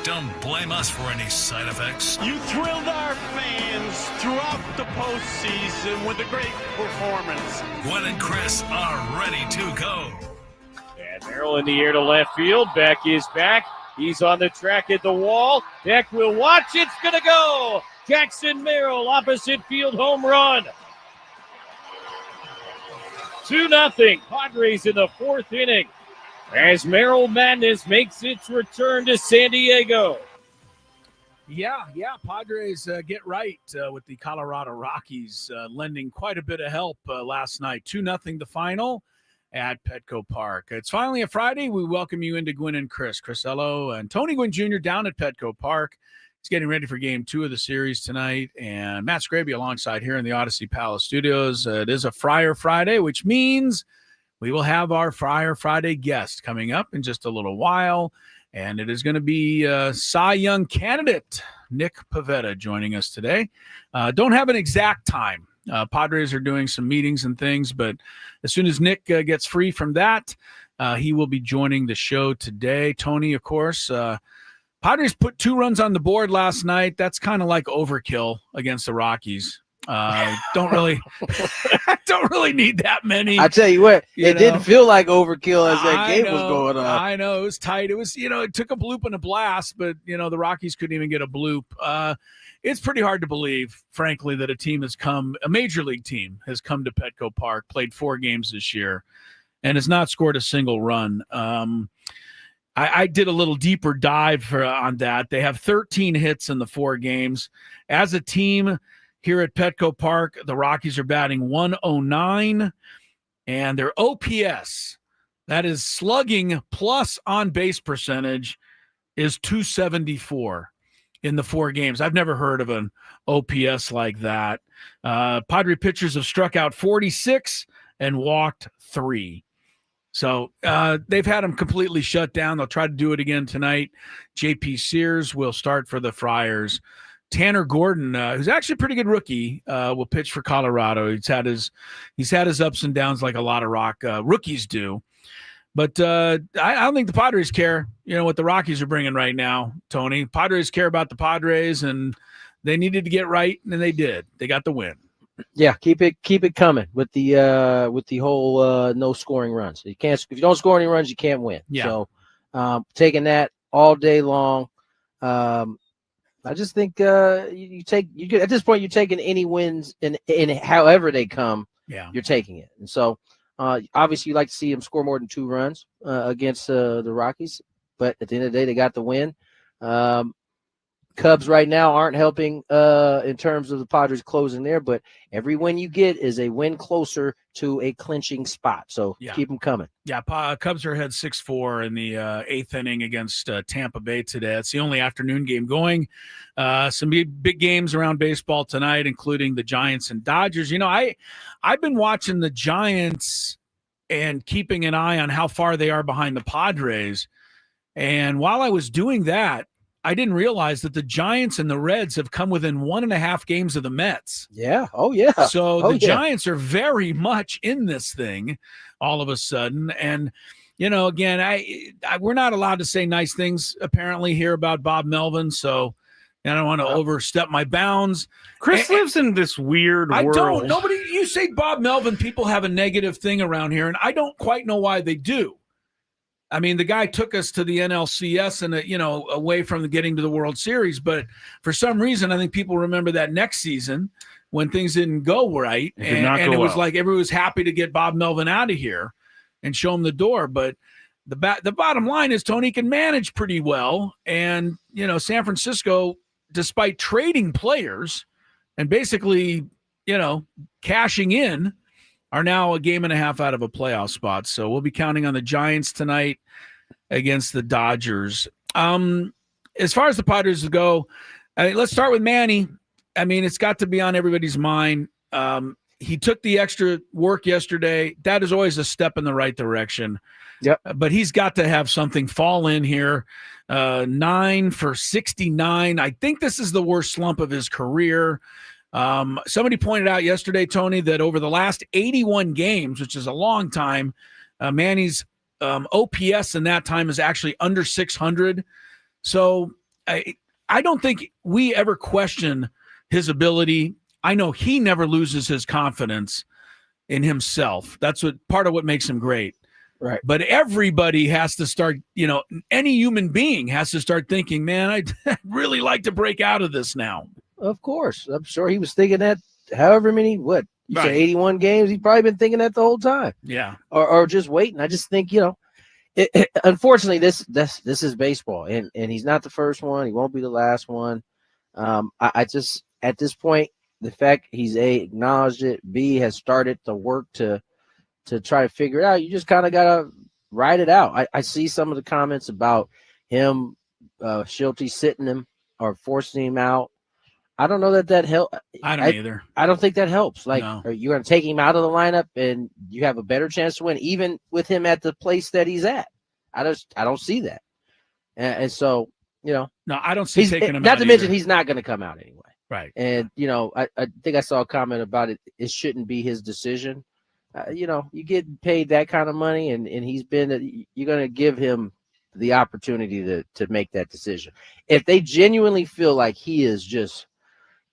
Don't blame us for any side effects. You thrilled our fans throughout the postseason with a great performance. Gwynn and Chris are ready to go. And Merrill in the air to left field. Beck is back. He's on the track at the wall. Beck will watch. It's going to go. Jackson Merrill, opposite field home run. 2-0. Padres in the fourth inning as Merrill Madness makes its return to San Diego. Yeah, Padres get right with the Colorado Rockies lending quite a bit of help last night. 2-0 the final at Petco Park. It's finally a Friday. We welcome you into Gwynn and Chris. Crisello and Tony Gwynn Jr. down at Petco Park. He's getting ready for game 2 of the series tonight. And Matt Scraby alongside here in the Odyssey Palace Studios. It is a Friar Friday, which means we will have our Friar Friday guest coming up in just a little while. And it is going to be Cy Young candidate Nick Pivetta joining us today. Don't have an exact time. Padres are doing some meetings and things, but as soon as Nick gets free from that, he will be joining the show today. Tony, of course, Padres put 2 runs on the board last night. That's kind of like overkill against the Rockies. Don't really need that many. I tell you what, it didn't feel like overkill as that game was going on. I know it was tight. It was, it took a bloop and a blast, but the Rockies couldn't even get a bloop. It's pretty hard to believe, frankly, that a major league team has come to Petco Park, played 4 games this year, and has not scored a single run. I did a little deeper dive on that. They have 13 hits in the 4 games. As a team here at Petco Park, the Rockies are batting 109, and their OPS, that is slugging plus on-base percentage, is 274 in the 4 games. I've never heard of an OPS like that. Padre pitchers have struck out 46 and walked 3. So they've had them completely shut down. They'll try to do it again tonight. J.P. Sears will start for the Friars. Tanner Gordon, who's actually a pretty good rookie, will pitch for Colorado. He's had his ups and downs like a lot of rookies do. But I don't think the Padres care, what the Rockies are bringing right now, Tony. Padres care about the Padres, and they needed to get right, and they did. They got the win. Yeah, keep it coming with the whole no scoring runs. You can't, if you don't score any runs, you can't win. Yeah. So taking that all day long. I just think at this point you're taking any wins in however they come. Yeah, you're taking it. And so obviously you like to see them score more than 2 runs against the Rockies, but at the end of the day they got the win. Cubs right now aren't helping in terms of the Padres closing there, but every win you get is a win closer to a clinching spot. So keep them coming. Yeah, Cubs are ahead 6-4 in the 8th inning against Tampa Bay today. It's the only afternoon game going. Some big games around baseball tonight, including the Giants and Dodgers. I've been watching the Giants and keeping an eye on how far they are behind the Padres. And while I was doing that, I didn't realize that the Giants and the Reds have come within 1.5 games of the Mets. Yeah. Oh, yeah. So the Giants are very much in this thing all of a sudden. And, again, we're not allowed to say nice things apparently here about Bob Melvin. So I don't want to overstep my bounds. Chris lives in this weird world. You say Bob Melvin, people have a negative thing around here, and I don't quite know why they do. I mean, the guy took us to the NLCS and, away from getting to the World Series. But for some reason, I think people remember that next season when things didn't go right. And it was like everyone was happy to get Bob Melvin out of here and show him the door. But the bottom line is Tony can manage pretty well. And, San Francisco, despite trading players and basically, cashing in, are now a game and a half out of a playoff spot. So we'll be counting on the Giants tonight against the Dodgers. As far as the Padres go, let's start with Manny. I mean, it's got to be on everybody's mind. He took the extra work yesterday. That is always a step in the right direction. Yep. But he's got to have something fall in here. 9 for 69. I think this is the worst slump of his career. Somebody pointed out yesterday, Tony, that over the last 81 games, which is a long time, Manny's OPS in that time is actually under 600. So I don't think we ever question his ability. I know he never loses his confidence in himself. That's part of what makes him great. Right. But everybody has to start, any human being has to start thinking, man, I'd really like to break out of this now. Of course. I'm sure he was thinking that however many, you said 81 games. He's probably been thinking that the whole time. Yeah. Or just waiting. I just think, unfortunately, this is baseball, and he's not the first one. He won't be the last one. I just, at this point, the fact he's acknowledged it, B, has started the work to try to figure it out. You just kind of got to ride it out. I see some of the comments about him, Schulte sitting him or forcing him out. I don't know that helps. I don't either. I don't think that helps. Like, No. Are you going to take him out of the lineup and you have a better chance to win, even with him at the place that he's at? I don't see that. And so, No, I don't see taking him out. Not to mention he's not going to come out anyway. Right. And, I think I saw a comment about it. It shouldn't be his decision. You get paid that kind of money and you're going to give him the opportunity to make that decision. If they genuinely feel like he is just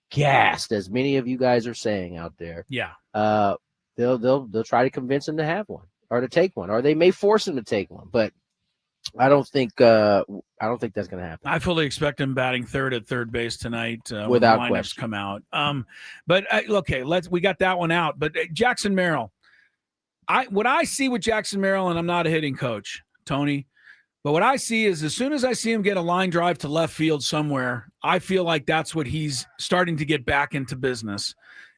gassed, as many of you guys are saying out there, they'll try to convince him to have one or to take one, or they may force him to take one. But I don't think that's going to happen. I fully expect him batting third at third base tonight without when the lineups question. come out. But okay, we got that one out. But Jackson Merrill, what I see with Jackson Merrill, and I'm not a hitting coach, Tony, but what I see is as soon as I see him get a line drive to left field somewhere, I feel like that's what he's starting to get back into business.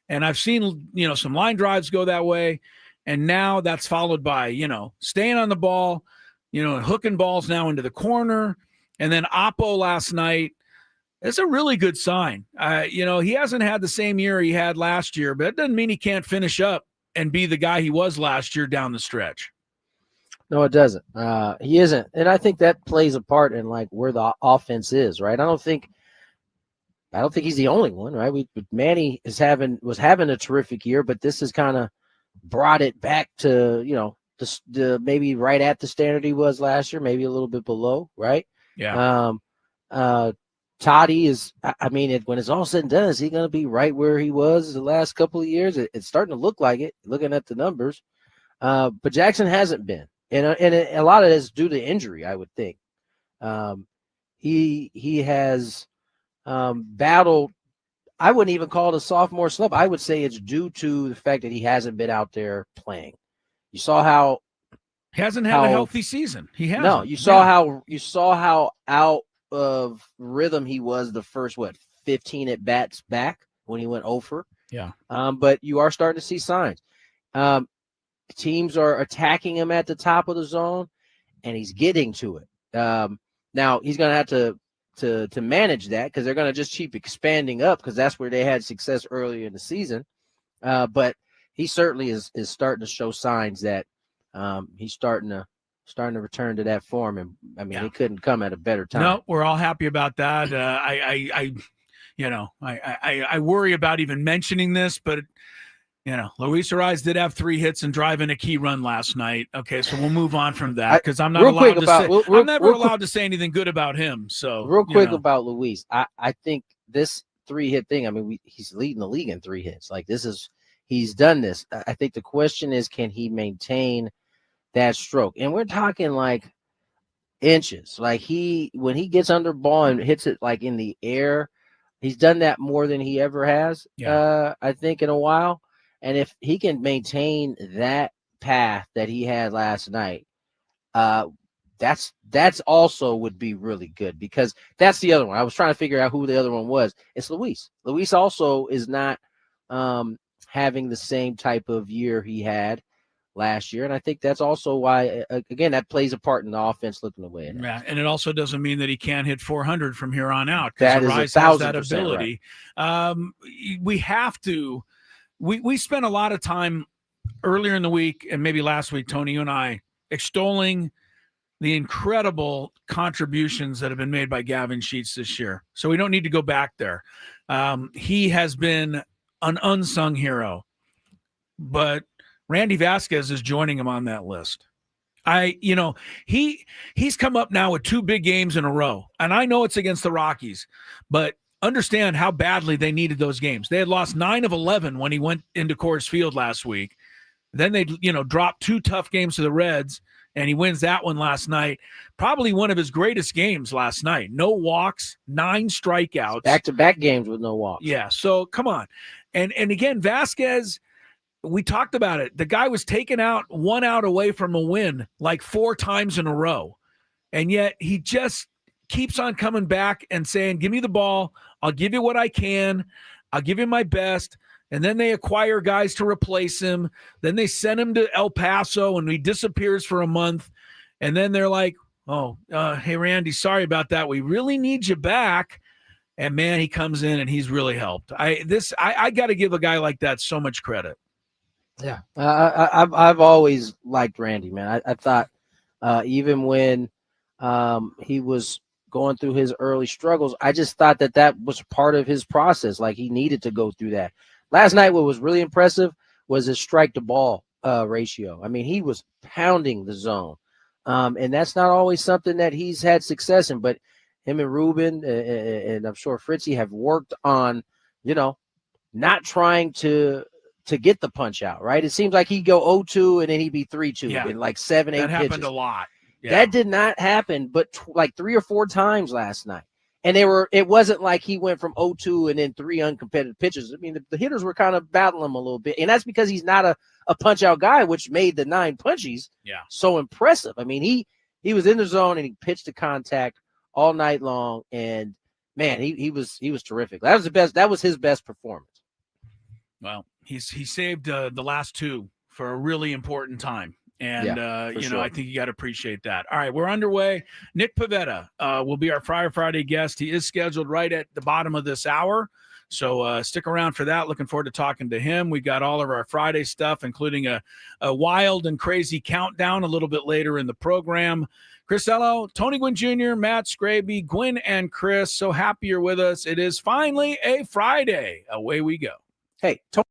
And I've seen, some line drives go that way. And now that's followed by, staying on the ball, hooking balls now into the corner. And then Oppo last night, it's a really good sign. He hasn't had the same year he had last year, but it doesn't mean he can't finish up and be the guy he was last year down the stretch. No, it doesn't. He isn't. And I think that plays a part in like where the offense is, right? I don't think he's the only one, right? Manny was having a terrific year, but this has kind of brought it back to, the maybe right at the standard he was last year, maybe a little bit below, right? Yeah. Toddy is, when it's all said and done, is he going to be right where he was the last couple of years? It's starting to look like it, looking at the numbers. But Jackson hasn't been. And a lot of it is due to injury, I would think. He has battled. I wouldn't even call it a sophomore slump. I would say it's due to the fact that he hasn't been out there playing. You saw how he hasn't had a healthy season. He hasn't. No, you saw how out of rhythm he was the first 15 at bats back when he went over. Yeah. But you are starting to see signs. Teams are attacking him at the top of the zone, and he's getting to it. Now he's going to have to manage that because they're going to just keep expanding up because that's where they had success earlier in the season. But he certainly is starting to show signs that he's starting to return to that form. And It couldn't come at a better time. No, we're all happy about that. I worry about even mentioning this, but Luis Arraez did have 3 hits and drive in a key run last night. Okay, so we'll move on from that because I'm not allowed to say anything good about him. So real quick about Luis, I think this 3-hit thing. He's leading the league in 3 hits. Like he's done this. I think the question is, can he maintain that stroke? And we're talking like inches. Like when he gets under ball and hits it like in the air, he's done that more than he ever has. Yeah. I think in a while. And if he can maintain that path that he had last night, that's also would be really good because that's the other one. I was trying to figure out who the other one was. It's Luis. Luis also is not having the same type of year he had last year. And I think that's also why, again, that plays a part in the offense looking the way it is. Yeah, and it also doesn't mean that he can't hit 400 from here on out. That is Arraez has that ability. Right. We have to. We spent a lot of time earlier in the week and maybe last week, Tony, you and I, extolling the incredible contributions that have been made by Gavin Sheets this year. So we don't need to go back there. He has been an unsung hero, but Randy Vasquez is joining him on that list. He's come up now with 2 big games in a row, and I know it's against the Rockies, but understand how badly they needed those games. They had lost 9 of 11 when he went into Coors Field last week. Then they, dropped 2 tough games to the Reds, and he wins that one last night. Probably one of his greatest games last night. No walks, 9 strikeouts. Back-to-back games with no walks. Yeah, so come on. And again, Vasquez, we talked about it. The guy was taken out 1 out away from a win like 4 times in a row. And yet he just keeps on coming back and saying, give me the ball. I'll give you what I can. I'll give you my best. And then they acquire guys to replace him. Then they send him to El Paso, and he disappears for a month. And then they're like, hey, Randy, sorry about that. We really need you back. And, man, he comes in, and he's really helped. I got to give a guy like that so much credit. Yeah, I've always liked Randy, man. I thought even when he was going through his early struggles, I just thought that was part of his process. Like, he needed to go through that. Last night, what was really impressive was his strike-to-ball ratio. I mean, he was pounding the zone, and that's not always something that he's had success in. But him and Ruben and I'm sure Fritzy have worked on, not trying to get the punch out, right? It seems like he'd go 0-2 and then he'd be 3-2 in like 7-8 pitches. That happened a lot. Yeah. That did not happen, but like 3 or 4 times last night. And it wasn't like he went from 0-2 and then 3 uncompetitive pitches. I mean, the hitters were kind of battling him a little bit. And that's because he's not a punch-out guy, which made the 9 punchies so impressive. I mean, he was in the zone and he pitched to contact all night long. And, man, he was terrific. That was his best performance. Well, he saved the last 2 for a really important time. And, sure. I think you got to appreciate that. All right, we're underway. Nick Pivetta will be our Friday guest. He is scheduled right at the bottom of this hour. So stick around for that. Looking forward to talking to him. We got all of our Friday stuff, including a wild and crazy countdown a little bit later in the program. Chris Ello, Tony Gwynn Jr., Matt Scraby, Gwynn and Chris. So happy you're with us. It is finally a Friday. Away we go. Hey, Tony.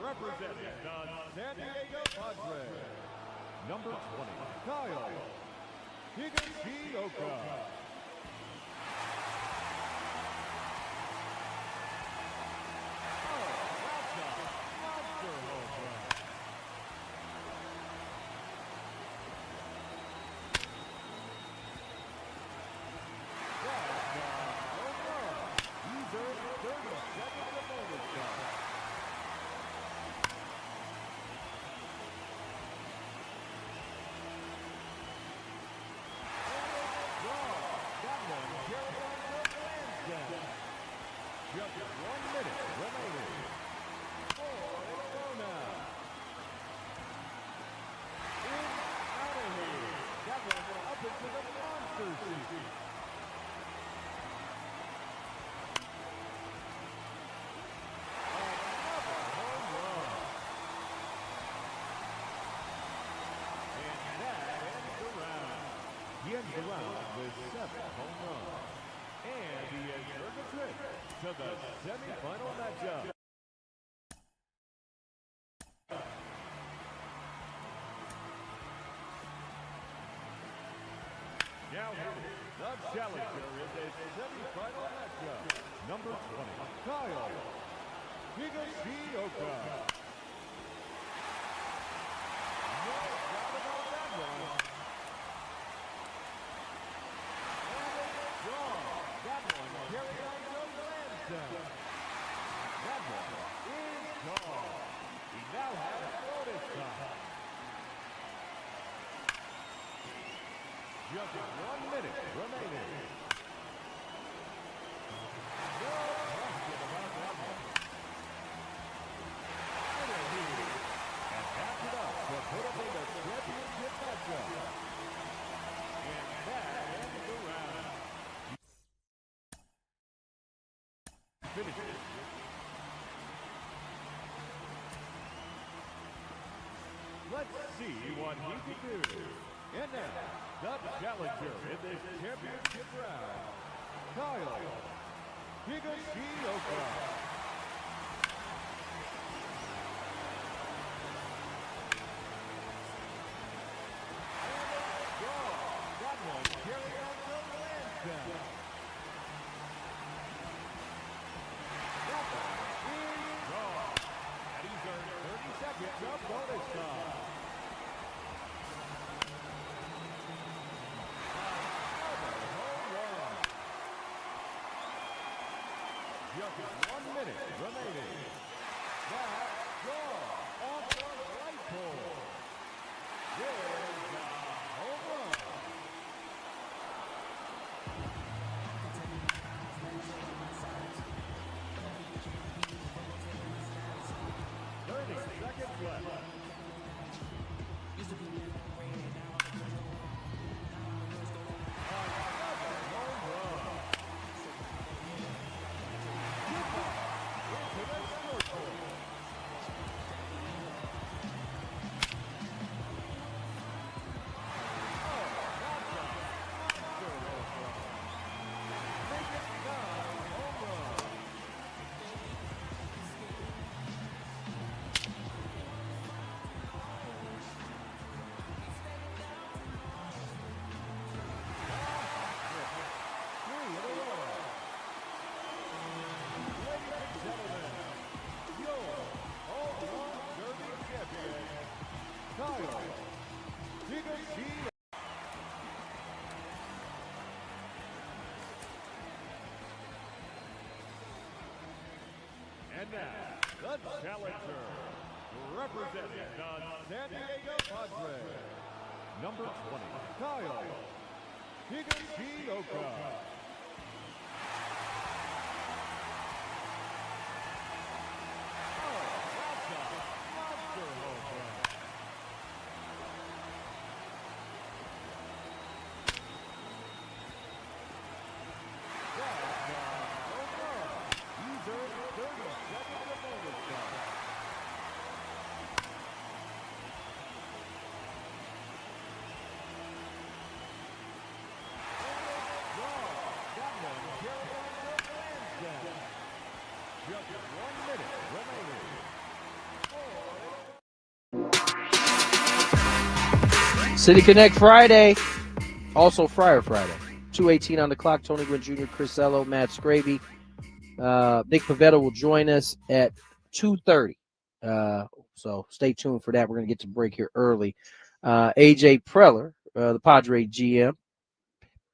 Representing the San Diego Padres, number 20, Kyle Higashioka. Oh, that's a monster home run. That's a home run. He's earned 30 seconds of bonus time. Just 1 minute remaining. 4 to go now. In, out of here. That one up into the monster seat. Another home run. And that ends the round. He ends the round with 7 home runs. And he has earned a trip to the semifinal matchup. Now, the challenger in this semifinal matchup, number 20, Kyle Higashioka. No doubt about that one. That one carried on to Olsen. That one is gone. He now has bonus time. Just 1 minute remaining. No question about that one. And tapped it up to put up in the championship matchup. And that ends the round. Finishes. Let's see what he can do. And now, the challenger in this championship round, Kyle Higashioka. That one carried out to Lansdowne. That one is gone. And he's earned 30 seconds of bonus time. Just 1 minute remaining. That draw off the right pole. There's a home run. 30 seconds left. And now, the challenger, representing the San Diego Padres, number 20, Kyle Higashioka. Oh, that's a monster home run. That's a home run. He's earned 30 seconds of bonus time. That one carried on to Lansdowne. Just 1 minute remaining. City Connect Friday. Also Friar Friday. 2:18 on the clock. Tony Gwynn Jr., Chris Ello, Matt Scraby. Nick Pivetta will join us at 2:30. So stay tuned for that. We're going to get to break here early. AJ Preller, the Padre GM,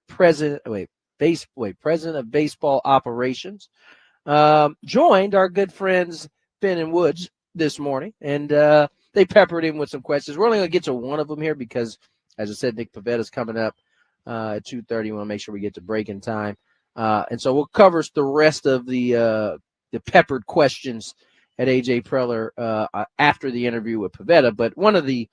president of baseball operations, joined our good friends Ben and Woods this morning, and they peppered him with some questions. We're only going to get to one of them here because, as I said, Nick Pavetta's coming up at 2:30. We want to make sure we get to break in time. And so we'll cover the rest of the peppered questions at AJ Preller after the interview with Pivetta. But one of the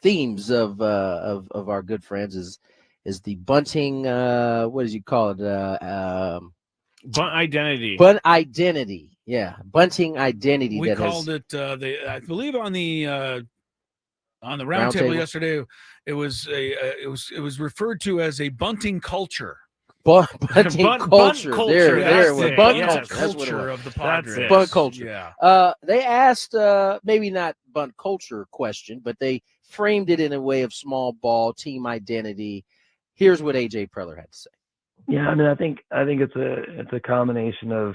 themes of our good friends is the bunting. What does you call it? Bunt identity. Bunt identity. Yeah, bunting identity. We called it. I believe on the roundtable yesterday, it was referred to as a bunting culture. Bunting culture. There it was. Bunt culture. That's what of the Padres. Bunt culture. Yeah. They asked maybe not bunt culture question, but they framed it in a way of small ball team identity. Here's what AJ Preller had to say. Yeah, I mean, I think it's a combination of,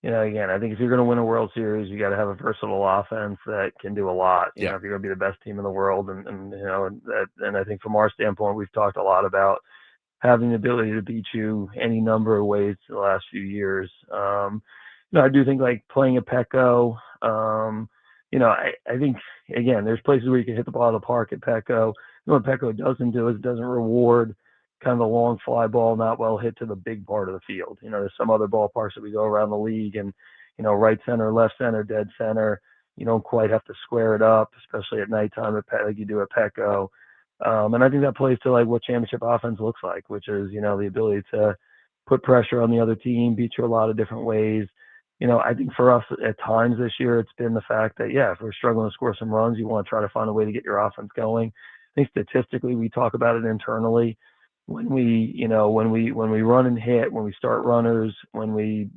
again, I think if you're going to win a World Series, you got to have a versatile offense that can do a lot. You know, if you're going to be the best team in the world, and I think from our standpoint, we've talked a lot about having the ability to beat you any number of ways the last few years. I do think like playing at Petco, I think, again, there's places where you can hit the ball out of the park at Petco. What Petco doesn't do is it doesn't reward kind of a long fly ball, not well hit to the big part of the field. There's some other ballparks that we go around the league and, right center, left center, dead center, you don't quite have to square it up, especially at nighttime like you do at Petco. And I think that plays to like what championship offense looks like, which is, the ability to put pressure on the other team, beat you a lot of different ways. I think for us at times this year, it's been the fact that, if we're struggling to score some runs, you want to try to find a way to get your offense going. I think statistically, we talk about it internally. when we run and hit, when we start runners, when we,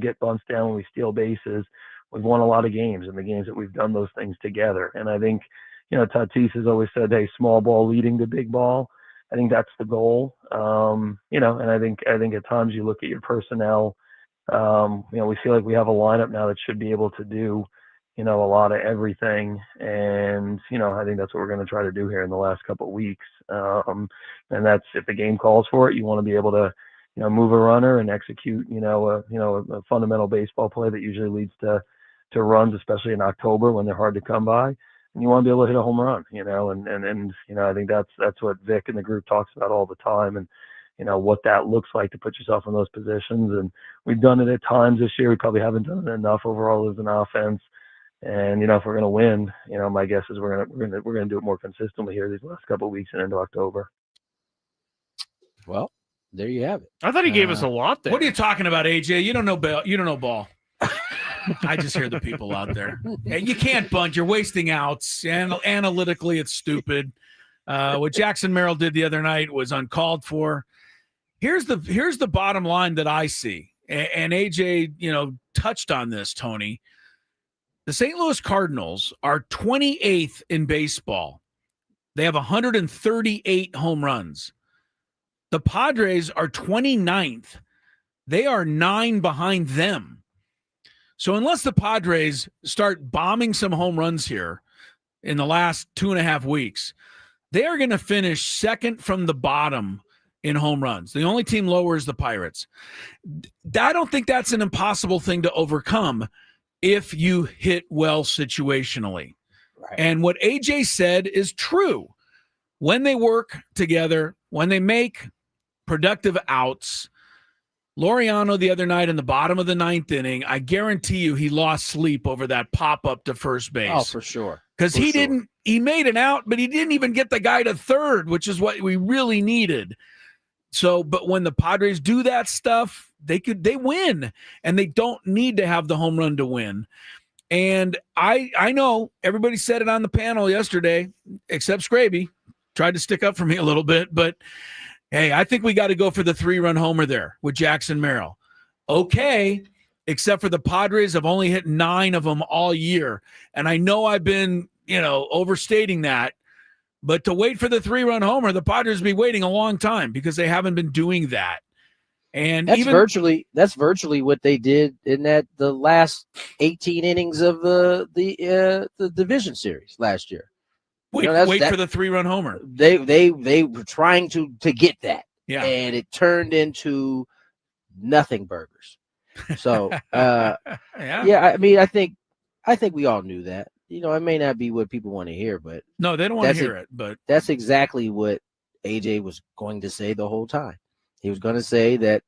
get bunts down, when we steal bases, we've won a lot of games in the games that we've done those things together. And I think, Tatis has always said, hey, small ball leading to big ball. I think that's the goal. And I think at times you look at your personnel, we feel like we have a lineup now that should be able to do, a lot of everything. And, I think that's what we're going to try to do here in the last couple of weeks. And that's, if the game calls for it, you want to be able to, move a runner and execute, a fundamental baseball play that usually leads to runs, especially in October when they're hard to come by. And you want to be able to hit a home run, and I think that's what Vic and the group talks about all the time. And, what that looks like to put yourself in those positions. And we've done it at times this year. We probably haven't done it enough overall as an offense. And, if we're going to win, my guess is we're going to do it more consistently here these last couple of weeks and into October. Well, there you have it. I thought he gave us a lot there. What are you talking about, AJ? You don't know ball. You don't know ball. I just hear the people out there. Hey, you can't bunt. You're wasting outs. And analytically, it's stupid. What Jackson Merrill did the other night was uncalled for. Here's the bottom line that I see. And AJ, touched on this, Tony. The St. Louis Cardinals are 28th in baseball. They have 138 home runs. The Padres are 29th. They are 9 behind them. So unless the Padres start bombing some home runs here in the last 2.5 weeks, they are going to finish second from the bottom in home runs. The only team lower is the Pirates. I don't think that's an impossible thing to overcome if you hit well situationally. Right. And what AJ said is true. When they work together, when they make productive outs, Laureano the other night in the bottom of the 9th inning, I guarantee you he lost sleep over that pop-up to first base. Oh, for sure. Because he made an out, but he didn't even get the guy to third, which is what we really needed. So, but when the Padres do that stuff, they win, and they don't need to have the home run to win. And I know everybody said it on the panel yesterday, except Scraby tried to stick up for me a little bit, but hey, I think we got to go for the 3-run homer there with Jackson Merrill. Okay, except for the Padres have only hit 9 of them all year. And I know I've been, overstating that, but to wait for the 3-run homer, the Padres will be waiting a long time because they haven't been doing that. And that's virtually what they did in the last 18 innings of the division series last year. Wait for the 3-run homer. They were trying to get that. Yeah. And it turned into nothing burgers. So yeah, I mean, I think we all knew that. It may not be what people want to hear, but no, they don't want to hear it. But that's exactly what AJ was going to say the whole time. He was going to say that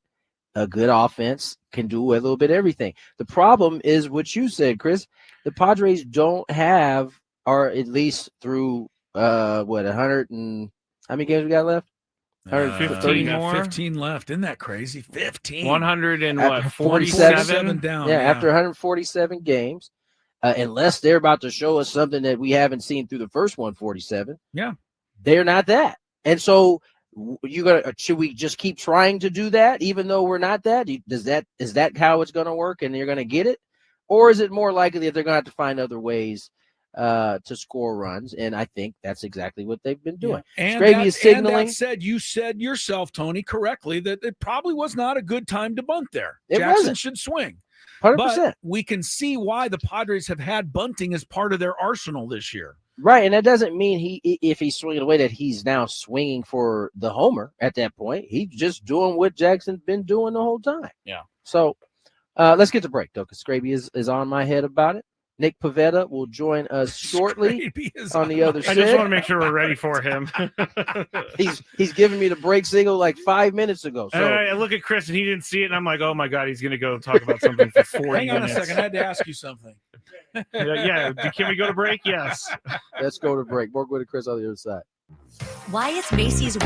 a good offense can do a little bit of everything. The problem is what you said, Chris. The Padres don't have, or at least through 100 and how many games we got left? 115 more. 15 left. Isn't that crazy? 15. 100 and after 47 down. Yeah, after 147 games, unless they're about to show us something that we haven't seen through the first 147. Yeah, they're not that. And so should we just keep trying to do that even though we're not that? Is that how it's going to work and you're going to get it? Or is it more likely that they're going to have to find other ways to score runs? And I think that's exactly what they've been doing. Yeah. Scraby is signaling. And that said, you said yourself, Tony, correctly, that it probably was not a good time to bunt there. It Jackson wasn't. should swing. 100%. But we can see why the Padres have had bunting as part of their arsenal this year. Right, and that doesn't mean if he's swinging away that he's now swinging for the homer at that point. He's just doing what Jackson's been doing the whole time. Yeah. So let's get to break, though, because Scraby is on my head about it. Nick Pivetta will join us shortly on the other side. I just want to make sure we're ready for him. He's giving me the break signal like 5 minutes ago. So I look at Chris and he didn't see it, and I'm like, oh my God, he's going to go talk about something for 40 Hang on minutes. a second. I had to ask you something. Yeah, can we go to break? Yes. Let's go to break. More Gwynn Chris on the other side. Why is Macy's...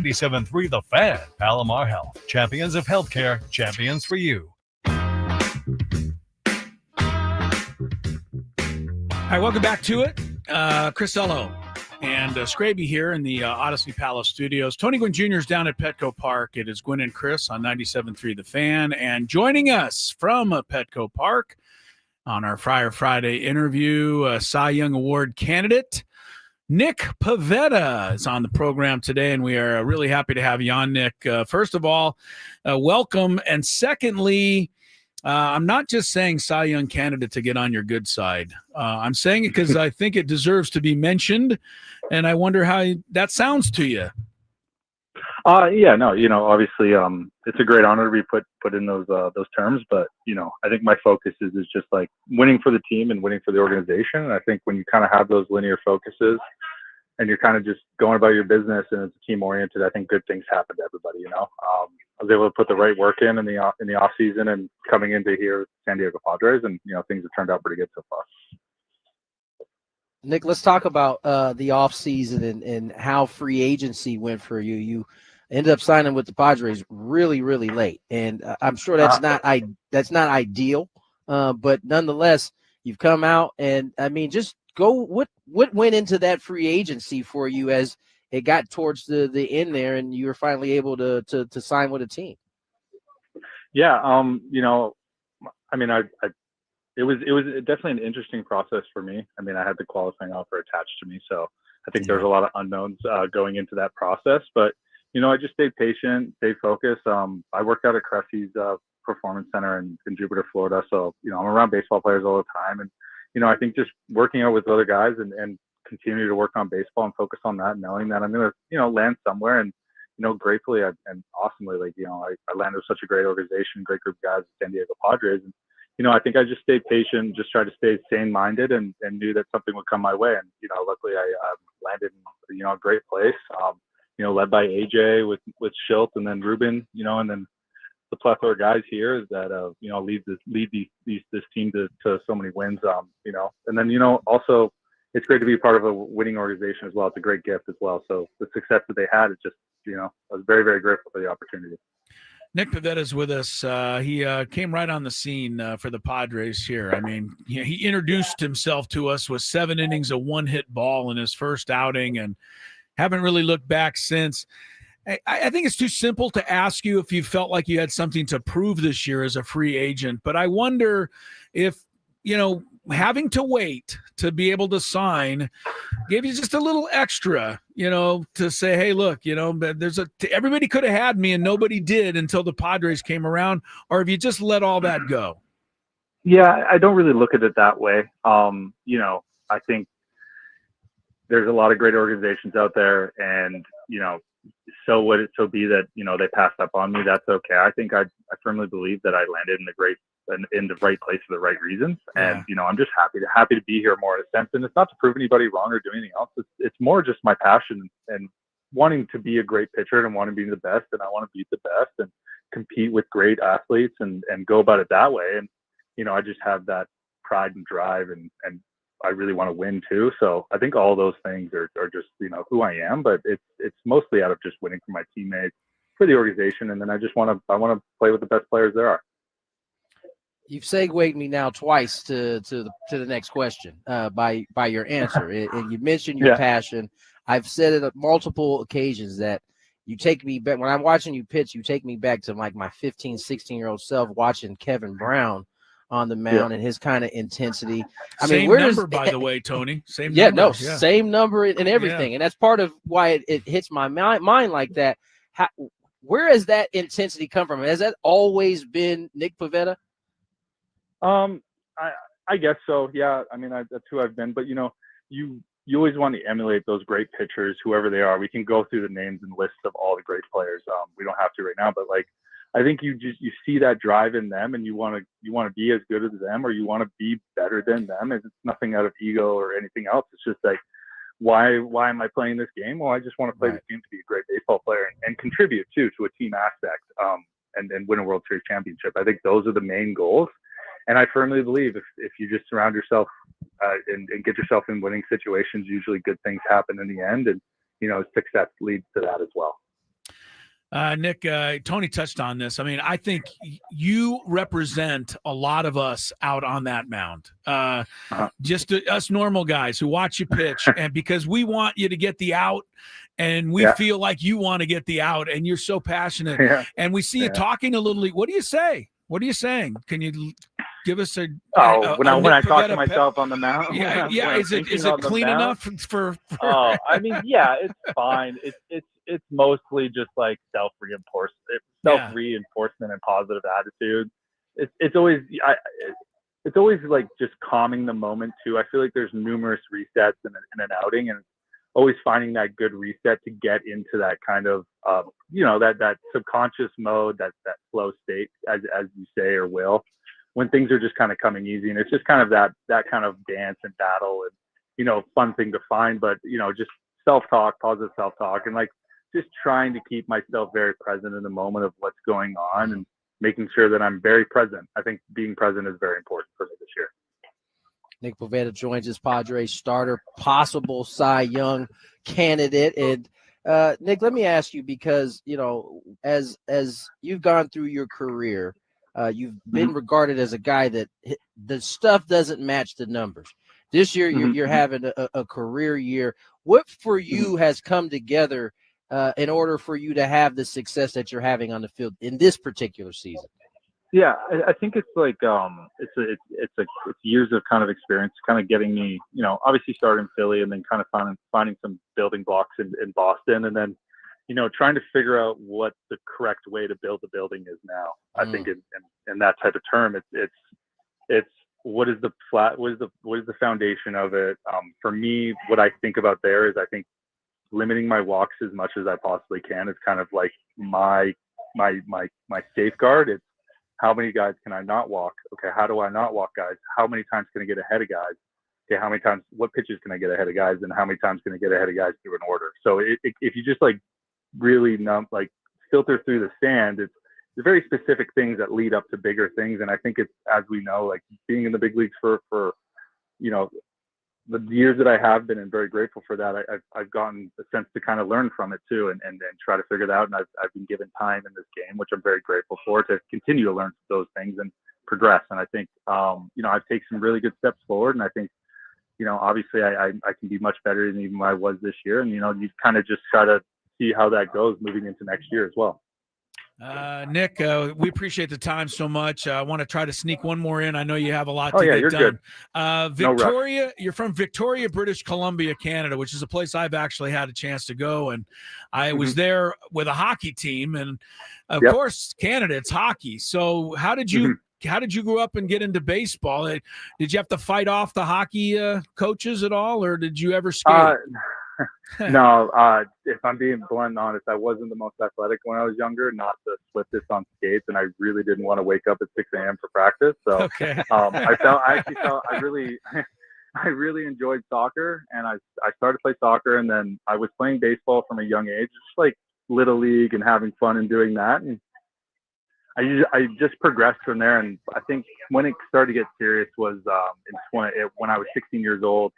97.3 The Fan, Palomar Health. Champions of healthcare, champions for you. All right, welcome back to it. Chris Ello and Scraby here in the Odyssey Palace studios. Tony Gwynn Jr. is down at Petco Park. It is Gwynn and Chris on 97.3 The Fan. And joining us from Petco Park on our Friar Friday interview, Cy Young Award candidate, Nick Pivetta is on the program today, and we are really happy to have you on, Nick. First of all, welcome. And secondly, I'm not just saying Cy Young candidate to get on your good side. I'm saying it because I think it deserves to be mentioned, and I wonder how that sounds to you. Yeah, no, obviously, it's a great honor to be put in those terms, but I think my focus is just like winning for the team and winning for the organization. And I think when you kind of have those linear focuses and you're kind of just going about your business and it's team oriented, I think good things happen to everybody. I was able to put the right work in the off season and coming into here San Diego Padres, and things have turned out pretty good so far. Nick, let's talk about the off season and how free agency went for you. You ended up signing with the Padres really, really late, and I'm sure that's not ideal. But nonetheless, you've come out, and I mean, just go. What went into that free agency for you as it got towards the end there, and you were finally able to sign with a team? Yeah, I mean, it was definitely an interesting process for me. I mean, I had the qualifying offer attached to me, so I think there's a lot of unknowns going into that process. But I just stayed patient, stayed focused. I worked out at Cressy's Performance Center in Jupiter, Florida, so I'm around baseball players all the time, and I think just working out with other guys and continue to work on baseball and focus on that, knowing that I'm gonna land somewhere. And gratefully and awesomely, I landed with such a great organization, great group of guys at San Diego Padres. And I think I just stayed patient, just tried to stay sane-minded, and knew that something would come my way. And luckily I landed in a great place. Led by AJ with Schilt and then Ruben, and then the plethora of guys here that lead this team to so many wins. And then also it's great to be part of a winning organization as well. It's a great gift as well. So the success that they had, it's just I was very, very grateful for the opportunity. Nick Pivetta is with us. He came right on the scene for the Padres here. I mean, he introduced himself to us with 7 innings, a 1-hit ball in his first outing, and haven't really looked back since. I think it's too simple to ask you if you felt like you had something to prove this year as a free agent, but I wonder if, having to wait to be able to sign gave you just a little extra, to say, hey, look, everybody could have had me and nobody did until the Padres came around, or if you just let all that go. Yeah, I don't really look at it that way. I think there's a lot of great organizations out there, and, so would it so be that, they passed up on me. That's okay. I think I firmly believe that I landed in the right place for the right reasons. And, I'm just happy to be here more in a sense. And it's not to prove anybody wrong or do anything else. It's more just my passion and wanting to be a great pitcher and wanting to be the best. And I want to be the best and compete with great athletes and go about it that way. And, I just have that pride and drive, and I really want to win too. So I think all those things are just, who I am, but it's mostly out of just winning for my teammates, for the organization. And then I want to play with the best players there are. You've segued me now twice to the next question by your answer. And you mentioned your passion. I've said it on multiple occasions that you take me back when I'm watching you pitch. You take me back to like my 15, 16-year-old self watching Kevin Brown on the mound and his kind of intensity. I mean, same number, by the way, Tony. Same number. Same number and everything. And that's part of why it hits my mind like that. Where has that intensity come from? Has that always been Nick Pivetta? I guess so. Yeah. I mean, that's who I've been, but you always want to emulate those great pitchers, whoever they are. We can go through the names and lists of all the great players. We don't have to right now, but I think you see that drive in them, and you want to be as good as them, or you want to be better than them. And it's nothing out of ego or anything else. It's just like, why am I playing this game? Well, I just want to play this game to be a great baseball player and contribute too to a team aspect, and win a World Series championship. I think those are the main goals. And I firmly believe if you just surround yourself and get yourself in winning situations, usually good things happen in the end, and success leads to that as well. Nick, Tony touched on this. I mean, I think you represent a lot of us out on that mound. Just us normal guys who watch you pitch, and because we want you to get the out, and we feel like you want to get the out, and you're so passionate. And we see you talking a little. What do you say? What are you saying? Can you give us when I talk to myself on the mound? Yeah. Is it clean enough for? Oh, I mean, yeah, it's fine. It's mostly just like self-reinforcement and positive attitude. It's always like just calming the moment too. I feel like there's numerous resets in an outing, and always finding that good reset to get into that kind of that subconscious mode, that flow state, as you say, or will, when things are just kind of coming easy. And it's just kind of that kind of dance and battle and fun thing to find. But just self-talk, positive self-talk, and like just trying to keep myself very present in the moment of what's going on and making sure that I'm very present. I think being present is very important for me this year. Nick Pivetta joins us, Padres starter, possible Cy Young candidate. And Nick, let me ask you, because as you've gone through your career, you've been regarded as a guy that the stuff doesn't match the numbers. This year, you're having a career year. What for you has come together in order for you to have the success that you're having on the field in this particular season? Yeah, I think it's like it's years of kind of experience, kind of getting me, obviously started in Philly and then kind of finding some building blocks in Boston, and then trying to figure out what the correct way to build the building is now. I think in that type of term, it's what is the foundation of it. For me, what I think about there is I think limiting my walks as much as I possibly can is kind of like my safeguard. It's how many guys can I not walk? Okay, how do I not walk guys? How many times can I get ahead of guys? Okay, how many times, what pitches can I get ahead of guys? And how many times can I get ahead of guys through an order? So if you just like really filter through the sand, it's very specific things that lead up to bigger things. And I think it's, as we know, like being in the big leagues for the years that I have been, and very grateful for that. I've gotten a sense to kind of learn from it too, and try to figure it out. And I've been given time in this game, which I'm very grateful for, to continue to learn those things and progress. And I think, I've taken some really good steps forward. And I think, obviously I can be much better than even I was this year. And, you kind of just try to see how that goes moving into next year as well. Nick, we appreciate the time so much. I want to try to sneak one more in. I know you have a lot to get done. Good. Victoria, you're from Victoria, British Columbia, Canada, which is a place I've actually had a chance to go. And I was there with a hockey team. And of course, Canada, it's hockey. So how did you grow up and get into baseball? Did you have to fight off the hockey coaches at all, or did you ever skate? No, if I'm being blunt and honest, I wasn't the most athletic when I was younger, not the swiftest on skates, and I really didn't want to wake up at 6 a.m. for practice. So I really enjoyed soccer, and I started to play soccer, and then I was playing baseball from a young age, just like little league and having fun and doing that. And I just progressed from there. And I think when it started to get serious was when I was 16 years old.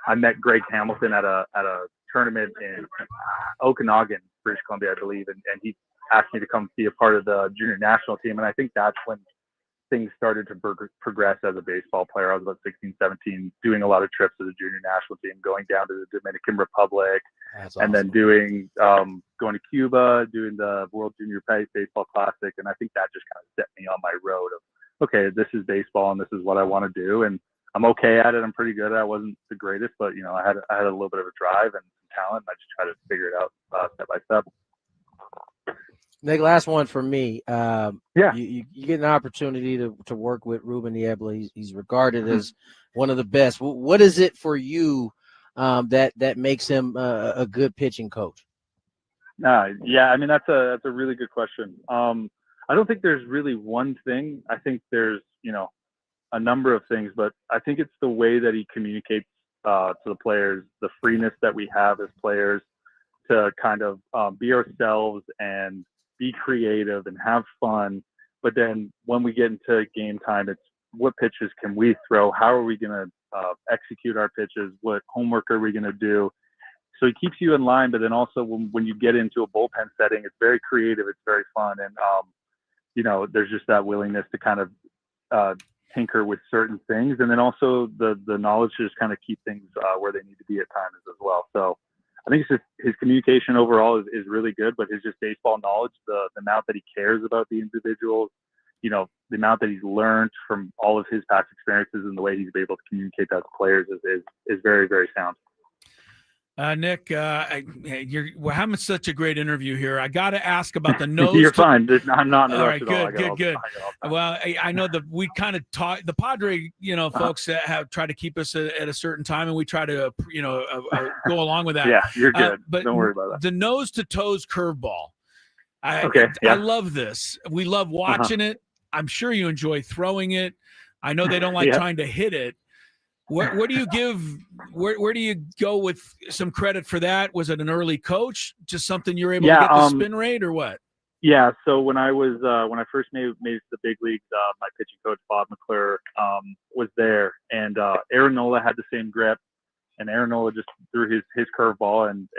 I met Greg Hamilton at a tournament in Okanagan, British Columbia, I believe, and he asked me to come be a part of the junior national team. And I think that's when things started to progress as a baseball player. I was about 16, 17, doing a lot of trips to the junior national team, going down to the Dominican Republic, and then doing going to Cuba, doing the World Junior Baseball Classic. And I think that just kind of set me on my road of, okay, this is baseball and this is what I want to do. And I'm okay at it. I'm pretty good at it. I wasn't the greatest, but I had a little bit of a drive and some talent. And I just try to figure it out step by step. Nick, last one for me. You get an opportunity to work with Ruben Niebla. He's regarded as one of the best. What is it for you that makes him a good pitching coach? I mean, that's a really good question. I don't think there's really one thing. I think there's a number of things, but I think it's the way that he communicates to the players, the freeness that we have as players to kind of be ourselves and be creative and have fun. But then when we get into game time, it's what pitches can we throw? How are we going to execute our pitches? What homework are we going to do so he keeps you in line, but then also when you get into a bullpen setting, it's very creative, it's very fun, and there's just that willingness to kind of tinker with certain things, and then also the knowledge to just kind of keep things where they need to be at times as well. So I think it's just his communication overall is really good, but his just baseball knowledge, the amount that he cares about the individuals, the amount that he's learned from all of his past experiences and the way he's been able to communicate that to players is very, very sound. Nick, you're having such a great interview here. I got to ask about the nose. You're fine. I'm not in a all rush right, at all. Good. Well, I know that we kind of talk the Padre, folks that have tried to keep us at a certain time, and we try to, go along with that. Yeah, you're good. But don't worry about that. The nose to toes curveball. I love this. We love watching it. I'm sure you enjoy throwing it. I know they don't like trying to hit it. Where do you give? Where do you go with some credit for that? Was it an early coach? Just something you're able to get the spin rate, or what? Yeah. So when I first made the big leagues, my pitching coach Bob McClure was there, and Aaron Nola had the same grip, and Aaron Nola just threw his curveball, and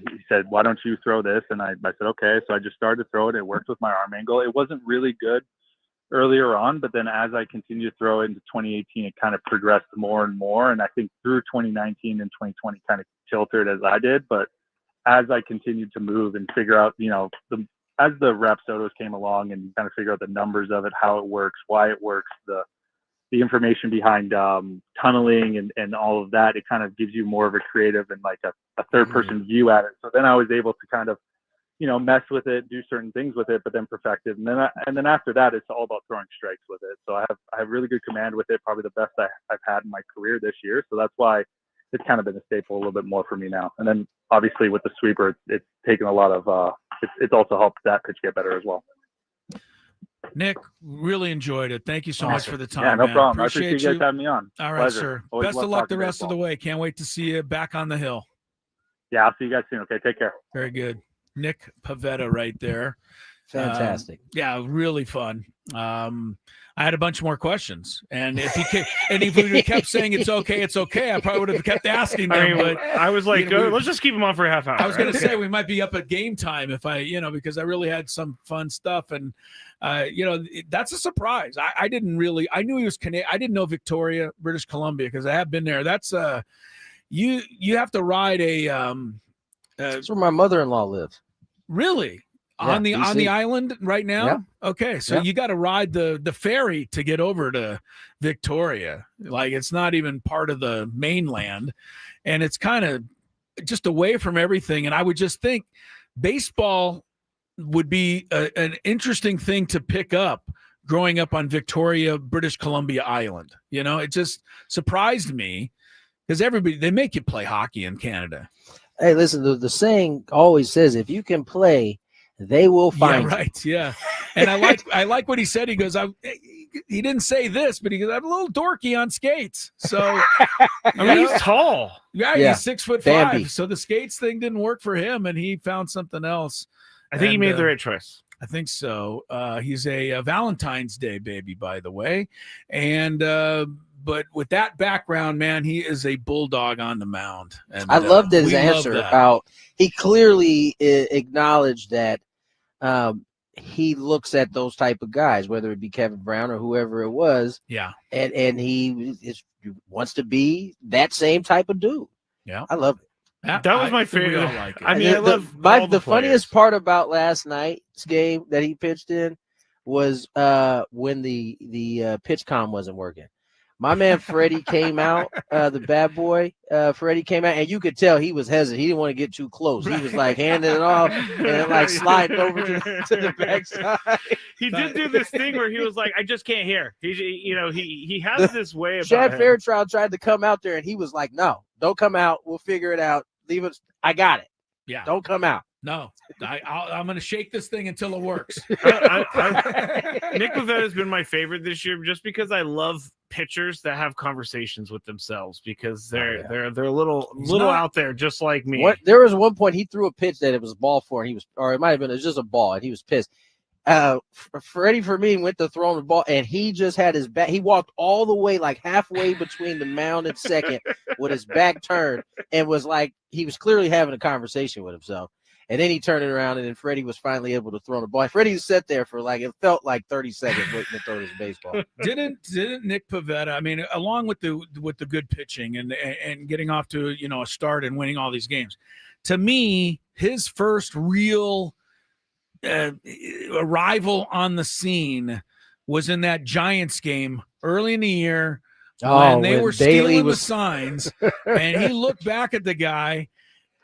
he said, "Why don't you throw this?" And I said, "Okay." So I just started to throw it. It worked with my arm angle. It wasn't really good earlier on, but then as I continued to throw it into 2018, it kind of progressed more and more. And I think through 2019 and 2020 kind of tilted as I did. But as I continued to move and figure out, as the Rapsodos came along and kind of figure out the numbers of it, how it works, why it works, the information behind tunneling and all of that, it kind of gives you more of a creative and like a third person view at it. So then I was able to kind of mess with it, do certain things with it, but then perfect it. And then after that, it's all about throwing strikes with it. So I have really good command with it, probably the best I've had in my career this year. So that's why it's kind of been a staple a little bit more for me now. And then obviously with the sweeper, it's taken a lot of, it's also helped that pitch get better as well. Nick, really enjoyed it. Thank you so much for the time. Yeah, no problem. Appreciate I appreciate you guys having me on. All right, Pleasure. sir. Always Best of luck the rest of the way. Can't wait to see you back on the hill. Yeah, I'll see you guys soon. Okay, take care. Very good. Nick Pivetta right there. Fantastic. Yeah, really fun. I had a bunch more questions, and if he would have kept saying it's okay, I probably would have kept asking them. But I was like, let's just keep him on for a half hour. I was going to say we might be up at game time if because I really had some fun stuff, and that's a surprise. I didn't really. I knew he was Canadian. I didn't know Victoria, British Columbia, because I have been there. That's you have to ride a. That's where my mother-in-law lives. Really? Yeah, on the island right now? Yeah. Okay, so you got to ride the ferry to get over to Victoria. Like, it's not even part of the mainland, and it's kind of just away from everything. And I would just think baseball would be an interesting thing to pick up growing up on Victoria, British Columbia Island. It just surprised me because they make you play hockey in Canada. Hey, listen, the saying always says, if you can play, they will find you. Right. Yeah. And I like what he said. He goes, he didn't say this, but he goes, I'm a little dorky on skates. So he's tall. Yeah, he's 6'5". Bambi. So the skates thing didn't work for him, and he found something else. I think he made the right choice. I think so. He's a Valentine's Day baby, by the way. And but with that background, man, he is a bulldog on the mound. And I loved his answer about he clearly acknowledged that he looks at those type of guys, whether it be Kevin Brown or whoever it was. Yeah. And he wants to be that same type of dude. Yeah. I love it. That was my favorite. Like I mean, I love the funniest part about last night's game that he pitched in was when the pitch comm wasn't working. My man Freddie came out, the bad boy. Freddie came out, and you could tell he was hesitant. He didn't want to get too close. He was like handing it off and like sliding over to the backside. He did do this thing where he was like, "I just can't hear." He has this way about Chad him. Fairchild tried to come out there, and he was like, "No, don't come out. We'll figure it out. Leave it. I got it. Yeah, don't come out." No, I'm going to shake this thing until it works. Nick Pivetta has been my favorite this year just because I love pitchers that have conversations with themselves because they're a little out there just like me. There was one point he threw a pitch that it was ball four, and it might have been just a ball, and he was pissed. Freddie Fermin went to throw the ball, and he just had his back. He walked all the way, like halfway between the mound and second, with his back turned, and was like he was clearly having a conversation with himself. And then he turned it around, and then Freddie was finally able to throw the ball. Freddie sat there for it felt like 30 seconds waiting to throw this baseball. Didn't Nick Pivetta? I mean, along with the good pitching and getting off to a start and winning all these games, to me, his first real arrival on the scene was in that Giants game early in the year when they were stealing the signs, and he looked back at the guy.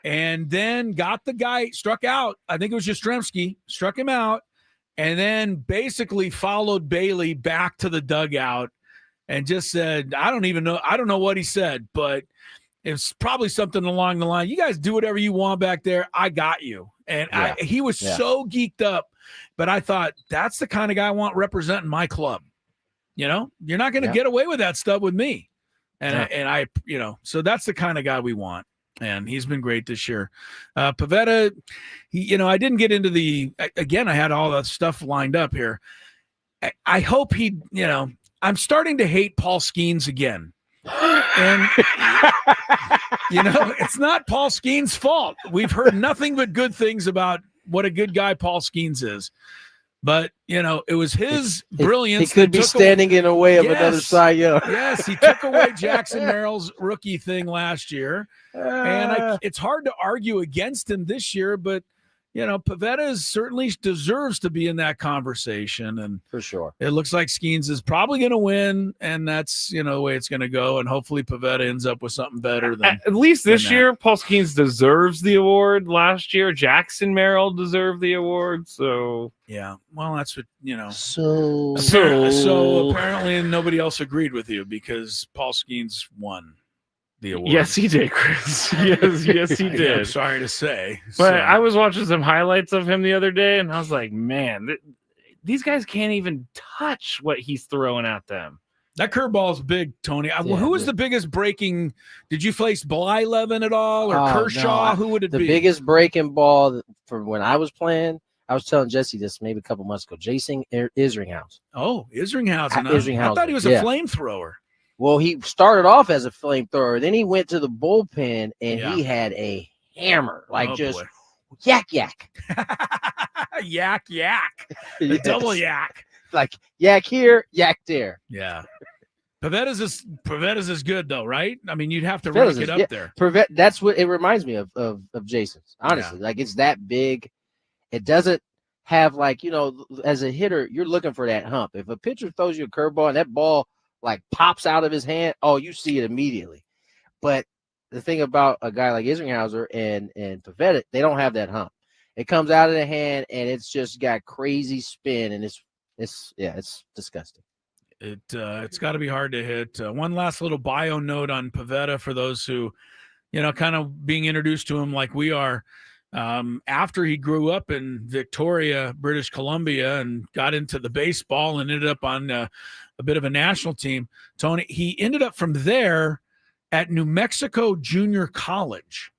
And then got the guy, struck out. I think it was Yastrzemski, struck him out, and then basically followed Bailey back to the dugout and just said, I don't know what he said, but it's probably something along the line, you guys do whatever you want back there. I got you. And he was so geeked up, but I thought that's the kind of guy I want representing my club. You're not going to get away with that stuff with me. And I so that's the kind of guy we want. And he's been great this year. Pivetta, I didn't get into I had all that stuff lined up here. I hope I'm starting to hate Paul Skeens again. And, it's not Paul Skeens' fault. We've heard nothing but good things about what a good guy Paul Skeens is. But, it was his brilliance. He could be standing in the way of another Cy Young. Yes, he took away Jackson Merrill's rookie thing last year. And it's hard to argue against him this year, but, Pivetta certainly deserves to be in that conversation. And for sure, it looks like Skeens is probably going to win, and that's, the way it's going to go. And hopefully Pivetta ends up with something better than at least this year. Paul Skeens deserves the award. Last year, Jackson Merrill deserved the award. So yeah, well, that's what So apparently nobody else agreed with you because Paul Skeens won the award. Yes, he did, Chris. Yes, he did. I'm sorry to say. But I was watching some highlights of him the other day, and I was like, man, these guys can't even touch what he's throwing at them. That curveball is big, Tony. Who was the biggest breaking? Did you face Blyleven at all, or Kershaw? No, who would it be? The biggest breaking ball from when I was playing, I was telling Jesse this maybe a couple months ago, Jason Isringhausen. Oh, Isringhausen. Isringhausen. I thought he was a flamethrower. Well, he started off as a flamethrower. Then he went to the bullpen, and he had a hammer, yak, yak. Yak, yak. The double yak. Like yak here, yak there. Yeah. Pivetta's is good, though, right? I mean, you'd have to rank it up there. Pivetta, that's what it reminds me of Jason's, honestly. Like, it's that big. It doesn't have, as a hitter, you're looking for that hump. If a pitcher throws you a curveball and that ball pops out of his hand, you see it immediately. But the thing about a guy like Isringhausen and Pivetta, they don't have that hump. It comes out of the hand and it's just got crazy spin, and it's disgusting. It's got to be hard to hit. One last little bio note on Pivetta for those who, kind of being introduced to him like we are. After he grew up in Victoria, British Columbia, and got into the baseball and ended up on a bit of a national team, Tony, he ended up from there at New Mexico Junior College.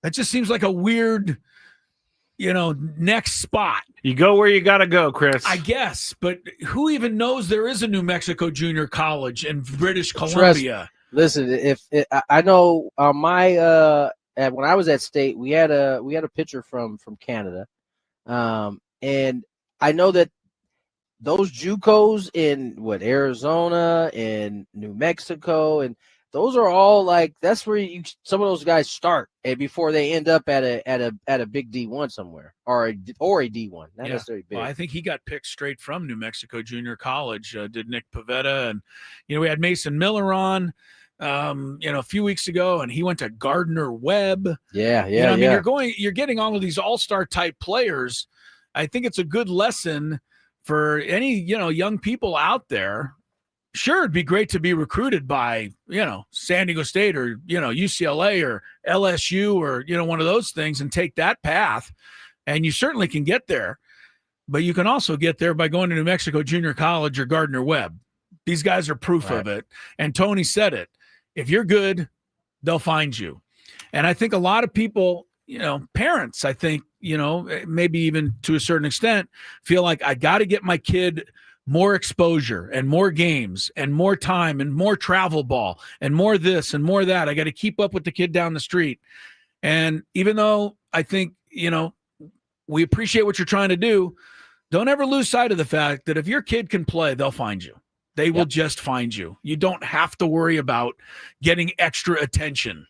That just seems like a weird, next spot. You go where you got to go, Chris. I guess, but who even knows there is a New Mexico Junior College in British Columbia? Listen, I know when I was at State, we had a pitcher from Canada, and I know that those JUCOs in Arizona and New Mexico, and those are all that's where some of those guys start, and before they end up at a big D1 somewhere or a D1, not necessarily big. Well, I think he got picked straight from New Mexico Junior College. Did Nick Pivetta, and we had Mason Miller on. A few weeks ago, and he went to Gardner Webb. I mean, you're getting all of these all-star type players. I think it's a good lesson for any, young people out there. Sure, it'd be great to be recruited by, San Diego State or, UCLA or LSU or, one of those things and take that path. And you certainly can get there, but you can also get there by going to New Mexico Junior College or Gardner Webb. These guys are proof of it. And Tony said it. If you're good, they'll find you. And I think a lot of people, parents, I think, maybe even to a certain extent, feel like I got to get my kid more exposure and more games and more time and more travel ball and more this and more that. I got to keep up with the kid down the street. And even though I think, we appreciate what you're trying to do, don't ever lose sight of the fact that if your kid can play, they'll find you. They will just find you. You don't have to worry about getting extra attention.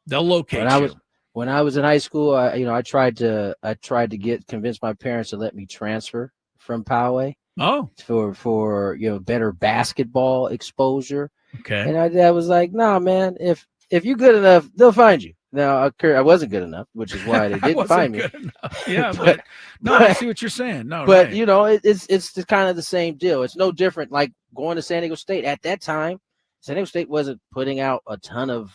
They'll locate you. When I was in high school, I tried to convince my parents to let me transfer from Poway. Oh, for better basketball exposure. Okay. And my dad was like, "Nah, man, if you're good enough, they'll find you." Now, I wasn't good enough, which is why they didn't find me. Yeah, but I see what you're saying. No, but right. it's kind of the same deal. It's no different like going to San Diego State. At that time, San Diego State wasn't putting out a ton of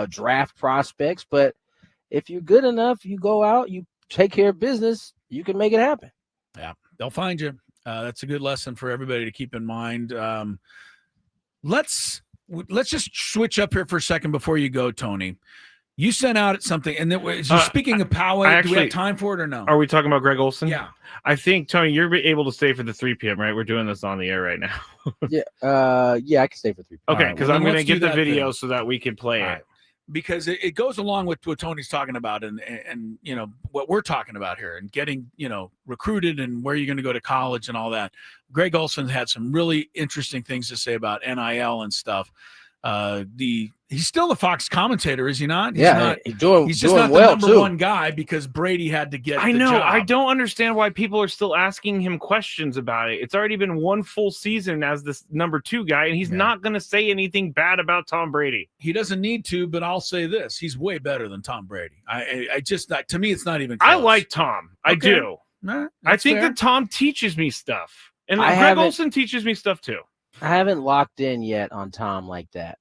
draft prospects, but if you're good enough, you go out, you take care of business, you can make it happen. Yeah, they'll find you. That's a good lesson for everybody to keep in mind. Let's just switch up here for a second before you go, Tony. You sent out something, and then speaking of Poway, do we have time for it or no? Are we talking about Greg Olsen? Yeah. I think, Tony, you're able to stay for the 3 p.m., right? We're doing this on the air right now. Yeah, I can stay for 3 p.m. Okay, because I'm going to get the video so that we can play it. Because it goes along with what Tony's talking about and what we're talking about here and getting, recruited and where you're going to go to college and all that. Greg Olsen had some really interesting things to say about NIL and stuff. He's still the Fox commentator, is he not? He's doing just not well, the number one guy because Brady had to get the job. I don't understand why people are still asking him questions about it. It's already been one full season as this number 2 guy, and he's not going to say anything bad about Tom Brady. He doesn't need to, but I'll say this. He's way better than Tom Brady. I just, to me, it's not even close. I like Tom. I do. I think that Tom teaches me stuff. And Greg Olsen teaches me stuff too. I haven't locked in yet on Tom like that.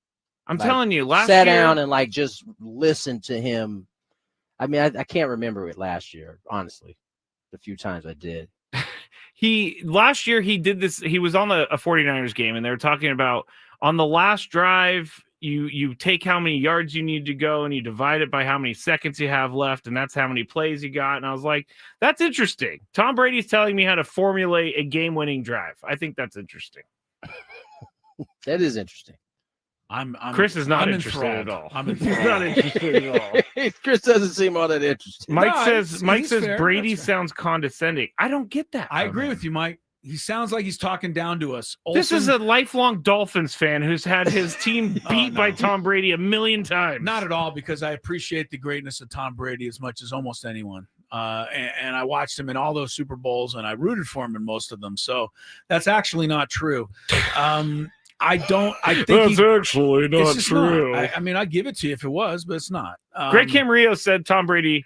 I'm telling you, last year, sat down and just listen to him. I mean, I can't remember it last year, honestly. The few times I did. Last year he did this. He was on a 49ers game, and they were talking about on the last drive, you take how many yards you need to go, and you divide it by how many seconds you have left, and that's how many plays you got. And I was like, that's interesting. Tom Brady's telling me how to formulate a game-winning drive. I think that's interesting. That is interesting. Chris is not interested at all. He's not interested at all. Chris doesn't seem all that interested. Mike says Brady sounds condescending. I don't get that. I agree with you, Mike. He sounds like he's talking down to us. This is a lifelong Dolphins fan who's had his team beat by Tom Brady a million times. Not at all, because I appreciate the greatness of Tom Brady as much as almost anyone. And I watched him in all those Super Bowls, and I rooted for him in most of them. So that's actually not true. I think that's actually not true. I mean, I'd give it to you if it was, but it's not. Greg Camarillo said Tom Brady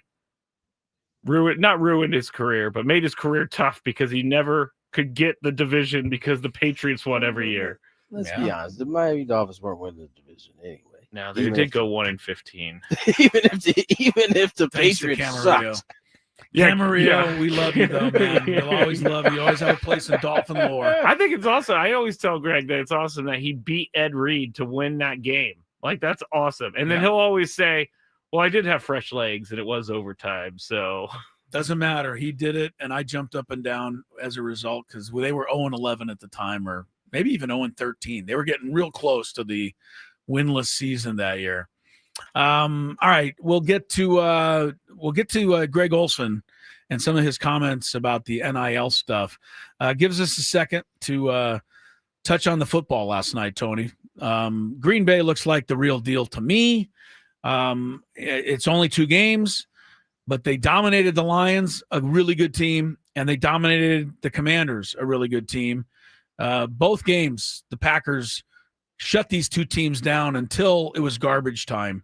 not ruined his career, but made his career tough because he never could get the division because the Patriots won every year. Let's be honest. The Miami Dolphins weren't winning the division anyway. No, they did go 1-15. even if the Patriots sucked. Camarillo, we love you though, man. We'll always love you. You always have a place in Dolphin lore. I think it's awesome. I always tell Greg that it's awesome that he beat Ed Reed to win that game. Like, that's awesome. And then he'll always say, well, I did have fresh legs and it was overtime. So doesn't matter. He did it, and I jumped up and down as a result because they were 0-11 at the time, or maybe even 0-13. They were getting real close to the winless season that year. All right, we'll get to Greg Olsen and some of his comments about the NIL stuff. Gives us a second to touch on the football last night, Tony. Green Bay looks like the real deal to me. It's only 2 games, but they dominated the Lions, a really good team, and they dominated the Commanders, a really good team. Both games, the Packers shut these 2 teams down until it was garbage time.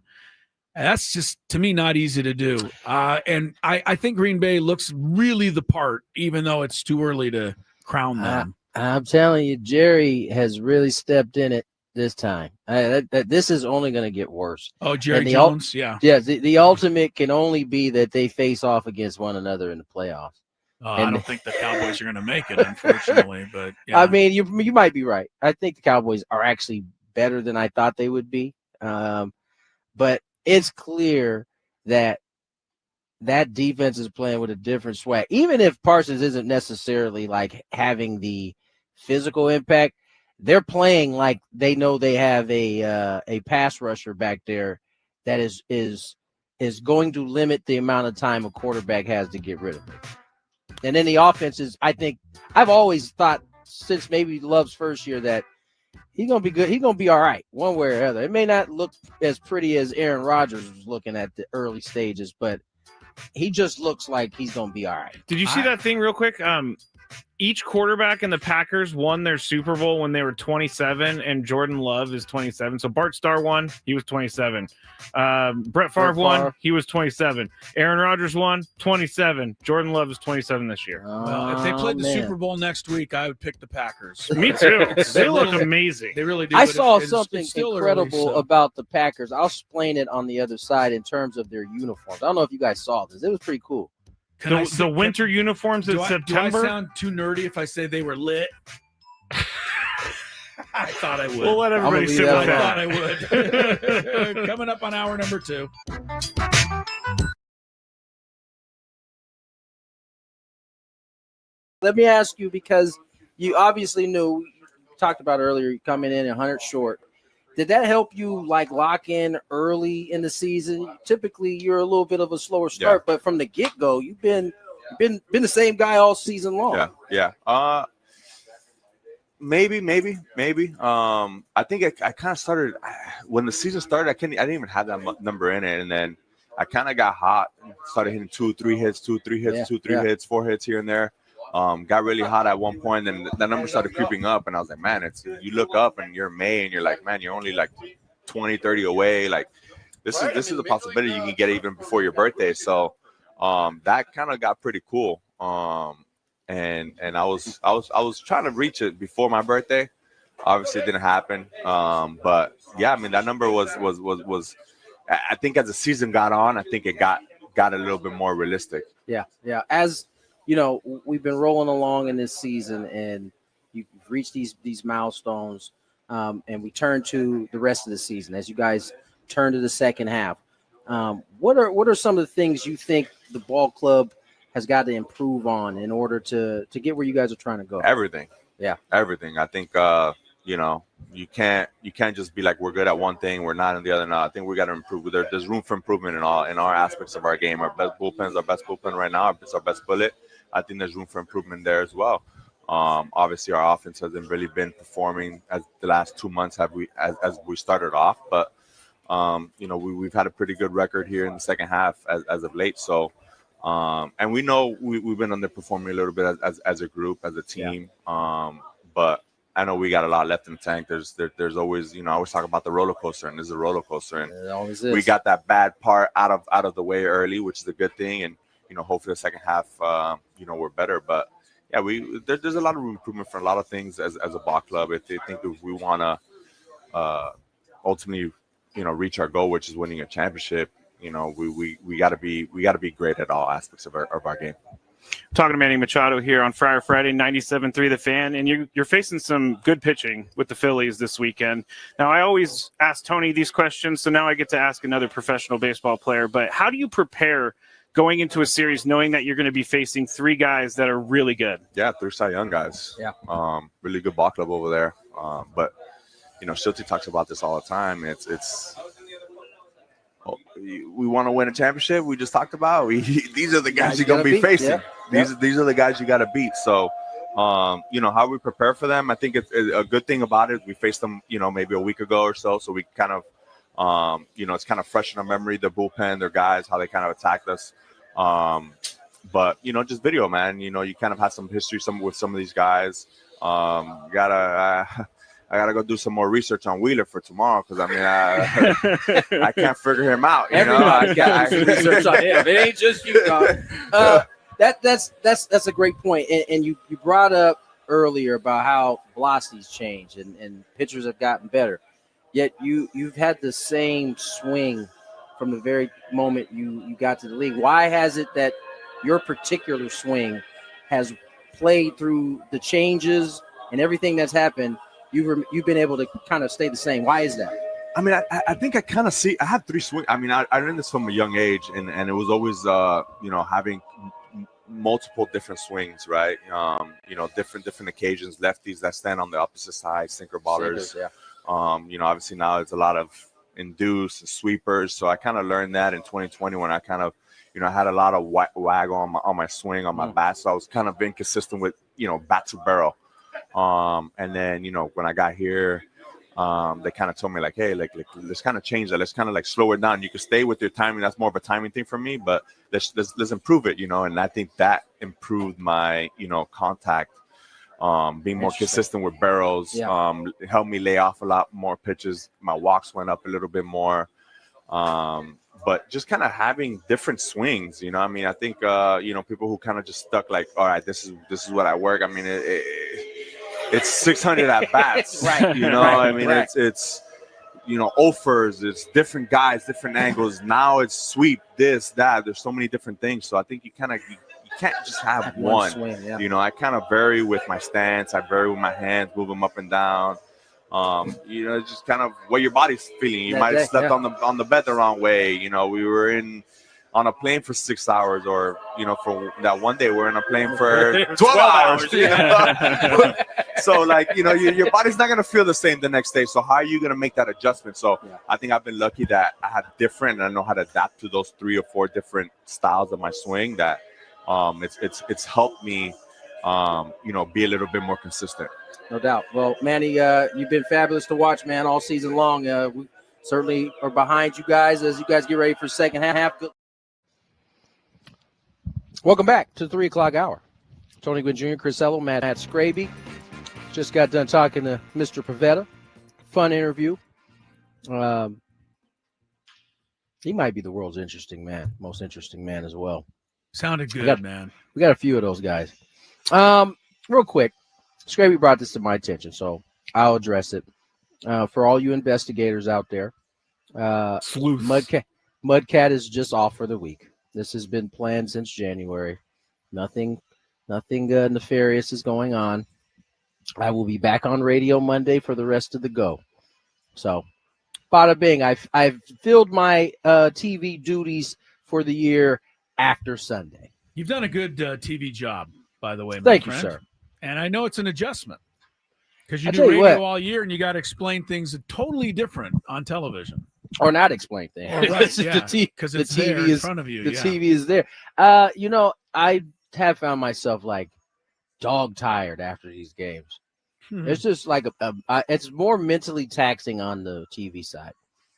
That's just, to me, not easy to do. And I think Green Bay looks really the part, even though it's too early to crown them. I'm telling you, Jerry has really stepped in it this time. This is only going to get worse. Oh, Jerry Jones, yeah. Yeah, the ultimate can only be that they face off against one another in the playoffs. I don't think the Cowboys are going to make it, unfortunately. But yeah. I mean, you might be right. I think the Cowboys are actually better than I thought they would be. But it's clear that that defense is playing with a different swag. Even if Parsons isn't necessarily like having the physical impact, they're playing like they know they have a pass rusher back there that is going to limit the amount of time a quarterback has to get rid of it. And then the offense is, I think, I've always thought since maybe Love's first year that he's going to be good. He's going to be all right one way or other. It may not look as pretty as Aaron Rodgers was looking at the early stages, but he just looks like he's going to be all right. Did you see that thing real quick? Each quarterback in the Packers won their Super Bowl when they were 27, and Jordan Love is 27. So Bart Starr won, he was 27. Brett Favre won, he was 27. Aaron Rodgers won, 27. Jordan Love is 27 this year. Well, if they played the Super Bowl next week, I would pick the Packers. Me too. They look amazing. They really do. I saw something incredible early, about the Packers. I'll explain it on the other side in terms of their uniforms. I don't know if you guys saw this. It was pretty cool. The winter uniforms in September. Do I sound too nerdy if I say they were lit? I thought I would. We'll let everybody sit with that. I thought I would. Coming up on hour number 2. Let me ask you, because you obviously knew, you talked about earlier, you're coming in 100 short. Did that help you like lock in early in the season? Typically, you're a little bit of a slower start, but from the get-go, you've been the same guy all season long. Yeah. Maybe. I think I kind of started when the season started. I didn't even have that number in it, and then I kind of got hot and started hitting 2-3 hits, 2-3 hits, 2-3 hits, 4 hits here and there. Got really hot at one point, and that number started creeping up, and I was like, man, you look up and you're May, and you're like, man, you're only like 20, 30 away. Like this is a possibility you can get even before your birthday. So that kind of got pretty cool. And I was trying to reach it before my birthday. Obviously it didn't happen. But yeah, I mean, that number was I think as the season got on, I think it got a little bit more realistic. Yeah. As you know, we've been rolling along in this season, and you've reached these milestones, and we turn to the rest of the season. As you guys turn to the second half, what are some of the things you think the ball club has got to improve on in order to get where you guys are trying to go? Everything. Yeah, everything. I think you can't just be like we're good at one thing, we're not in the other. No, I think we got to improve. There's room for improvement in our aspects of our game. Our best bullpen is our best bullpen right now. It's our best bullet. I think there's room for improvement there as well. Obviously, our offense hasn't really been performing as the last 2 months as we started off, but we've had a pretty good record here in the second half as of late. So, and we know we've been underperforming a little bit as a group, as a team. Yeah. But I know we got a lot left in the tank. There's always, I always talk about the roller coaster, and this is a roller coaster, and it always is. We got that bad part out of the way early, which is a good thing, and hopefully the second half, we're better. But yeah, there's a lot of improvement for a lot of things as a ball club. If we want to ultimately, reach our goal, which is winning a championship, we got to be great at all aspects of our game. Talking to Manny Machado here on Friday 97.3 The Fan, and you're facing some good pitching with the Phillies this weekend. Now, I always ask Tony these questions, so now I get to ask another professional baseball player. But how do you prepare going into a series knowing that you're going to be facing 3 guys that are really good? Yeah, 3 Cy Young guys. Yeah. Really good ball club over there. But, Schulte talks about this all the time. We want to win a championship. We just talked about. These are the guys you're going to be facing. Yeah. These are the guys you got to beat. So, how we prepare for them, I think it's a good thing about it. We faced them, maybe a week ago or so. So we kind of, it's kind of fresh in our memory, the bullpen, their guys, how they kind of attacked us. But, just video, man. You kind of have some history with some of these guys. I gotta go do some more research on Wheeler for tomorrow because I can't figure him out. Everybody got research on him. It ain't just you, dog. That's a great point. And you brought up earlier about how velocity's changed and pitchers have gotten better. Yet you've had the same swing from the very moment you got to the league. Why has it that your particular swing has played through the changes and everything that's happened? You've been able to kind of stay the same. Why is that? I mean, I think I kind of see. I have 3 swings. I mean, I learned this from a young age, and it was always having multiple different swings, right? Different occasions. Lefties that stand on the opposite side, sinker ballers. Obviously now it's a lot of induce and sweepers. So I kind of learned that in 2020 when I kind of, I had a lot of wag on my swing, on my bat. So I was kind of being consistent with, bat to barrel. And then, when I got here, they kind of told me like, hey, like let's kind of change that. Let's kind of like slow it down. You can stay with your timing. That's more of a timing thing for me, but let's improve it, and I think that improved my, contact, being more consistent with barrels, it helped me lay off a lot more pitches. My walks went up a little bit more. But just kind of having different swings, I mean, I think, people who kind of just stuck like, all right, this is what I work. I mean, it's 600 at bats, right? I mean, it's offers, it's different guys, different angles. Now it's sweep, this, that. There's so many different things. So I think you can't just have one. Swing, yeah. I kind of vary with my stance. I vary with my hands, move them up and down. Just kind of what your body's feeling. You might have slept on the bed the wrong way. We were on a plane for 6 hours, or for that one day we're on a plane for 12 hours. So like your body's not gonna feel the same the next day. So how are you gonna make that adjustment? So I think I've been lucky that I have different, and I know how to adapt to those 3 or 4 different styles of my swing. That it's helped me be a little bit more consistent. No doubt. Well, Manny, you've been fabulous to watch, man, all season long. We certainly are behind you guys as you guys get ready for the second half. Welcome back to the 3 o'clock hour. Tony Gwynn Jr., Chris Ello, Matt Scraby. Just got done talking to Mr. Pivetta. Fun interview. He might be the world's most interesting man as well. Sounded good, man. We got a few of those guys. Real quick, Scraby brought this to my attention, so I'll address it. For all you investigators out there, Mudcat is just off for the week. This has been planned since January. Nothing nefarious is going on. I will be back on radio Monday for the rest of the go. So, bada bing, I've filled my TV duties for the year after Sunday. You've done a good TV job, by the way, my Thank friend. you, sir. And I know it's an adjustment because you I'll do tell you radio what. all year and you got to explain things totally different on television. Or not explain things. Oh, right, yeah, Because it's the there TV in is front of you. The yeah. TV is there. I have found myself like dog tired after these games. It's just like it's more mentally taxing on the TV side.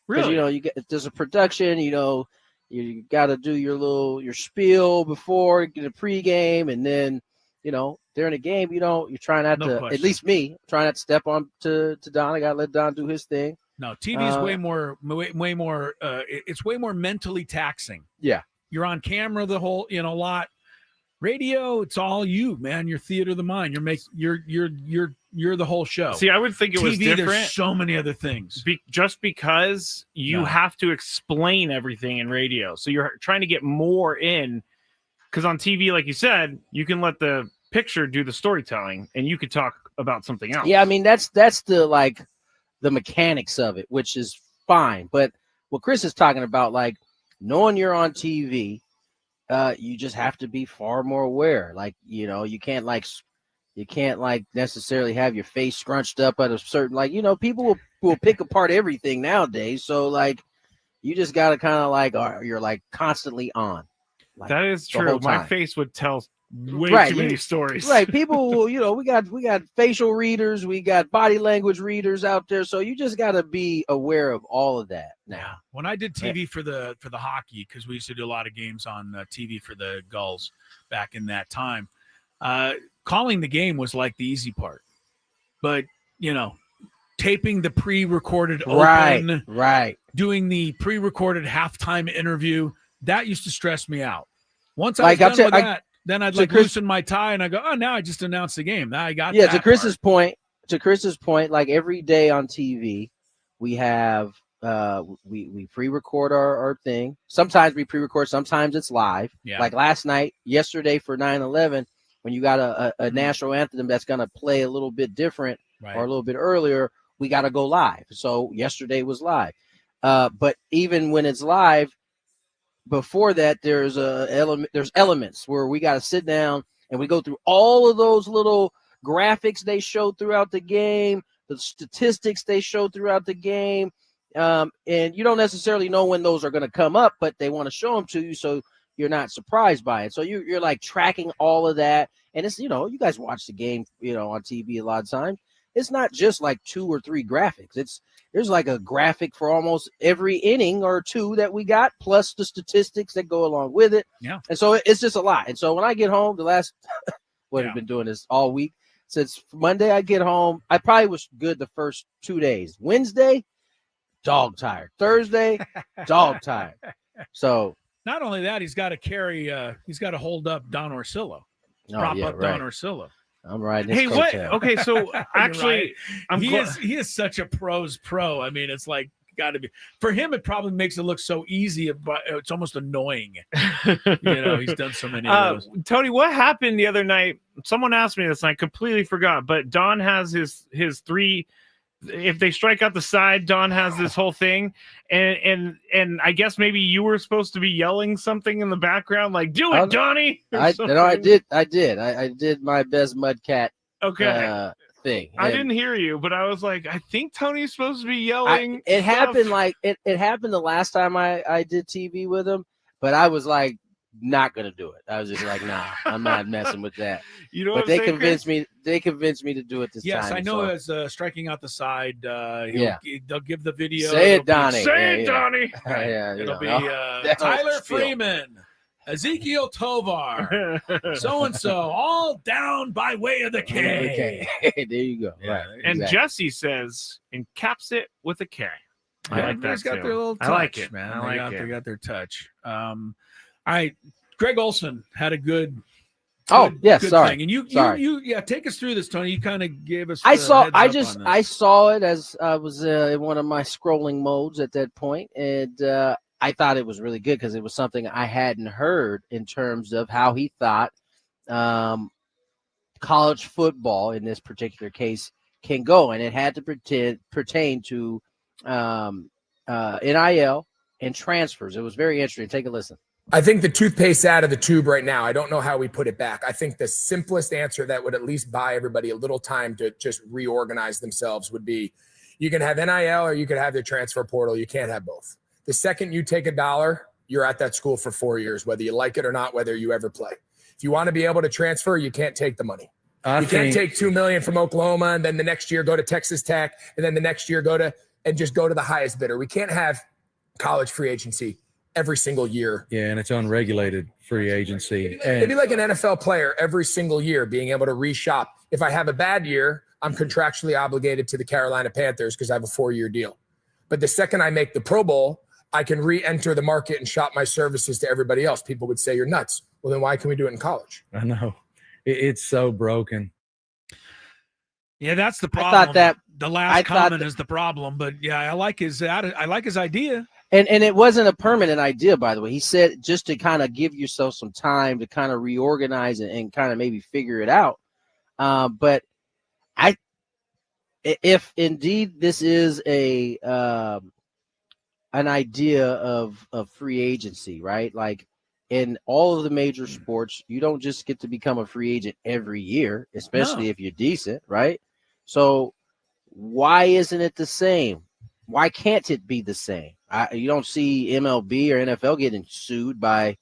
Really? There's a production. You got to do your spiel before the pregame, and then during the game, you're trying not to. question. At least me, trying not to step on to Don. I got to let Don do his thing. No, TV is way more. It's way more mentally taxing. Yeah, you're on camera the whole lot. Radio, it's all you, man. You're theater of the mind. You're the whole show. See, I would think it was different. There's so many other things. Just because you have to explain everything in radio, so you're trying to get more in. Because on TV, like you said, you can let the picture do the storytelling, and you could talk about something else. Yeah, I mean that's the mechanics of it, which is fine. But what Chris is talking about, like knowing you're on TV, you just have to be far more aware. Like you can't necessarily have your face scrunched up at a certain people will pick apart everything nowadays. So like you just got to kind of you're like constantly on. That is true. My face would tell way too many stories. Right. People will, we got facial readers, we got body language readers out there. So you just got to be aware of all of that now. When I did TV for the hockey, because we used to do a lot of games on TV for the Gulls back in that time, calling the game was like the easy part. But, taping the pre-recorded open, right, doing the pre-recorded halftime interview, that used to stress me out. Once I was done with that, then I'd loosen my tie and I go, oh, now I just announced the game. Now I got that. To Chris's point, like every day on TV, we have we pre-record our thing. Sometimes we pre-record, sometimes it's live. Yeah. Like yesterday for 9/11, when you got a national anthem that's gonna play a little bit different or a little bit earlier, we got to go live. So yesterday was live. But even when it's live, before that, there's elements where we got to sit down and we go through all of those little graphics they show throughout the game, the statistics they show throughout the game. And you don't necessarily know when those are going to come up, but they want to show them to you so you're not surprised by it. So you're like tracking all of that. And it's, you guys watch the game, on TV a lot of times. It's not just like 2 or 3 graphics. There's like a graphic for almost every inning or 2 that we got, plus the statistics that go along with it. Yeah. And so it's just a lot. And so when I get home, the last I've been doing this all week. Since Monday I get home, I probably was good the first 2 days. Wednesday, dog tired. Thursday, dog tired. So not only that, he's got to hold up Don Orsillo. Prop up right. Don Orsillo. I'm riding. Hey, what? Okay, so actually, right. He is such a pro's pro. I mean, it's like got to be for him. It probably makes it look so easy, but it's almost annoying. He's done so many of those. Tony, what happened the other night? Someone asked me this, and I completely forgot. But Don has his 3. If they strike out the side, Don has this whole thing, and I guess maybe you were supposed to be yelling something in the background, like "Do it, Donnie!" I did. I did my best Mudcat. Okay. Thing. I didn't hear you, but I was like, I think Tony's supposed to be yelling. It happened like it happened the last time I did TV with him, but I was like not gonna do it. I was just like, nah, I'm not messing with that. But they convinced me. They convinced me to do it this time. Yes, I know. As striking out the side, they'll give the video. Say it, Donnie. Say it, Donnie. It'll be Tyler Freeman, Ezekiel Tovar, so and so, all down by way of the K. There you go. Yeah, right. And Jesse says, "Encaps it with a K." I like that. Got their little touch, I like it, man. They got their touch. All right, Greg Olsen had a good. Sorry. Thing. And you take us through this, Tony. You kind of gave us. I saw it as I was in one of my scrolling modes at that point, and I thought it was really good because it was something I hadn't heard in terms of how he thought college football in this particular case can go, and it had to pertain to NIL and transfers. It was very interesting. Take a listen. I think the toothpaste's out of the tube right now. I don't know how we put it back. I think the simplest answer that would at least buy everybody a little time to just reorganize themselves would be you can have NIL or you can have the transfer portal. You can't have both. The second you take $1, you're at that school for 4 years, whether you like it or not, whether you ever play. If you want to be able to transfer, you can't take the money. You can't take $2 million from Oklahoma and then the next year go to Texas Tech and then the next year go to the highest bidder. We can't have college free agency every single year. Yeah, and it's unregulated free agency. It'd be like an NFL player every single year being able to reshop. If I have a bad year, I'm contractually obligated to the Carolina Panthers because I have a 4-year deal. But the second I make the Pro Bowl, I can re-enter the market and shop my services to everybody else. People would say you're nuts. Well, then why can we do it in college? I know. It's so broken. Yeah, that's the problem. I thought that the last comment is the problem, but yeah, I like his idea. And it wasn't a permanent idea, by the way. He said just to kind of give yourself some time to kind of reorganize and kind of maybe figure it out. But if indeed this is an idea of free agency, right? Like in all of the major sports, you don't just get to become a free agent every year, especially if you're decent, right? So why isn't it the same? Why can't it be the same? You don't see MLB or NFL getting sued by,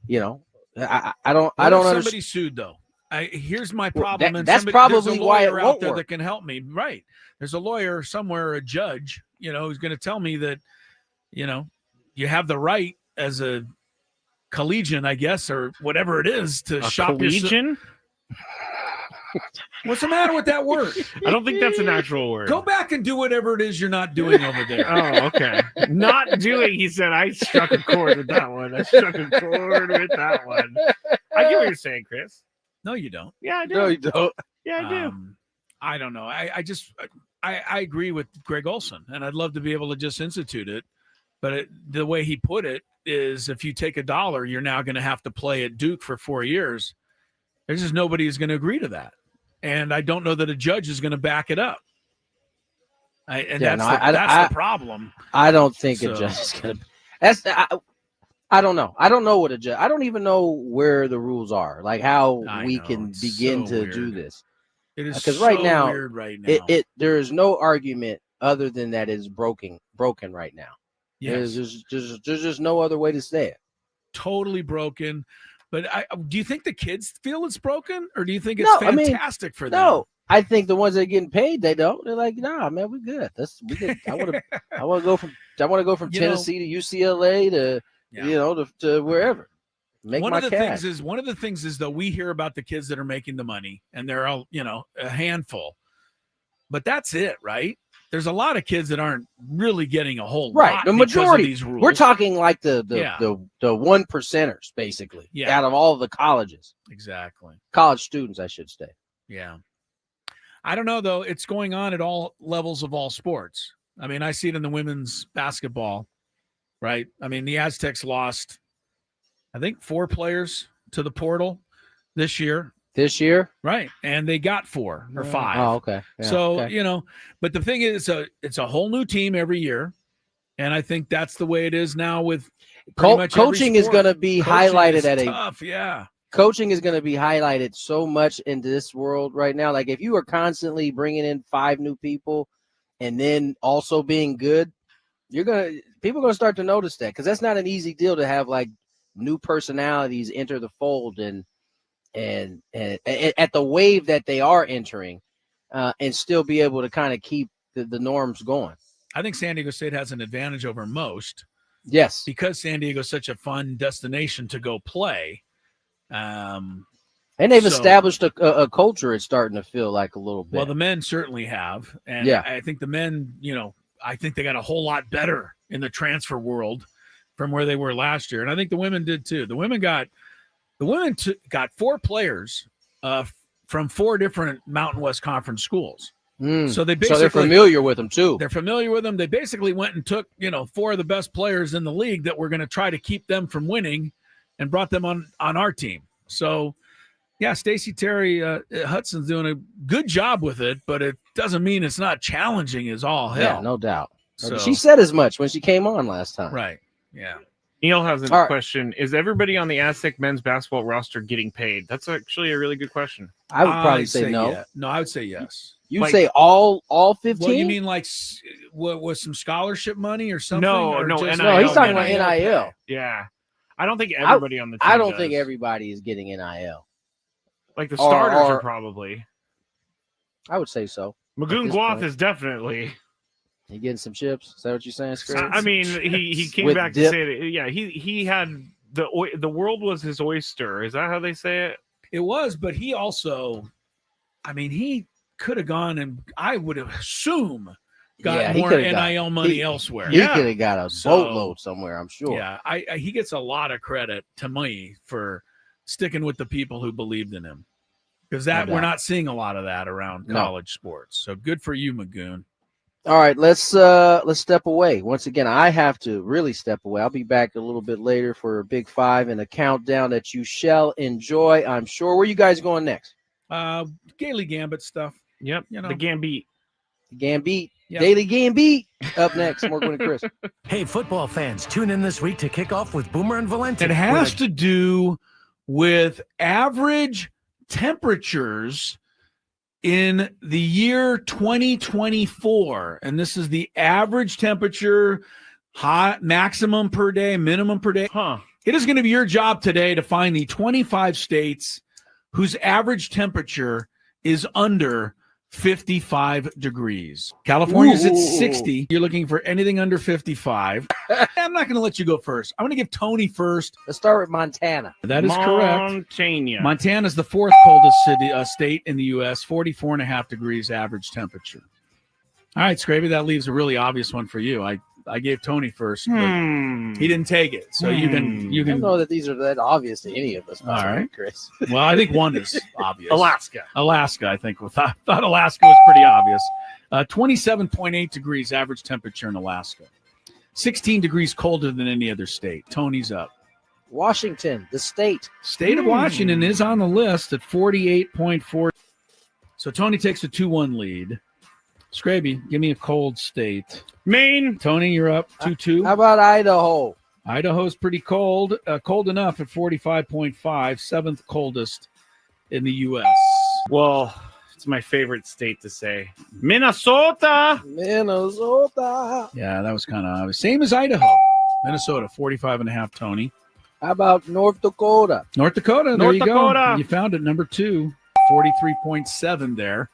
I don't understand. Somebody sued though. Here's my problem. That's probably why it won't out there work. that can help me. Right. There's a lawyer somewhere, a judge, who's going to tell me that, you have the right as a collegian, I guess, or whatever it is to shop collegian? What's the matter with that word? I don't think that's an actual word. Go back and do whatever it is you're not doing over there. Oh, okay. Not doing, he said. I struck a chord with that one. I struck a chord with that one. I get what you're saying, Chris. No, you don't. Yeah, I do. No, you don't. Yeah, I do. I don't know. I agree with Greg Olsen, and I'd love to be able to just institute it. But the way he put it is if you take $1, you're now going to have to play at Duke for 4 years. There's just nobody who's going to agree to that. And I don't know that a judge is going to back it up. That's the problem. I don't think a judge is going to. I don't know. I don't know what a judge. I don't even know where the rules are, like how we can begin to do this. It is because so right now, weird right now. There is no argument other than that it's broken right now. Yes. There's just no other way to say it. Totally broken. But do you think the kids feel it's broken, or do you think it's fantastic for them? No, I think the ones that are getting paid, they don't. They're like, nah, man, we're good. We good. I want to go from Tennessee to UCLA to wherever. One of the things is though, we hear about the kids that are making the money, and they're all a handful, but that's it, right? There's a lot of kids that aren't really getting a whole lot. The majority. Of these rules. We're talking like the 1%ers, basically, out of all the colleges. Exactly. College students, I should say. Yeah. I don't know, though. It's going on at all levels of all sports. I mean, I see it in the women's basketball, right? I mean, the Aztecs lost, I think, 4 players to the portal this year. Right. And they got 4 or 5. Oh, okay. Yeah, so, but the thing is, it's a whole new team every year. And I think that's the way it is now with coaching is going to be highlighted tough. Yeah. Coaching is going to be highlighted so much in this world right now. Like if you are constantly bringing in 5 new people and then also being good, people are going to start to notice that, because that's not an easy deal to have like new personalities enter the fold and at the wave that they are entering, and still be able to kind of keep the norms going. I think San Diego State has an advantage over most. Yes. Because San Diego is such a fun destination to go play. And they've established a culture. It's starting to feel like a little bit. Well, the men certainly have. And I think the men, I think they got a whole lot better in the transfer world from where they were last year. And I think the women did too. The women got 4 players from 4 different Mountain West Conference schools. So they're familiar with them too. They're familiar with them. They basically went and took 4 of the best players in the league that were going to try to keep them from winning, and brought them on our team. So, yeah, Stacey Terry Hudson's doing a good job with it, but it doesn't mean it's not challenging as all hell. Yeah, no doubt. So, she said as much when she came on last time. Right. Yeah. Neil has a question. Is everybody on the Aztec men's basketball roster getting paid? That's actually a really good question. I would probably say no. Yeah. No, I would say yes. You say all 15? Well, you mean like with some scholarship money or something? No, no, he's talking about NIL. Yeah. I don't think everybody on the team I don't think everybody is getting NIL. Like the starters are probably. I would say so. Magoon Guath is definitely. He getting some chips? Is that what you're saying, Scrooge? I mean, he came back to say that. Yeah, he had the world was his oyster. Is that how they say it? It was, but he also, I mean, he could have gone and I would assume got more NIL money elsewhere. He could have got a boatload somewhere, I'm sure. Yeah, he gets a lot of credit to me for sticking with the people who believed in him, because we're not seeing a lot of that around college sports. So good for you, Magoon. All right, let's step away. Once again, I have to really step away. I'll be back a little bit later for a Big Five and a countdown that you shall enjoy, I'm sure. Where are you guys going next? Gaily Gambit stuff. Yep, the Gambit. Gambit. Yep. Daily Gambit. Up next, more Gwynn Chris. Hey, football fans, tune in this week to kick off with Boomer and Valenti. It has to do with average temperatures in the year 2024. And this is the average temperature, high, maximum per day, minimum per day. It is going to be your job today to find the 25 states whose average temperature is under 55 degrees. California's at 60. You're looking for anything under 55. I'm not going to let you go first. I'm going to give Tony first. Let's start with Montana. That is correct. Montana. Montana is the 4th coldest state in the U.S., 44.5 degrees average temperature. All right, Scravy, that leaves a really obvious one for you. I gave Tony first, but he didn't take it. So you can. I don't know that these are that obvious to any of us. All right, Chris. Well, I think one is obvious. Alaska, I think. I thought Alaska was pretty obvious. 27.8 degrees average temperature in Alaska. 16 degrees colder than any other state. Tony's up. Washington, the state. State of Washington is on the list at 48.4. So Tony takes a 2-1 lead. Scraby, give me a cold state. Maine. Tony, you're up 2-2. How about Idaho? Idaho's pretty cold. Cold enough at 45.5, seventh coldest in the U.S. Well, it's my favorite state to say. Minnesota. Minnesota. Yeah, that was kind of obvious. Same as Idaho. Minnesota, 45.5, Tony. How about North Dakota? North Dakota, there North you Dakota. go. You found it, number 2, 43.7 there.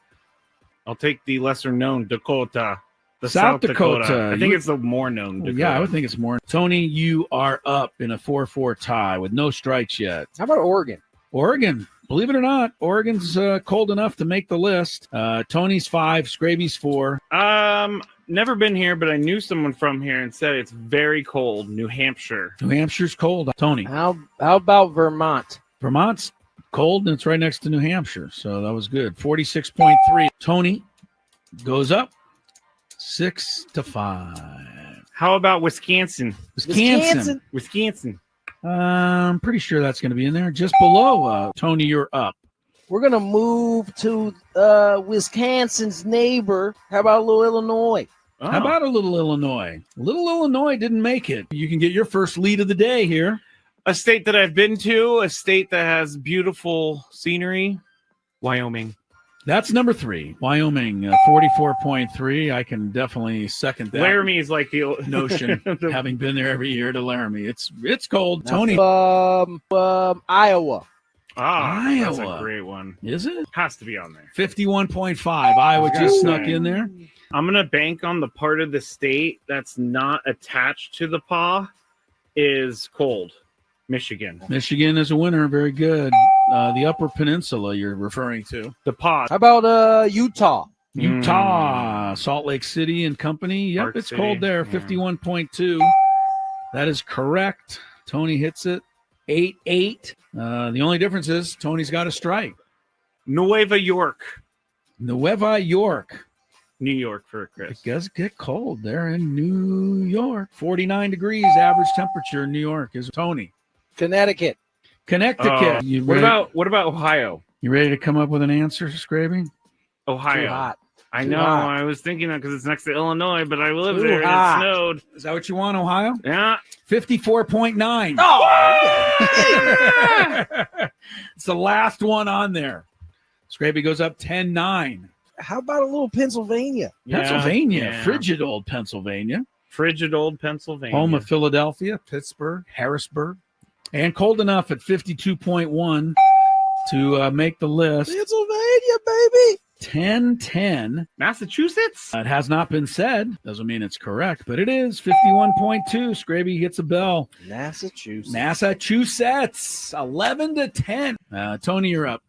I'll take the lesser-known Dakota. The South Dakota. I think it's the more known Dakota. Yeah, I would think it's more. Tony, you are up in a 4-4 tie with no strikes yet. How about Oregon? Oregon, believe it or not, Oregon's cold enough to make the list. Tony's 5, Scraby's 4. Never been here, but I knew someone from here and said it's very cold. New Hampshire. New Hampshire's cold. Tony. How about Vermont? Vermont's cold, and it's right next to New Hampshire, so that was good. 46.3. Tony goes up 6-5. How about Wisconsin? Wisconsin. I'm pretty sure that's going to be in there. Just below. Tony, you're up. We're going to move to Wisconsin's neighbor. How about a little Illinois? Oh. How about a little Illinois? Little Illinois didn't make it. You can get your first lead of the day here. A state that I've been to, a state that has beautiful scenery, Wyoming. That's number 3. Wyoming, 44.3. I can definitely second that. Laramie is like the notion, having been there every year to Laramie. It's cold. Tony. Iowa. That's a great one. Is it? Has to be on there. 51.5. Iowa just snuck in there. I'm going to bank on the part of the state that's not attached to the paw is cold. Michigan. Michigan is a winner. Very good. The Upper Peninsula you're referring to. The pod. How about Utah? Utah, Salt Lake City and company. Yep, Park it's City. cold there. Yeah. 51.2. That is correct. Tony hits it. 8-8. The only difference is Tony's got a strike. Nueva York. Nueva York. New York for Chris. It does get cold there in New York. 49 degrees average temperature in New York is Tony. Connecticut. Connecticut. What about Ohio? You ready to come up with an answer, Scraby? Ohio. Too hot. I Too know. hot. I was thinking that because it's next to Illinois, but I live Too there hot. and it snowed. Is that what you want, Ohio? Yeah. 54.9. Oh! It's the last one on there. Scraby goes up 10-9. How about a little Pennsylvania? Pennsylvania. Yeah. Frigid old Pennsylvania. Frigid old Pennsylvania. Home of Philadelphia, Pittsburgh, Harrisburg. And cold enough at 52.1 to make the list. Pennsylvania, baby. 10-10. Massachusetts? It has not been said. Doesn't mean it's correct, but it is. 51.2. Scraby hits a bell. Massachusetts. 11-10. Tony, you're up.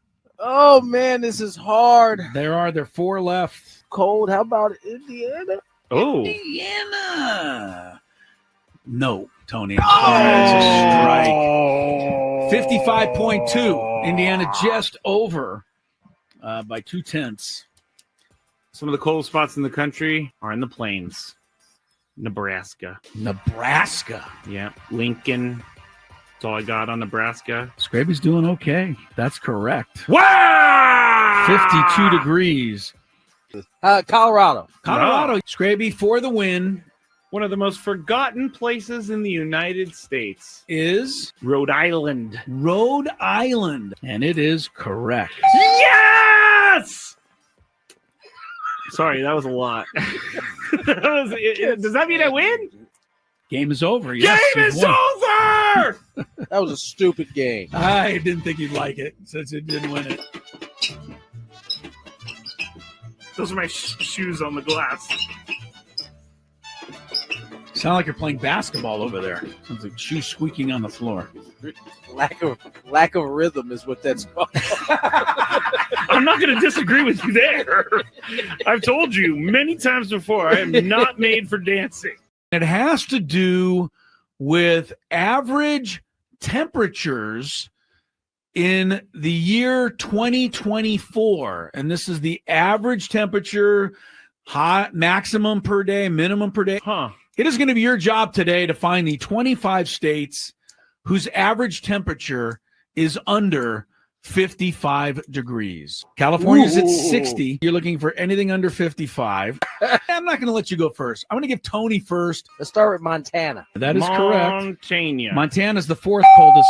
Oh, man, this is hard. There are 4 left. Cold. How about Indiana? Oh. Indiana. No, Tony. Oh! That's a strike. 55.2. Indiana just over by 0.2. Some of the cold spots in the country are in the plains. Nebraska. Nebraska. Yeah. Lincoln. That's all I got on Nebraska. Scraby's doing okay. That's correct. Wow! 52 degrees. Colorado. Colorado. Scraby for the win. One of the most forgotten places in the United States Is Rhode Island. Rhode Island. And it is correct. Yes! Sorry, that was a lot. Does that mean I win? Game is over. Yes, Game you've is won. over! That was a stupid game. I didn't think you'd like it since it didn't win it. Those are my shoes on the glass. Sound like you're playing basketball over there. Sounds like shoes squeaking on the floor. Lack of rhythm is what that's called. I'm not going to disagree with you there. I've told you many times before, I am not made for dancing. It has to do with average temperatures in the year 2024. And this is the average temperature, hot, maximum per day, minimum per day. It is going to be your job today to find the 25 states whose average temperature is under 55 degrees. California's at 60. You're looking for anything under 55. I'm not going to let you go first. I'm going to give Tony first. Let's start with Montana. That is correct. Montana. Montana's the fourth coldest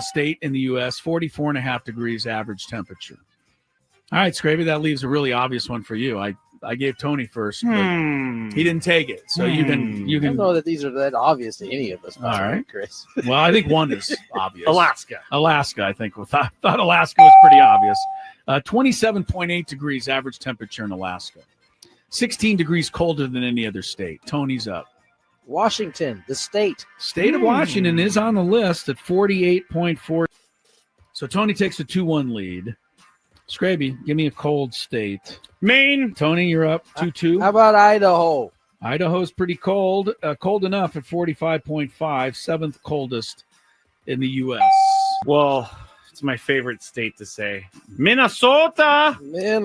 state in the U.S., 44.5 degrees average temperature. All right, Scraby, that leaves a really obvious one for you. I gave Tony first, but he didn't take it. So you can. I don't know that these are that obvious to any of us. All right, Chris. Well, I think one is obvious. Alaska, I think. I thought Alaska was pretty obvious. 27.8 degrees average temperature in Alaska. 16 degrees colder than any other state. Tony's up. Washington, the state. State of Washington is on the list at 48.4. So Tony takes a 2-1 lead. Scraby, give me a cold state. Maine. Tony, you're up 2-2. How about Idaho? Idaho's pretty cold. Cold enough at 45.5, seventh coldest in the U.S. Well, it's my favorite state to say. Minnesota. Yeah,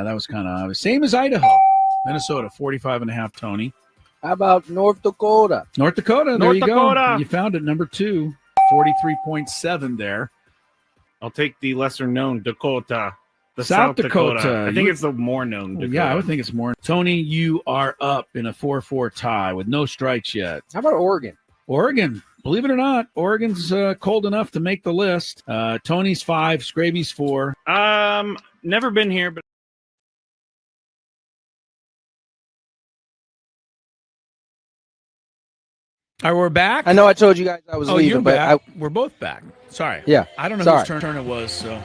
that was kind of obvious. Same as Idaho. Minnesota, 45.5, Tony. How about North Dakota? North Dakota, there North you Dakota. go. You found it, number 2, 43.7 there. I'll take the lesser-known Dakota. The South Dakota. I think it's the more-known Dakota. Yeah, I would think it's more. Tony, you are up in a 4-4 tie with no strikes yet. How about Oregon? Oregon, believe it or not, Oregon's cold enough to make the list. Tony's 5, Scraby's 4. Never been here, but All right, we're back. I know I told you guys I was leaving, you're but back. We're both back. Sorry. Yeah. I don't know Sorry. whose turn it was, so.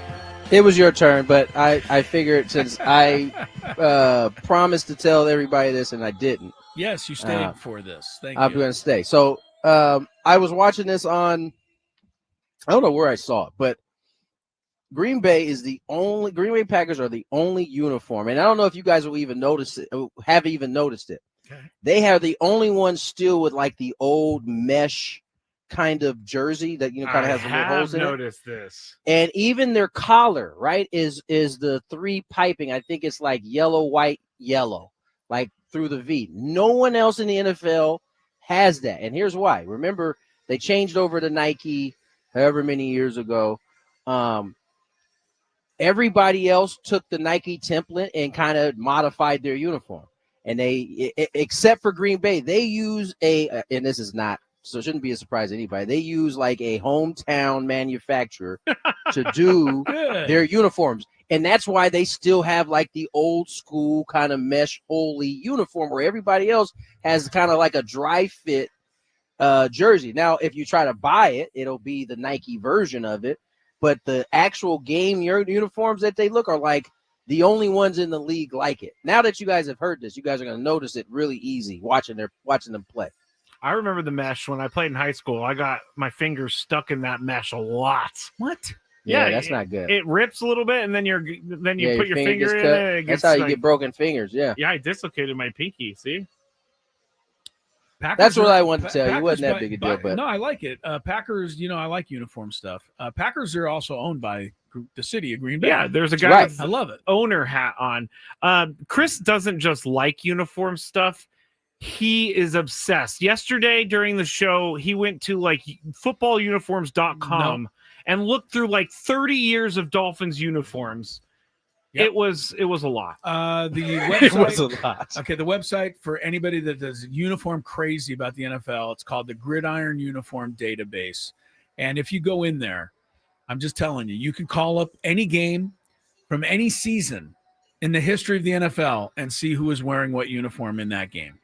It was your turn, but I figured since I promised to tell everybody this and I didn't. Yes, you stayed for this. Thank I'm you. going to stay. So I was watching this on, I don't know where I saw it, but Green Bay Packers are the only uniform. And I don't know if you guys will even notice it, have even noticed it. Okay. They have the only one still with like the old mesh kind of jersey that kind of has the little holes in it. I have noticed this. And even their collar, right, is the 3 piping. I think it's like yellow, white, yellow, like through the V. No one else in the NFL has that. And here's why. Remember, they changed over to Nike however many years ago. Everybody else took the Nike template and kind of modified their uniform. And they, except for Green Bay, they use and this is not, so it shouldn't be a surprise to anybody. They use like a hometown manufacturer to do their uniforms. And that's why they still have like the old school kind of mesh holy uniform where everybody else has kind of like a dry fit jersey. Now, if you try to buy it, it'll be the Nike version of it. But the actual game uniforms that they look are like the only ones in the league like it. Now that you guys have heard this, you guys are going to notice it really easy watching them play. I remember the mesh when I played in high school. I got my fingers stuck in that mesh a lot. What? Yeah, that's not good. It rips a little bit, and then you put your finger in it. That's how you get broken fingers. Yeah. Yeah, I dislocated my pinky. See. That's what I wanted to tell you. It wasn't that big a deal, but no, I like it. Packers, I like uniform stuff. Packers are also owned by the city of Green Bay. Yeah, there's a guy with I love it. Owner hat on. Chris doesn't just like uniform stuff. He is obsessed. Yesterday during the show, he went to like footballuniforms.com and looked through like 30 years of Dolphins uniforms. Yep. It was a lot. The website, it was a lot. Okay, the website for anybody that does uniform crazy about the NFL, it's called the Gridiron Uniform Database. And if you go in there, I'm just telling you, you can call up any game from any season in the history of the NFL and see who is wearing what uniform in that game.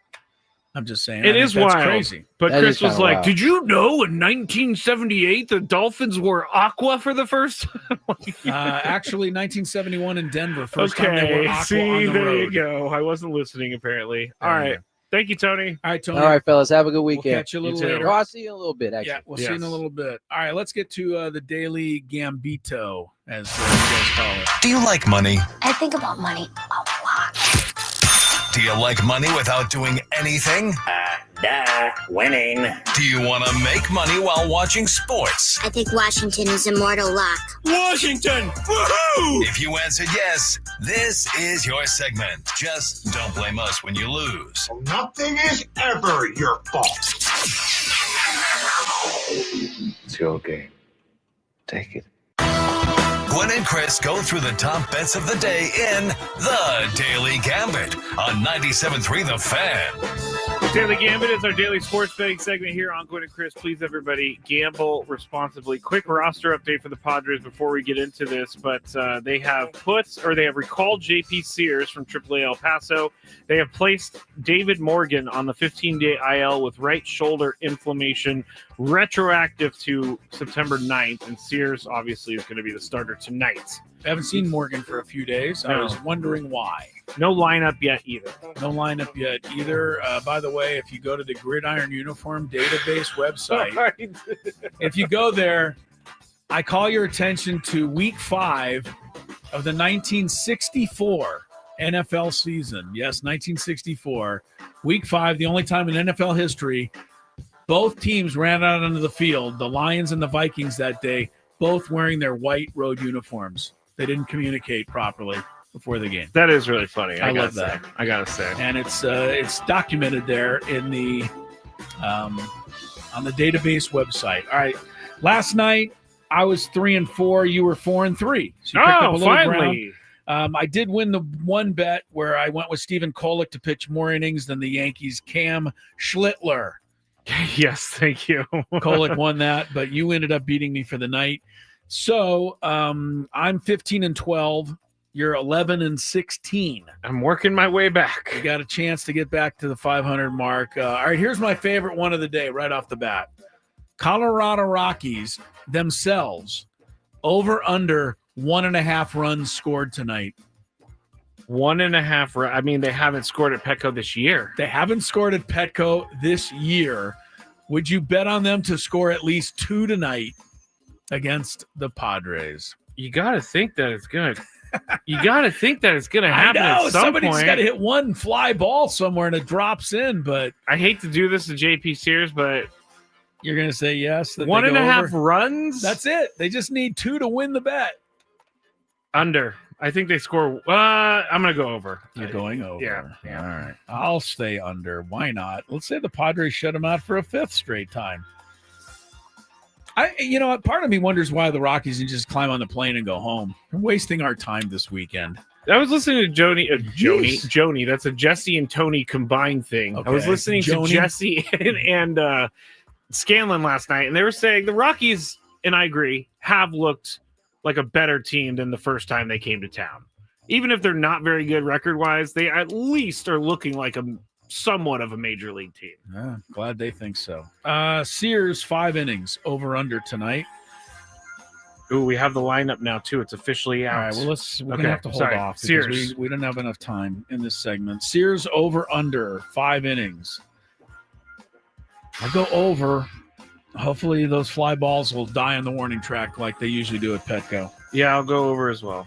I'm just saying. It is wild. Crazy. But that Chris was like, wild. Did you know in 1978 the Dolphins wore aqua for the first time? Actually, 1971 in Denver. First time they wore aqua on the there road. you go. I wasn't listening, apparently. All right. Thank you, Tony. All right, Tony. All right, fellas. Have a good weekend. We'll catch you a little later. Well, I'll see you in a little bit, actually. Yeah, we'll see you in a little bit. All right, let's get to the Daily Gambito, as you guys call it. Do you like money? I think about money a lot. Do you like money without doing anything? Winning. Do you want to make money while watching sports? I think Washington is immortal luck. Washington! Woohoo! If you answered yes, this is your segment. Just don't blame us when you lose. Nothing is ever your fault. It's your game. Take it. Gwynn and Chris go through the top bets of the day in The Daily Gambit on 97.3 The Fan. Daily Gambit is our daily sports betting segment here on Gwynn and Chris. Please, everybody, gamble responsibly. Quick roster update for the Padres before we get into this, but they have recalled JP Sears from AAA El Paso. They have placed David Morgan on the 15-day IL with right shoulder inflammation, retroactive to September 9th, and Sears obviously is going to be the starter tonight. I haven't seen Morgan for a few days. I was wondering why. No lineup yet either. By the way, if you go to the Gridiron Uniform Database website, if you go there, I call your attention to Week 5 of the 1964 NFL season. Yes, 1964. Week 5, the only time in NFL history, both teams ran out onto the field, the Lions and the Vikings that day, both wearing their white road uniforms. They didn't communicate properly before the game. That is really funny. I love that. I gotta say, and it's documented there in the on the database website. All right, last night I was 3-4. You were 4-3. So you picked up a little finally. ground. I did win the one bet where I went with Stephen Kolek to pitch more innings than the Yankees' Cam Schlittler. Yes, thank you. Kolek won that, but you ended up beating me for the night. So I'm 15-12. You're 11-16. I'm working my way back. You got a chance to get back to the 500 mark. All right, here's my favorite one of the day right off the bat. Colorado Rockies themselves over under 1.5 runs scored tonight. 1.5. I mean, they haven't scored at Petco this year. They haven't scored at Petco this year. Would you bet on them to score at least 2 tonight against the Padres? You got to think that it's going to. You got to think that it's going to happen at some somebody's point. got to hit one fly ball somewhere and it drops in. But I hate to do this to JP Sears, but you're going to say yes. 1.5 runs. That's it. They just need 2 to win the bet. Under. I think they score. I'm going to go over. You're going over. Yeah. All right. I'll stay under. Why not? Let's say the Padres shut them out for a 5th straight time. Part of me wonders why the Rockies didn't just climb on the plane and go home. We're wasting our time this weekend. I was listening to Joni. That's a Jesse and Tony combined thing. Okay. I was listening Joni? to Jesse and Scanlon last night, and they were saying the Rockies, and I agree, have looked like a better team than the first time they came to town. Even if they're not very good record-wise, they at least are looking like somewhat of a major league team. Yeah, glad they think so. Sears 5 innings over under tonight. Ooh, we have the lineup now too. It's officially out. All right, well we're gonna have to hold off because Sears. we don't have enough time in this segment. Sears over under 5 innings. I'll go over. Hopefully those fly balls will die on the warning track like they usually do at Petco. Yeah, I'll go over as well.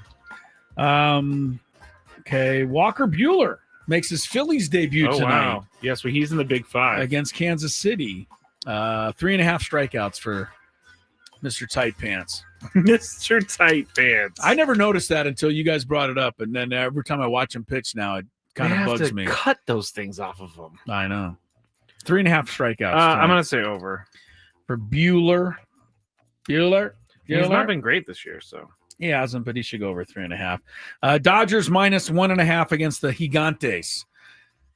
Okay, Walker Buehler makes his Phillies debut tonight. Wow. Yes, well, he's in the Big 5 against Kansas City. 3.5 strikeouts for Mr. Tight Pants. Mr. Tight Pants. I never noticed that until you guys brought it up, and then every time I watch him pitch now, it kind of bugs me. Cut those things off of him. I know. 3.5 strikeouts. I'm going to say over for Buehler. Buehler. He's not been great this year, so. He hasn't, but he should go over 3.5. Dodgers minus 1.5 against the Gigantes.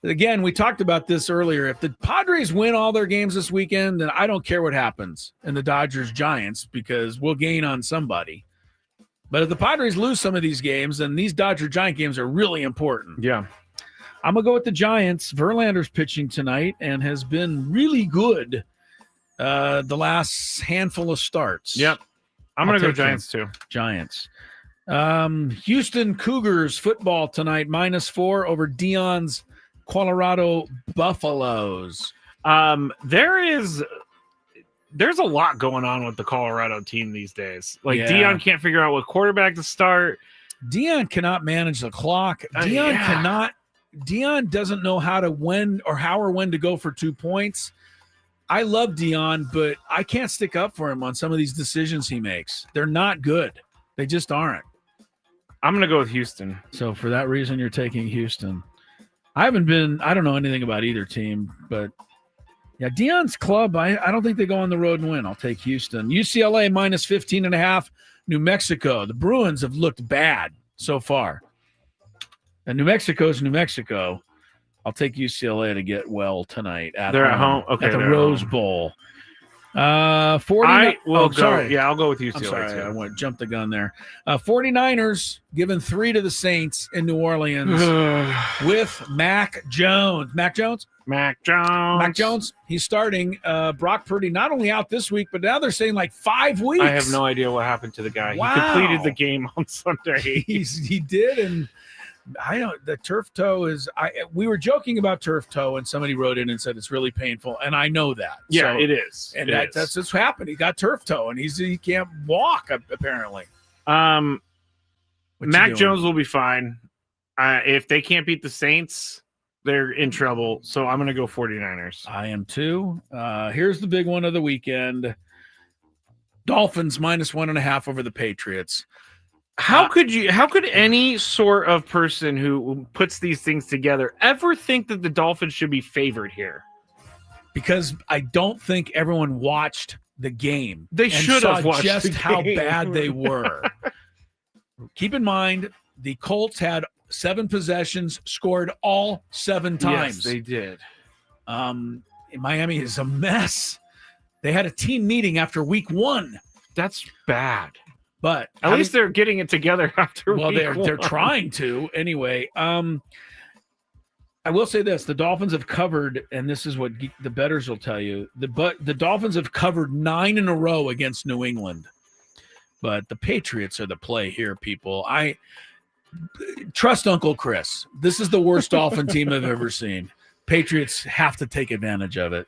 Again, we talked about this earlier. If the Padres win all their games this weekend, then I don't care what happens in the Dodgers-Giants because we'll gain on somebody. But if the Padres lose some of these games, then these Dodger-Giant games are really important. Yeah. I'm going to go with the Giants. Verlander's pitching tonight and has been really good the last handful of starts. Yep. I'm going to go Giants too. Giants. Houston Cougars football tonight, -4 over Dion's Colorado Buffaloes. There's a lot going on with the Colorado team these days. Like Dion can't figure out what quarterback to start. Dion cannot manage the clock. Dion doesn't know how or when to go for 2 points. I love Dion, but I can't stick up for him on some of these decisions he makes. They're not good. They just aren't. I'm going to go with Houston. So for that reason, you're taking Houston. I don't know anything about either team, but yeah, Dion's club, I don't think they go on the road and win. I'll take Houston. UCLA -15.5. New Mexico. The Bruins have looked bad so far. And New Mexico's New Mexico. I'll take UCLA to get well tonight. They're at home. Okay, at the they're Rose home. Bowl. 40. I will go. Sorry. Yeah, I'll go with UCLA. I'm sorry, too. I jumped the gun there. 49ers giving 3 to the Saints in New Orleans with Mac Jones. Mac Jones? Mac Jones. Mac Jones. He's starting. Brock Purdy not only out this week, but now they're saying like 5 weeks. I have no idea what happened to the guy. Wow. He completed the game on Sunday. He did, and I don't. The turf toe is. We were joking about turf toe, and somebody wrote in and said it's really painful, and I know that. Yeah, So- it is. and It is. that's what's happened. He got turf toe, and he can't walk apparently. Mac doing? Jones will be fine. If they can't beat the Saints, they're in trouble. So I'm going to go 49ers. I am too. Here's the big one of the weekend. Dolphins -1.5 over the Patriots. How could any sort of person who puts these things together ever think that the Dolphins should be favored here? Because I don't think everyone watched the game. They and should saw have watched just the how game. bad they were. Keep in mind, the Colts had 7 possessions, scored all 7 times. Yes, they did. Miami is a mess. They had a team meeting after week 1. That's bad. But At least they're getting it together after well, week they're 1. trying to anyway. I will say this: the Dolphins have covered, and this is what the bettors will tell you. The Dolphins have covered 9 in a row against New England, but the Patriots are the play here, people. I trust Uncle Chris. This is the worst Dolphin team I've ever seen. Patriots have to take advantage of it.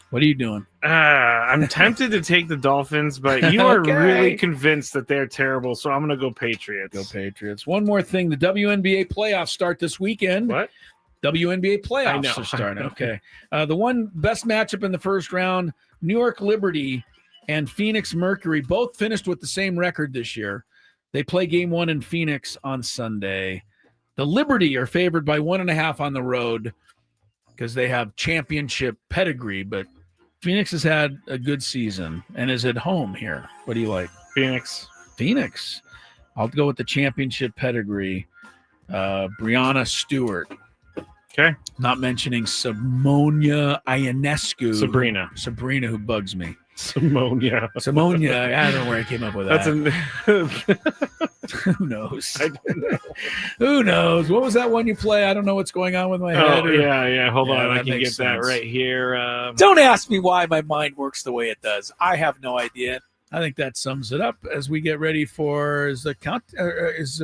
What are you doing? I'm tempted to take the Dolphins, but you are Okay. really convinced that they're terrible, so I'm going to go Patriots. Go Patriots. One more thing. The WNBA playoffs start this weekend. What? WNBA I playoffs know. are starting. Okay. The one best matchup in the first round, New York Liberty and Phoenix Mercury both finished with the same record this year. They play game 1 in Phoenix on Sunday. The Liberty are favored by 1.5 on the road because they have championship pedigree, but Phoenix has had a good season and is at home here. What do you like? Phoenix. Phoenix. I'll go with the championship pedigree. Brianna Stewart. Okay. Not mentioning Simonia Ionescu. Sabrina, who bugs me. Simonia. I don't know where I came up with that. Who knows? I don't know. Who knows? What was that one you play? I don't know what's going on with my head. Oh, yeah. Hold on. I that can makes get that sense. right here. Don't ask me why my mind works the way it does. I have no idea. I think that sums it up as we get ready for is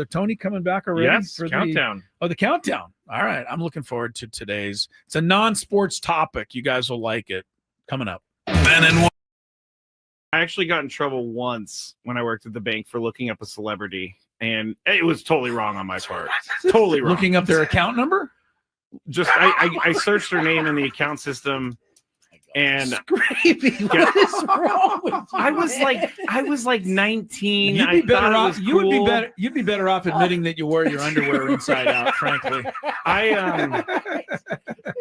Tony coming back already? Yes, for countdown. The countdown. All right. I'm looking forward to today's. It's a non-sports topic. You guys will like it. Coming up. I actually got in trouble once when I worked at the bank for looking up a celebrity, and it was totally wrong on my part. Totally wrong. Looking up their account number? Just I searched their name in the account system, and What is wrong with you? I was like 19. You'd be better off. You would be better. You'd be better off admitting that you wore your underwear inside out. Frankly,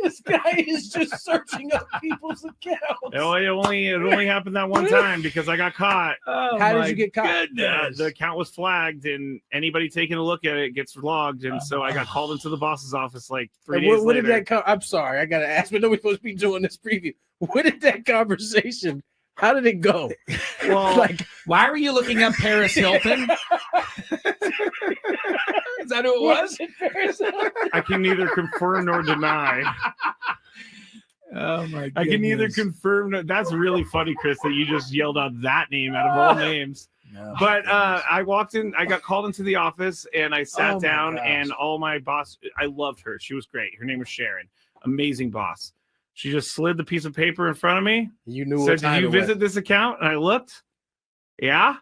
This guy is just searching up people's accounts. It only happened that one time because I got caught. How did you get caught? The account was flagged, and anybody taking a look at it gets logged, and so I got called into the boss's office like 3 days What later. did that come? I'm sorry, I gotta ask, but nobody's supposed to be doing this preview. What did that conversation? How did it go? Well, why were you looking up Paris Hilton? Is that who it was? I can neither confirm nor deny. Oh my god! I can neither confirm. That's really funny, Chris, that you just yelled out that name out of all names. No. But I walked in, I got called into the office, and I sat down, gosh. and all my boss, I loved her. She was great. Her name was Sharon. Amazing boss. She just slid the piece of paper in front of me. You knew Said, what time "Did you it was." visit this account?" And I looked. Yeah.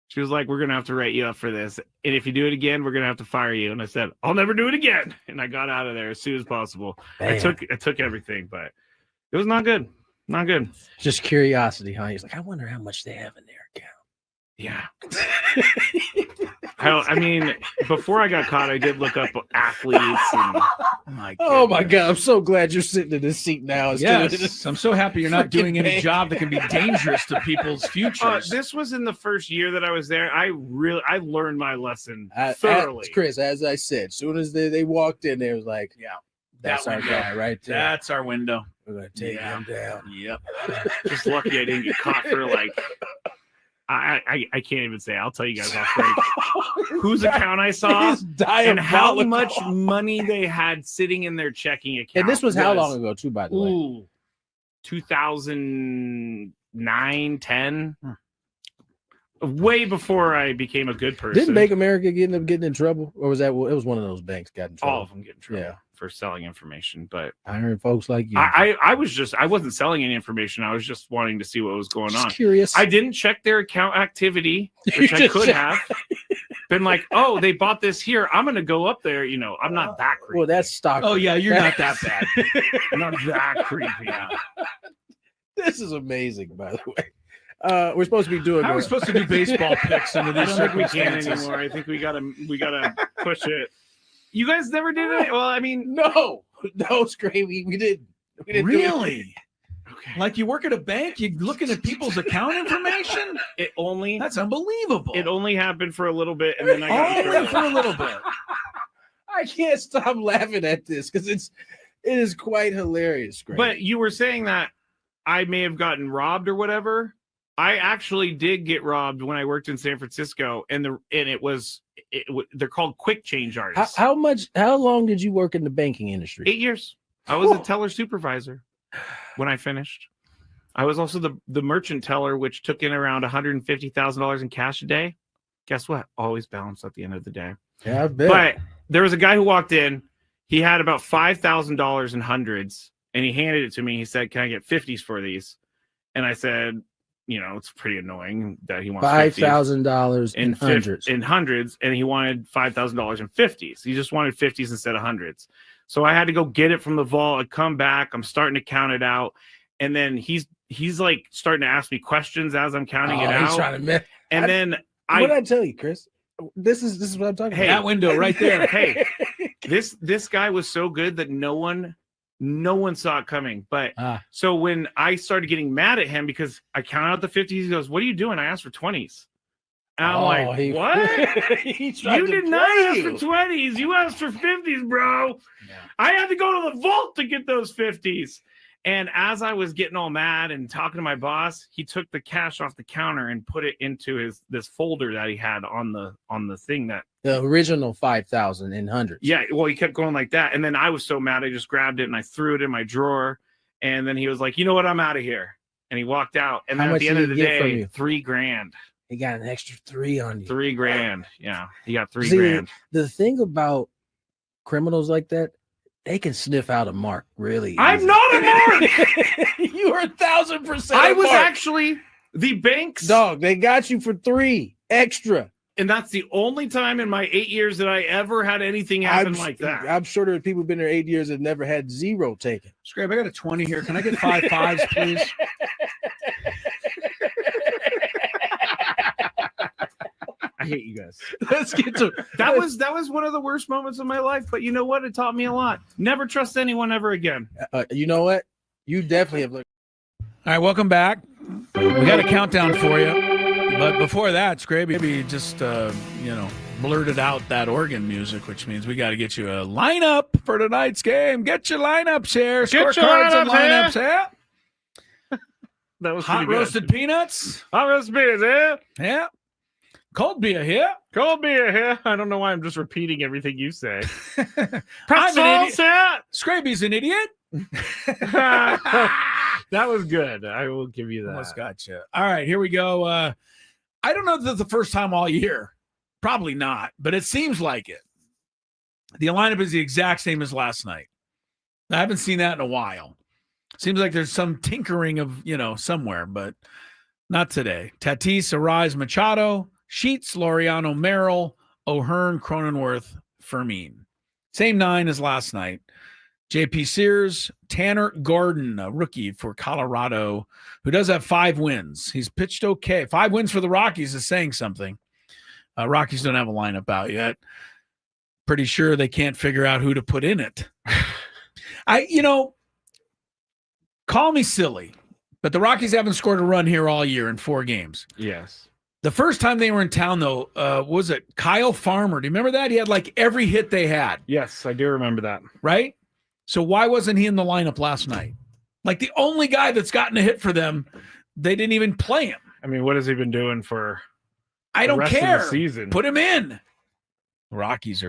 She was like, "We're gonna have to write you up for this, and if you do it again, we're gonna have to fire you." And I said, "I'll never do it again." And I got out of there as soon as possible. I took everything, but it was not good. Not good. Just curiosity, huh? He's like, I wonder how much they have in their account. Yeah. I mean, before I got caught, I did look up athletes. And, oh my God! I'm so glad you're sitting in this seat now. Yes, I'm so happy you're not doing any job that can be dangerous to people's futures. This was in the first year that I was there. I learned my lesson thoroughly. Chris, as I said, as soon as they walked in, they was like, "Yeah, that's our guy right there. That's our window. We're gonna take him down." Yep. Just lucky I didn't get caught for like. I can't even say. I'll tell you guys off break whose account I saw and how much money they had sitting in their checking account. And this was how long ago, too, by the way? 2009, 10. Way before I became a good person. Didn't Bank America end up getting in trouble? Or was that it was one of those banks got in trouble? All of them get in trouble for selling information. But I heard folks like you. I wasn't selling any information. I was just wanting to see what was going on. Curious. I didn't check their account activity, which I could have. Been like, oh, they bought this here. I'm going to go up there. You know, I'm not that creepy. Well, that's stock. Oh, yeah, you're not that bad. I'm not that creepy. This is amazing, by the way. We're supposed to be doing. How are we supposed to do baseball picks under I these don't think we can circumstances? anymore. I think we gotta push it. You guys never did it? Well, I mean, no, Scravy, we didn't. Really? Okay. Like you work at a bank, you're looking at people's account information? That's unbelievable. It only happened for a little bit, and then I got in trouble. For a little bit. I can't stop laughing at this because it is quite hilarious. Scravy. But you were saying that I may have gotten robbed or whatever. I actually did get robbed when I worked in San Francisco, and they're called quick change artists. How long did you work in the banking industry? 8 years. I was a teller supervisor when I finished. I was also the merchant teller, which took in around $150,000 in cash a day. Guess what? Always balanced at the end of the day. Yeah, I bet. But there was a guy who walked in. He had about $5,000 in hundreds, and he handed it to me. He said, "Can I get 50s for these?" And I said, you know, it's pretty annoying that he wants $5,000 in hundreds. In hundreds, and he wanted $5,000 in 50s. He just wanted 50s instead of hundreds. So I had to go get it from the vault. I come back. I'm starting to count it out, and then he's like starting to ask me questions as I'm counting it out. He's trying to and then what did I tell you, Chris? This is what I'm talking hey, about. That window right there. Hey, this guy was so good that no one saw it coming. But so when I started getting mad at him because I counted out the 50s, he goes, "What are you doing? I asked for 20s." And I'm like, what? You did not ask for 20s. You asked for 50s, bro. Yeah. I had to go to the vault to get those 50s. And as I was getting all mad and talking to my boss, he took the cash off the counter and put it into this folder that he had on the thing that the original 5,000 in hundreds. Yeah, well, he kept going like that, and then I was so mad, I just grabbed it and I threw it in my drawer. And then he was like, "You know what? I'm out of here." And he walked out. And then at the end of the day, $3,000. He got an extra 3 on you. $3,000. Yeah, he got $3,000. The thing about criminals like that, they can sniff out a mark really. I'm not a mark. You are 1,000%. I was actually the bank's dog. They got you for 3 extra. And that's the only time in my 8 years that I ever had anything happen like that. I'm sure there are people who've been there 8 years that never had 0 taken. Scrape, I got a 20 here. Can I get 5 5s, please? I hate you guys. Let's get to that was one of the worst moments of my life, but you know what? It taught me a lot. Never trust anyone ever again. You know what? You definitely have looked. All right, welcome back. We got a countdown for you. But before that, Scraby just blurted out that organ music, which means we got to get you a lineup for tonight's game. Get your lineups here. Scorecards and lineups here. That was hot roasted peanuts. Hot roasted peanuts, yeah. Yeah. Cold beer here. Cold beer here. I don't know why I'm just repeating everything you say. Pretzels here. Scraby's an idiot. That was good. I will give you that. Almost gotcha. All right, here we go. I don't know if this is the first time all year. Probably not, but it seems like it. The lineup is the exact same as last night. I haven't seen that in a while. Seems like there's some tinkering of, somewhere, but not today. Tatis, Arraez, Machado, Sheets, Laureano, Merrill, O'Hearn, Cronenworth, Fermin. Same 9 as last night. JP Sears, Tanner Gordon, a rookie for Colorado, who does have 5 wins. He's pitched okay. 5 wins for the Rockies is saying something. Rockies don't have a lineup out yet. Pretty sure they can't figure out who to put in it. Call me silly, but the Rockies haven't scored a run here all year in 4 games. Yes. The first time they were in town, though, was it Kyle Farmer? Do you remember that? He had like every hit they had. Yes, I do remember that. Right? So why wasn't he in the lineup last night? Like the only guy that's gotten a hit for them, they didn't even play him. I mean, what has he been doing for I don't rest of the care. season? Put him in. The Rockies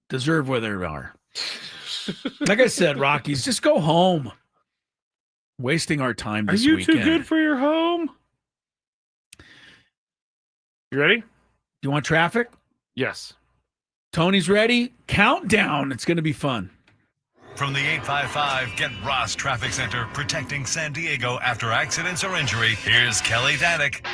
deserve where they are. Like I said, Rockies, just go home. Wasting our time this weekend. Are you too good for your home? You ready? You want traffic? Yes. Tony's ready. Countdown. It's going to be fun. From the 855 Get Ross Traffic Center, protecting San Diego after accidents or injury, here's Kelly Danick.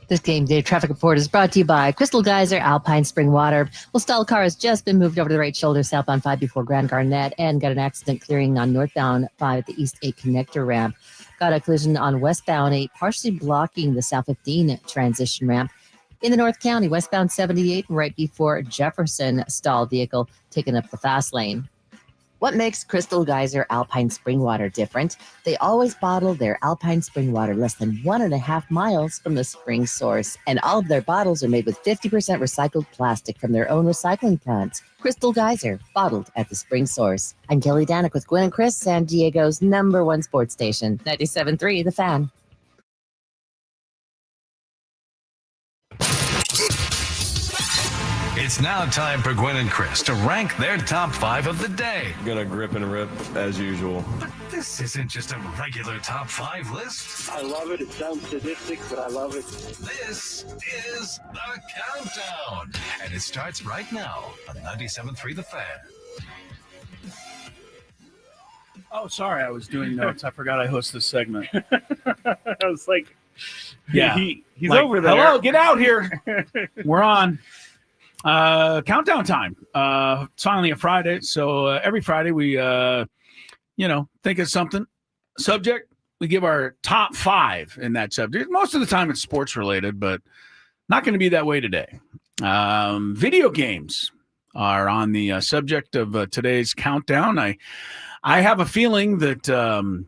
This game day traffic report is brought to you by Crystal Geyser Alpine Spring Water. Well, stalled car has just been moved over to the right shoulder southbound 5 before Grand Garnet and got an accident clearing on northbound 5 at the East 8 connector ramp. Got a collision on westbound 8, partially blocking the South 15 transition ramp. In the North County, westbound 78 right before Jefferson, stalled vehicle taking up the fast lane. What makes Crystal Geyser Alpine Spring Water different? They always bottle their Alpine Spring Water less than 1.5 miles from the spring source. And all of their bottles are made with 50% recycled plastic from their own recycling plants. Crystal Geyser, bottled at the spring source. I'm Kelly Danick with Gwynn Chris, San Diego's #1 sports station, 97.3 The Fan. It's now time for Gwynn and Chris to rank their top 5 of the day. Gonna grip and rip as usual. But this isn't just a regular top 5 list. I love it. It sounds sadistic, but I love it. This is the countdown. And it starts right now on 97.3 The Fan. Oh, sorry. I was doing notes. I forgot I host this segment. I was like, yeah, he's like, over there. Hello, get out here. We're on. Countdown time. It's finally a Friday, so every Friday we think of something subject. We give our top 5 in that subject. Most of the time it's sports related, but not going to be that way today. Video games are on the subject of today's countdown. I have a feeling that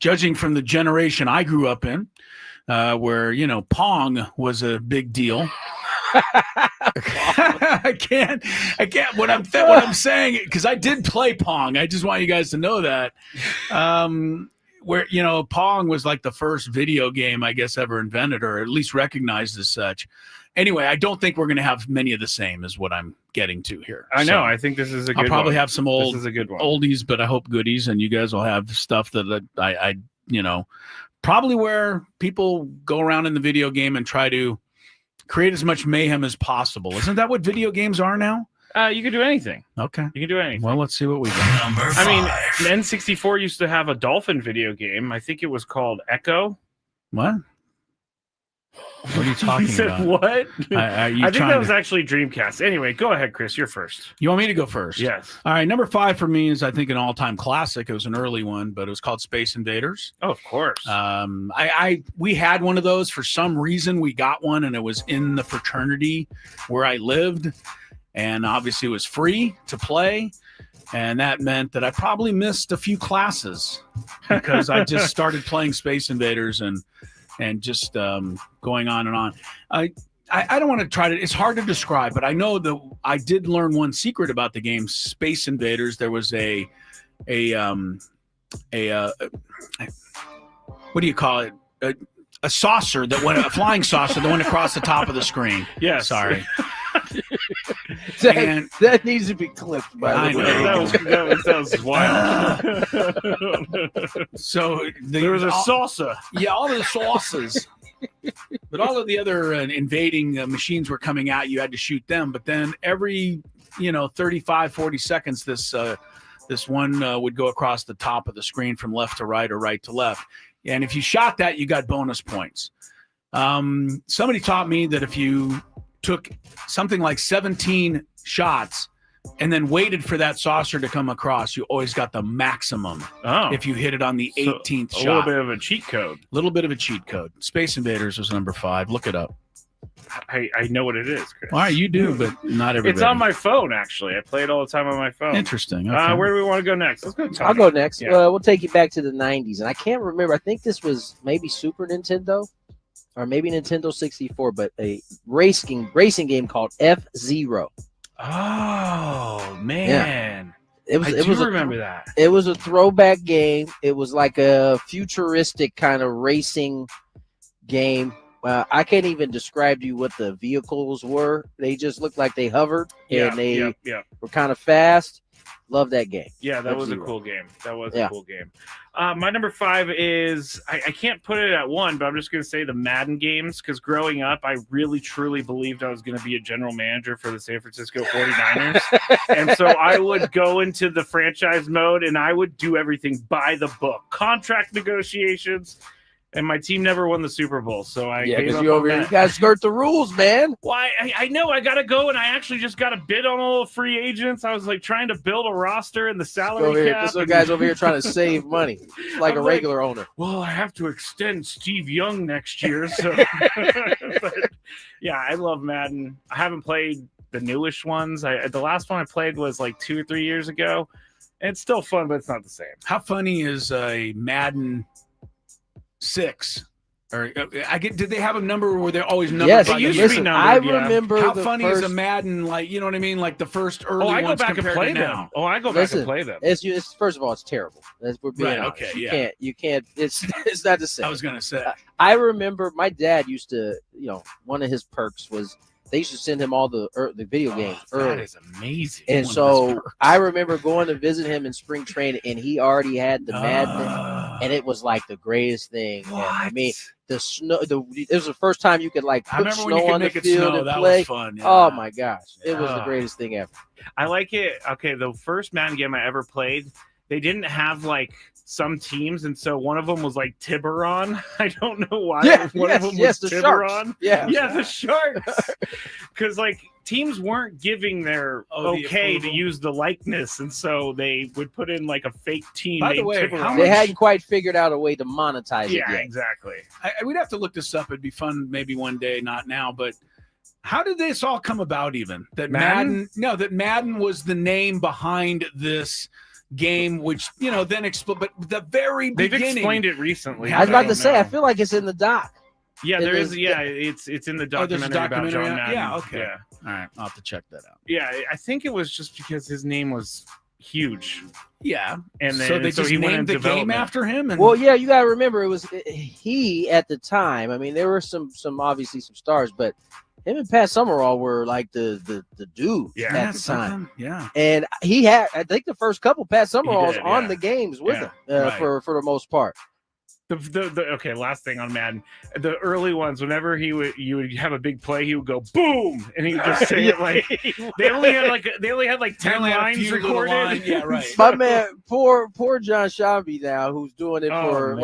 judging from the generation I grew up in, where Pong was a big deal. I can't. What I'm saying, because I did play Pong. I just want you guys to know that. Where Pong was like the first video game I guess ever invented, or at least recognized as such. Anyway, I don't think we're going to have many of the same, is what I'm getting to here. I know. I think this is a good. I'll probably one. have some This is a good one. oldies, but I hope goodies, and you guys will have stuff that I probably where people go around in the video game and try to create as much mayhem as possible. Isn't that what video games are now? You can do anything. Okay. You can do anything. Well, let's see what we got. Number 5. I mean, N64 used to have a dolphin video game. I think it was called Echo. What? What are you talking You said about? what? I think that was actually Dreamcast. Anyway, go ahead, Chris. You're first. You want me to go first? Yes. All right. Number 5 for me is, I think, an all-time classic. It was an early one, but it was called Space Invaders. Oh, of course. We had one of those for some reason. We got one, and it was in the fraternity where I lived, and obviously it was free to play. And that meant that I probably missed a few classes because I just started playing Space Invaders and just going on and on. I don't want to try to. It's hard to describe, but I know that I did learn one secret about the game Space Invaders. There was a what do you call it? A saucer that went, a flying saucer that went across the top of the screen. Yes. Sorry. That needs to be clipped. By the way, that was wild. So there was a salsa. Yeah, all of the sauces. But all of the other invading machines were coming out. You had to shoot them. But then every 35, 40 seconds, this one would go across the top of the screen from left to right or right to left. And if you shot that, you got bonus points. Somebody taught me that if you took something like 17 shots and then waited for that saucer to come across, you always got the maximum. If you hit it on the 18th shot. A little bit of a cheat code. Space Invaders was number 5. Look it up. I know what it is, Chris. All right, you do, but not everybody. It's on my phone, actually. I play it all the time on my phone. Interesting. Okay. Where do we want to go next? Let's go. Tony. I'll go next. Yeah. We'll take you back to the 90s. And I can't remember. I think this was maybe Super Nintendo or maybe Nintendo 64, but a racing game called F-Zero. Oh, man. Yeah. I do remember that. It was a throwback game. It was like a futuristic kind of racing game. I can't even describe to you what the vehicles were. They just looked like they hovered and they were kind of fast. Love that game. Yeah, that was a cool game. A cool game. My number 5 is, I can't put it at 1, but I'm just going to say the Madden games, because growing up, I really, truly believed I was going to be a general manager for the San Francisco 49ers. And so I would go into the franchise mode, and I would do everything by the book. Contract negotiations. And my team never won the Super Bowl, so I because you got to skirt the rules, man. Well, I know I got to go, and I actually just got a bid on all the free agents. I was like trying to build a roster and the salary cap. This guy's over here trying to save money, like a regular owner. Well, I have to extend Steve Young next year, so. But, yeah, I love Madden. I haven't played the newish ones. The last one I played was like 2 or 3 years ago. And it's still fun, but it's not the same. How funny is a Madden 6? Or did they have a number where they're always numbered? Yes, by it used to be numbered. I remember how the funny first... is a Madden, like, you know what I mean, like the first early ones. I go back and play them. Now. I go back and play them. It's first of all, it's terrible. We're being honest. Okay, you can't. It's not the same. I was gonna say. I remember my dad used to, one of his perks was they used to send him all the video games early. That is amazing. And so I remember going to visit him in spring training, and he already had the Madden, and it was like the greatest thing. And, I mean, the snow. It was the first time you could like put snow on the field and play. Was fun, yeah. Oh my gosh, it was the greatest thing ever. I like it. Okay, the first Madden game I ever played, they didn't have like some teams, and so one of them was like Tiburon. I don't know why. One of them was the Tiburon. Sharks. Yeah, the Sharks. Because like teams weren't giving their okay to use the likeness, and so they would put in like a fake team. By the way, Tiburon. They hadn't quite figured out a way to monetize it yet. Yeah, exactly. We'd have to look this up. It'd be fun maybe one day, not now, but how did this all come about even? That Madden was the name behind this game, which then but the very beginning. They've explained it recently. I was about to say, I feel like it's in the doc. Yeah, there is. Yeah, it's in the documentary, about John Madden. Yeah, okay. Yeah. All right, I'll have to check that out. Yeah, I think it was just because his name was huge. Yeah, and then so they just he went named the game after him. And... Well, yeah, you got to remember it was he at the time. I mean, there were some obviously some stars, but him and Pat Summerall were like the dude at the time. Yeah. And he had, I think, the first couple Pat Summeralls on the games with him for the most part. Okay, last thing on Madden, the early ones, whenever you would have a big play, he would go boom, and he would just say it like they only had like 10 lines recorded. Yeah, right. My man, poor John Shambi now, who's doing it for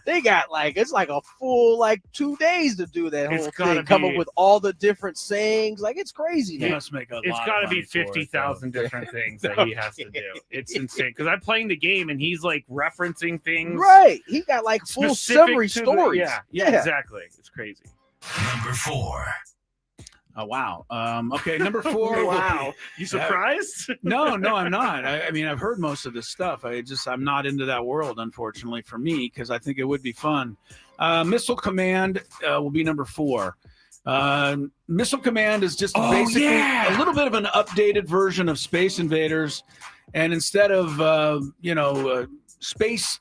they got like it's like a full like 2 days to do that whole thing, come up with all the different sayings, like it's crazy. He must make a lot. It's got to be 50,000 different things that he has to do. It's insane because I'm playing the game and he's like referencing things. Right, he got like full summary stories. Yeah, exactly. It's crazy. Number 4. Oh wow. Okay, number 4. Wow. You surprised? No, I'm not. I mean, I've heard most of this stuff. I'm not into that world, unfortunately, for me, because I think it would be fun. Missile Command will be number 4. Missile Command is just basically a little bit of an updated version of Space Invaders, and instead of space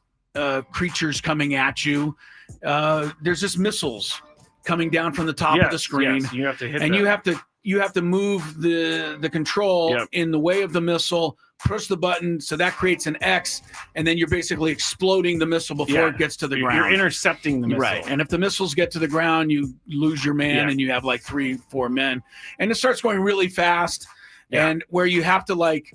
creatures coming at you, there's just missiles coming down from the top of the screen. Yes, you have to hit and them. you have to move the control in the way of the missile, push the button, so that creates an X, and then you're basically exploding the missile before it gets to the ground. You're intercepting the missile. Right. And if the missiles get to the ground, you lose your man and you have like 3-4 men. And it starts going really fast, and where you have to like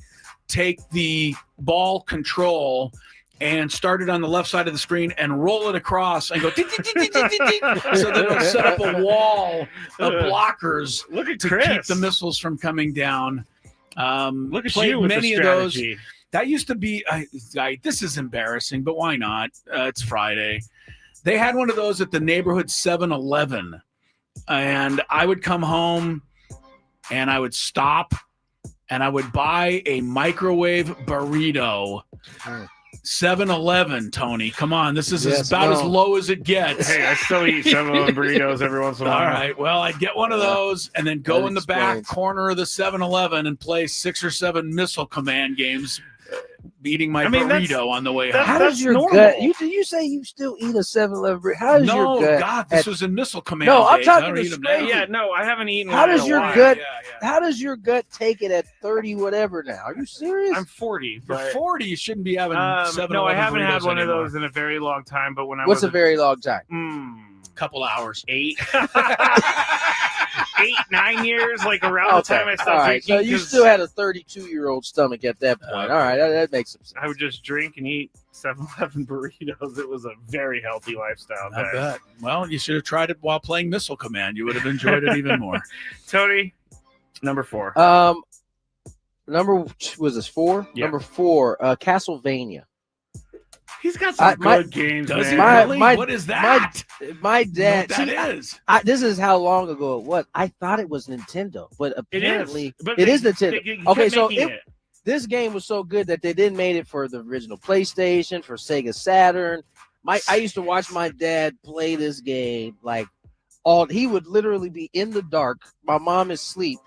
take the ball control and start it on the left side of the screen and roll it across and go so that it'll set up a wall of blockers Look at to Chris. keep the missiles from coming down. Look at played you with many the of those. strategy. That used to be. This is embarrassing, but why not? It's Friday. They had one of those at the neighborhood 7-Eleven, and I would come home, and I would stop, and I would buy a microwave burrito. 7-Eleven, Tony. Come on. This is about as low as it gets. Hey, I still eat 7-Eleven burritos every once in a while. All right. Well, I'd get one of those and then go in the back corner of the 7-Eleven and play 6 or 7 Missile Command games, eating my burrito on the way home. How does your gut? You say you still eat a 7-Eleven burrito? How does your gut? God, this was in Missile Command. No, I'm days. I talking don't to eat them straight. now. Yeah, no, I haven't eaten. How does your gut? Yeah. How does your gut take it at 30 whatever now? Are you serious? I'm 40. For But, 40, you shouldn't be having 7-Eleven no, I haven't had burritos one anymore. of those in a very long time. But when I What's was a very long time? Couple hours. 8, 9 years, like around the time I stopped All right. drinking. So you 'cause still had a 32-year-old stomach at that point. All right, that makes some sense. I would just drink and eat 7-Eleven burritos. It was a very healthy lifestyle. I guys. bet. Well, you should have tried it while playing Missile Command. You would have enjoyed it even more. Tony, number 4. Was this 4? Yeah. Number 4, Castlevania. He's got some good games, Does he man. really? What is that? My dad. What that is? This is how long ago it was. I thought it was Nintendo, but apparently It is Nintendo. They Okay, kept so making it. this game was so good that they then made it for the original PlayStation, for Sega Saturn. I used to watch my dad play this game he would literally be in the dark. My mom is asleep.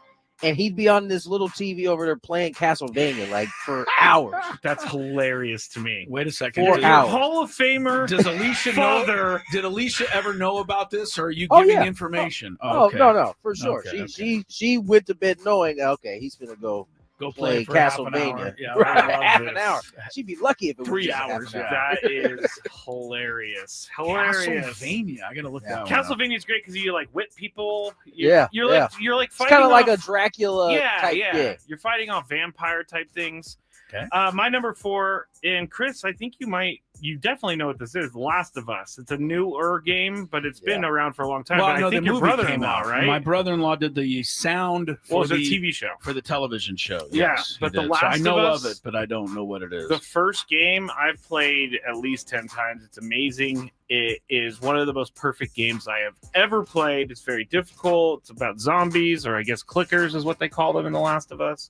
And he'd be on this little TV over there playing Castlevania for hours. That's hilarious to me. Wait a second. 4 hours. Hall of Famer. Does Alicia father. Did Alicia ever know about this, or are you Oh, giving yeah. information? Oh, okay. no, for sure. Okay, She went to bed knowing, okay, he's gonna go play play for half an Castlevania. hour. Yeah, Right, I love half this. an hour. She'd be lucky if it was 3 just half hours. an hour. That is hilarious. Hilarious. Castlevania. I gotta look that one up. Castlevania's great because you whip people. Yeah, You're yeah. like It's fighting. kind of like off- a Dracula type game. You're fighting off vampire type things. Okay. My number 4, and Chris, I think you definitely know what this is. Last of Us. It's a newer game, but it's been around for a long time. Well, but no, I think the your movie came brother-in-law, out. right? My brother-in-law did the sound for was a the TV show. for the television show. Yeah, Yes, he but The did. Last so I know of Us- of it, but I don't know what it is. The first game I've played at least 10 times. It's amazing. It is one of the most perfect games I have ever played. It's very difficult. It's about zombies, or I guess clickers is what they call them in The Last of Us.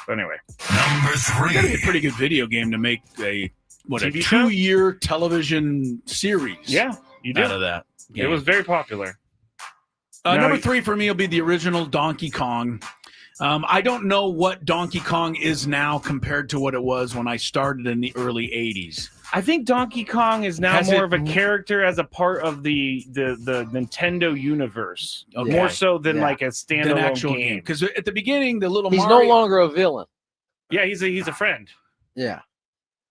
But anyway. Number It's gotta be a 3. pretty good video game to make a TV show? 2-year television series. Yeah, you out did. of that. It game. was very popular. Number 3 for me will be the original Donkey Kong. I don't know what Donkey Kong is now compared to what it was when I started in the early 80s. I think Donkey Kong is now Has more it- of a character as a part of the Nintendo universe, Okay. more so than Yeah. like a An standalone actual game. Because at the beginning, the little He's Mario, no longer a villain. Yeah, he's a friend. Yeah.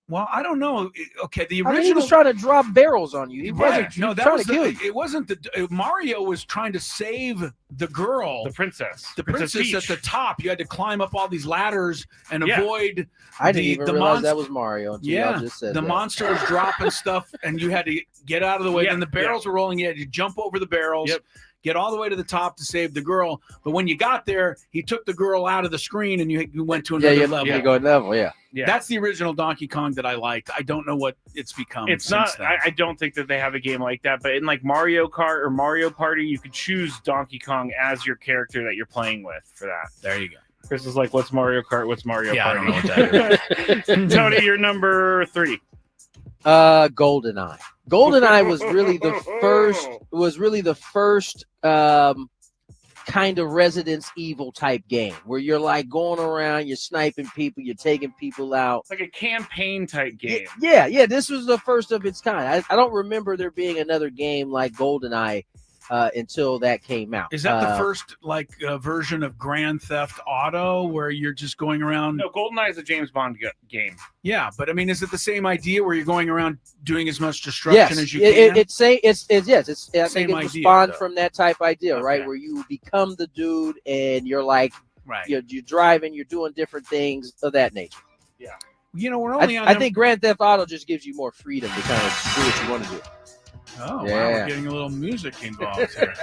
Well, I don't know. Okay, the I mean, he original. was trying to drop barrels on you. He Right. wasn't No, that trying was to kill the, you. it wasn't the Mario was trying to save the girl, The princess. the princess at Peach. the top. You had to climb up all these ladders and Yeah. avoid. I didn't even the realize monst- that was Mario until Yeah, y'all just said the that. monster was dropping stuff, and you had to get out of the way. Yeah, Then the barrels were rolling. You had to jump over the barrels, Yep. get all the way to the top to save the girl. But when you got there, he took the girl out of the screen, and you went to Yeah, another you level. go level, yeah. Yeah. That's the original Donkey Kong that I liked. I don't know what it's become. It's since not. then. I don't think that they have a game like that. But in like Mario Kart or Mario Party, you could choose Donkey Kong as your character that you're playing with for that. There you go. Chris is like, "What's Mario Kart? What's Mario Yeah, I Party?" don't know what that is. Tony, you're number 3. GoldenEye. GoldenEye was really the first kind of Resident Evil type game where you're like going around, you're sniping people, you're taking people out. It's like a campaign type game. Yeah. This was the first of its kind. I don't remember there being another game like GoldenEye until that came out. Is that the first version of Grand Theft Auto where you're just going around? No, GoldenEye is a James Bond game. Yeah, but I mean, is it the same idea where you're going around doing as much destruction Yes, as you can? I think it Same was idea, spawned though. from that type idea, Okay. right? Where you become the dude and you're like, Right. you're driving, you're doing different things of that nature. Yeah. You know, we're only on. I think Grand Theft Auto just gives you more freedom to kind of do what you want to do. Oh, wow, Yeah. we're getting a little music involved here.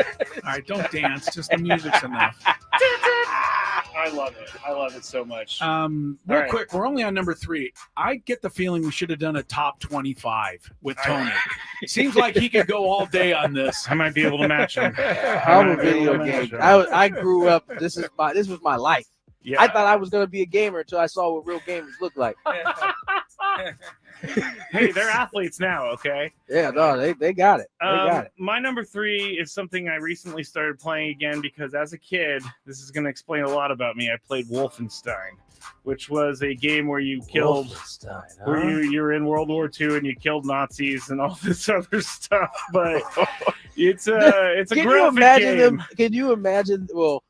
All right, don't dance. Just the music's enough. I I love it. I love it so much. Real quick, we're only on number 3. I get the feeling we should have done a top 25 with Tony. Seems like he could go all day on this. I might be able to match him. I'm a video game. I grew up. This was my life. Yeah. I thought I was going to be a gamer until I saw what real gamers look like. Hey, they're athletes now, okay? Yeah, no, they got it. They got it. My number 3 is something I recently started playing again because as a kid, this is going to explain a lot about me. I played Wolfenstein, which was a game where you killed, where you're in World War II and you killed Nazis and all this other stuff. But it's a graphic game. Can you imagine? Well,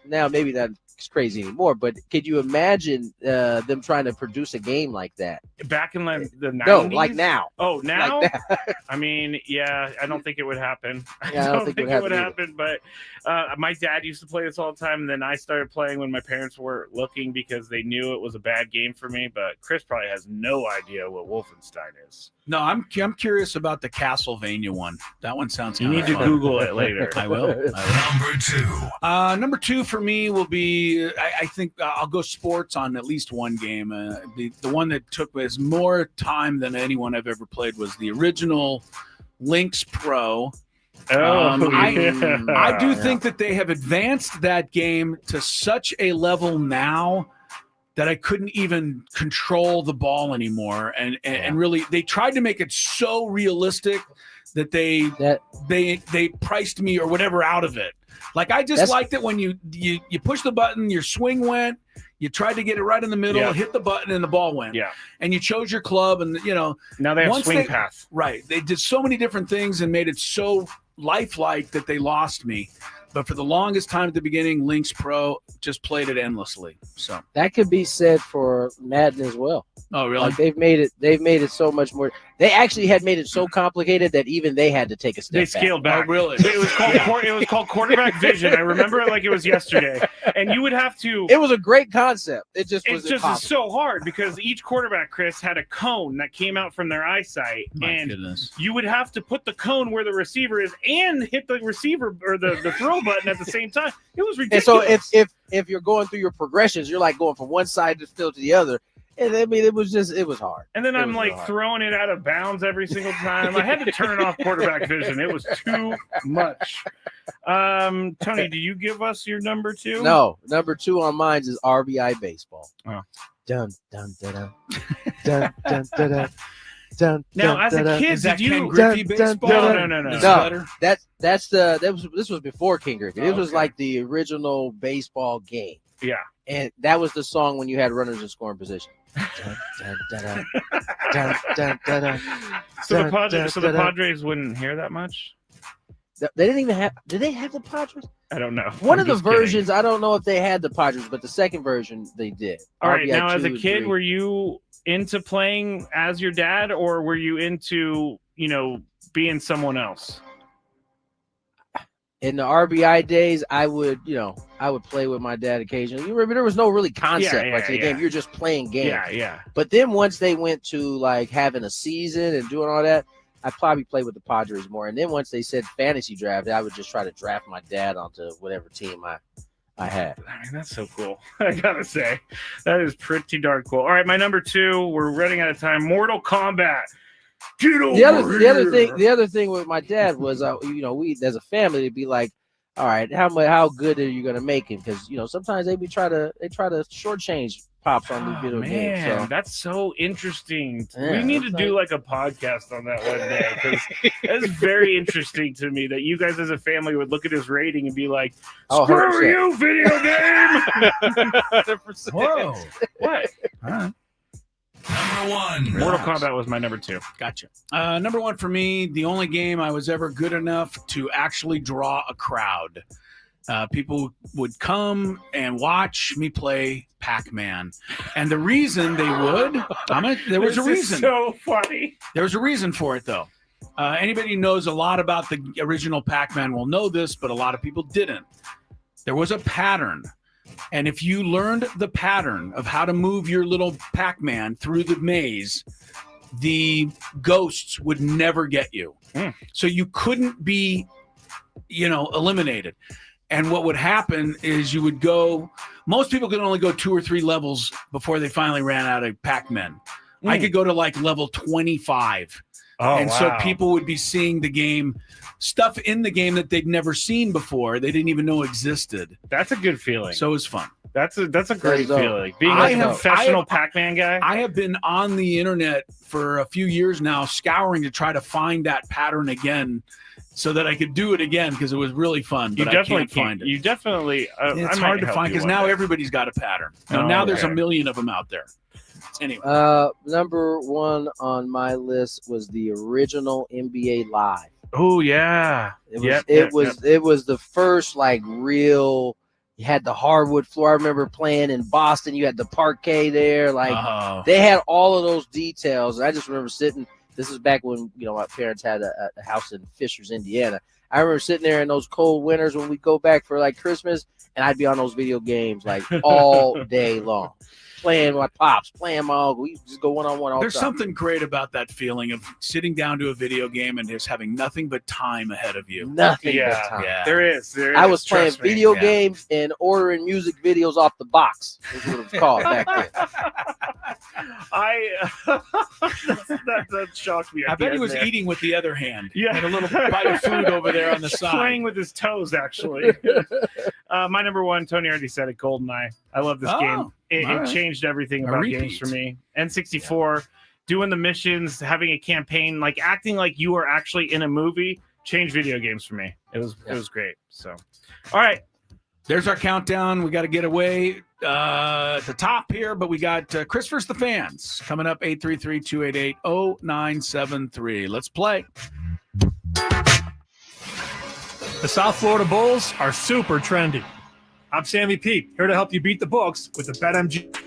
now maybe that's crazy anymore, but could you imagine them trying to produce a game like that back in the 90s? No, like now. Oh, now? Like I mean, yeah, I don't think it would happen. Yeah, I don't think it would happen. But my dad used to play this all the time, and then I started playing when my parents were looking because they knew it was a bad game for me. But Chris probably has no idea what Wolfenstein is. No, I'm curious about the Castlevania one. That one sounds. You need to Google it later. I will. Number 2. Number 2 for me will be. I think I'll go sports on at least one game. The one that took us more time than anyone I've ever played was the original Lynx Pro. I do think that they have advanced that game to such a level now that I couldn't even control the ball anymore. And really, they tried to make it so realistic that they priced me or whatever out of it. Like I just liked it when you push the button, your swing went, you tried to get it right in the middle, hit the button, and the ball went. Yeah. And you chose your club, and now they have swing path. Right. They did so many different things and made it so lifelike that they lost me. But for the longest time at the beginning, Lynx Pro just played it endlessly. So that could be said for Madden as well. Oh, really? Like they've made it so much more. They actually had made it so complicated that even they had to take a step back. They scaled back. Oh, really? It was called quarterback vision. I remember it like it was yesterday. And you would have to. It was a great concept. It just was so hard because each quarterback, Chris, had a cone that came out from their eyesight, you would have to put the cone where the receiver is and hit the receiver or the throw button at the same time. It was ridiculous. And so if you're going through your progressions, you're like going from one side to the other. And I mean, it was hard. And then I'm like throwing it out of bounds every single time. I had to turn off quarterback vision. It was too much. Tony, do you give us your number 2? No, number 2 on mine is RBI baseball. Oh. Dun dun dun dun dun dun dun dun. Dun, now, dun, as a dun, kid, is that did you Ken Griffey baseball? No. This was before King Griffey. It was like the original baseball game. Yeah. And that was the song when you had runners in scoring position. So the Padres wouldn't hear that much? They didn't even have. Did they have the Padres? I don't know. One of the versions, I don't know if they had the Padres, but the second version they did. All right. Now, as a kid, were you into playing as your dad, or were you into being someone else? In the RBI days, I would play with my dad occasionally. You remember there was no really concept to the game. You're just playing games. Yeah. But then once they went to like having a season and doing all that, I probably played with the Padres more. And then once they said fantasy draft, I would just try to draft my dad onto whatever team I had. I mean, that's so cool. I gotta say, that is pretty darn cool. All right, my number 2. We're running out of time. Mortal Kombat. The other thing with my dad was, we as a family to be like, all right, how good are you gonna make him? Because sometimes they try to shortchange pops on the video game. So that's so interesting. We need to do like a podcast on that one day because that's very interesting to me that you guys as a family would look at his rating and be like, "Screw you, video game." 100%. Whoa! What? All right. Number 1. Mortal Kombat was my number 2. Gotcha. Number 1 for me, the only game I was ever good enough to actually draw a crowd. People would come and watch me play Pac-Man. And the reason they would, there was a reason. So funny. There was a reason for it, though. Anybody who knows a lot about the original Pac-Man will know this, but a lot of people didn't. There was a pattern. And if you learned the pattern of how to move your little Pac-Man through the maze, the ghosts would never get you. So you couldn't be, eliminated. And what would happen is you would go, most people could only go 2 or 3 levels before they finally ran out of Pac-Men. I could go to like level 25. So people would be seeing the game, stuff in the game that they'd never seen before. They didn't even know existed. That's a good feeling. So it was fun. That's a great feeling. Being a professional Pac-Man guy. I have been on the internet for a few years now, scouring to try to find that pattern again, so that I could do it again because it was really fun. But I can't find it. You definitely. It's hard to find because now everybody's got a pattern. Now there's a million of them out there. Anyway, number 1 on my list was the original NBA Live. Oh yeah, it was the first like real. You had the hardwood floor. I remember playing in Boston. You had the parquet there. Like they had all of those details. I just remember sitting. This is back when my parents had a house in Fishers, Indiana. I remember sitting there in those cold winters when we go back for like Christmas, and I'd be on those video games like all day long. Playing my pops, playing my uncle. We just go one-on-one all the time. There's something great about that feeling of sitting down to a video game and just having nothing but time ahead of you. Nothing but time. Yeah. There is. I was playing video games and ordering music videos off the box. That's what it was called back then. That shocked me. I bet he was eating with the other hand. Yeah. Had a little bite of food over there on the side. Playing with his toes, actually. My number 1, Tony already said it, GoldenEye. I love this game. It changed everything about games for me. N64, doing the missions, having a campaign, like acting like you were actually in a movie, changed video games for me. It was great. So, all right. There's our countdown. We got to get away at the top here, but we got Chris vs. the Fans coming up, 833-288-0973. Let's play. The South Florida Bulls are super trendy. I'm Sammy Pete, here to help you beat the books with the BetMGM.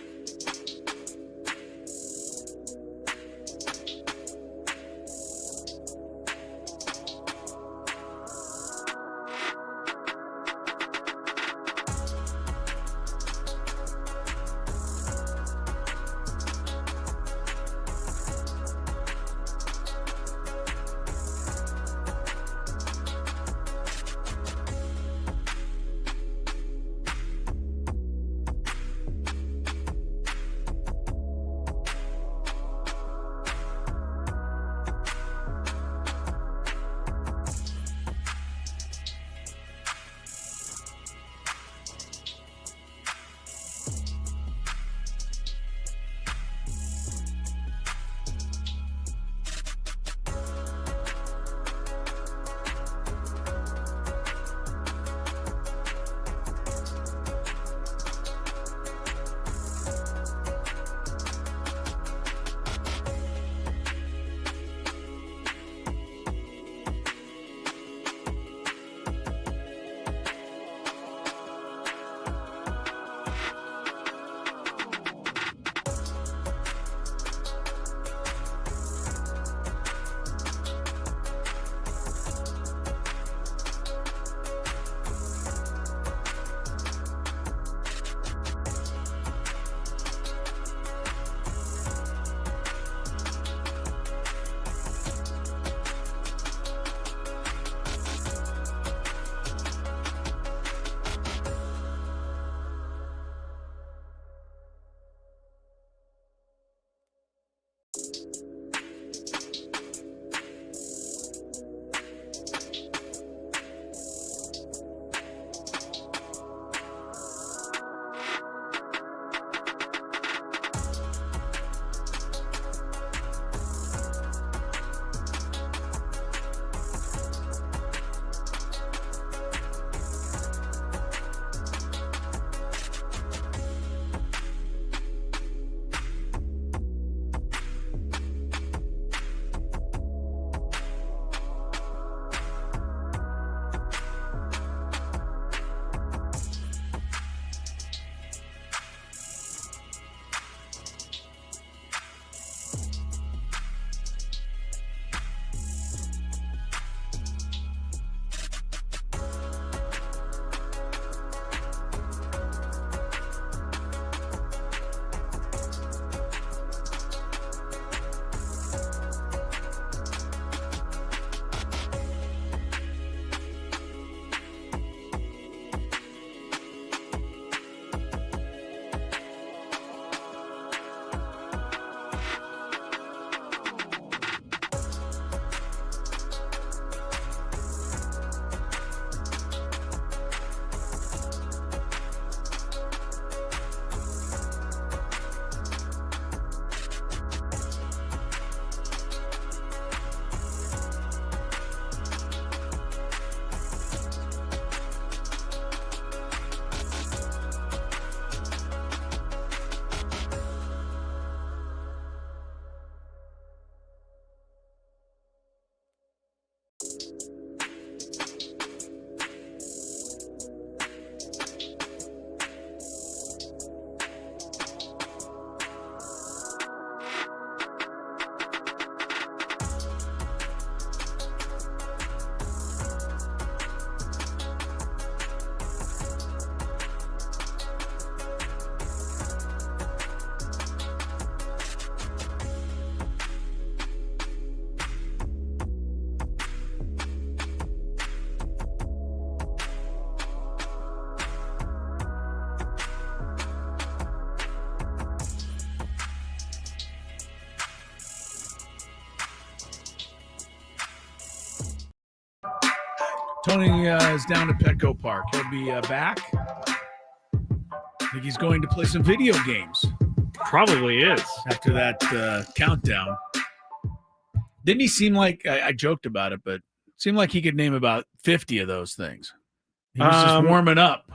Tony is down at Petco Park. He'll be back. I think he's going to play some video games. Probably is. After that countdown. Didn't he seem like, I joked about it, but it seemed like he could name about 50 of those things. He was just warming up.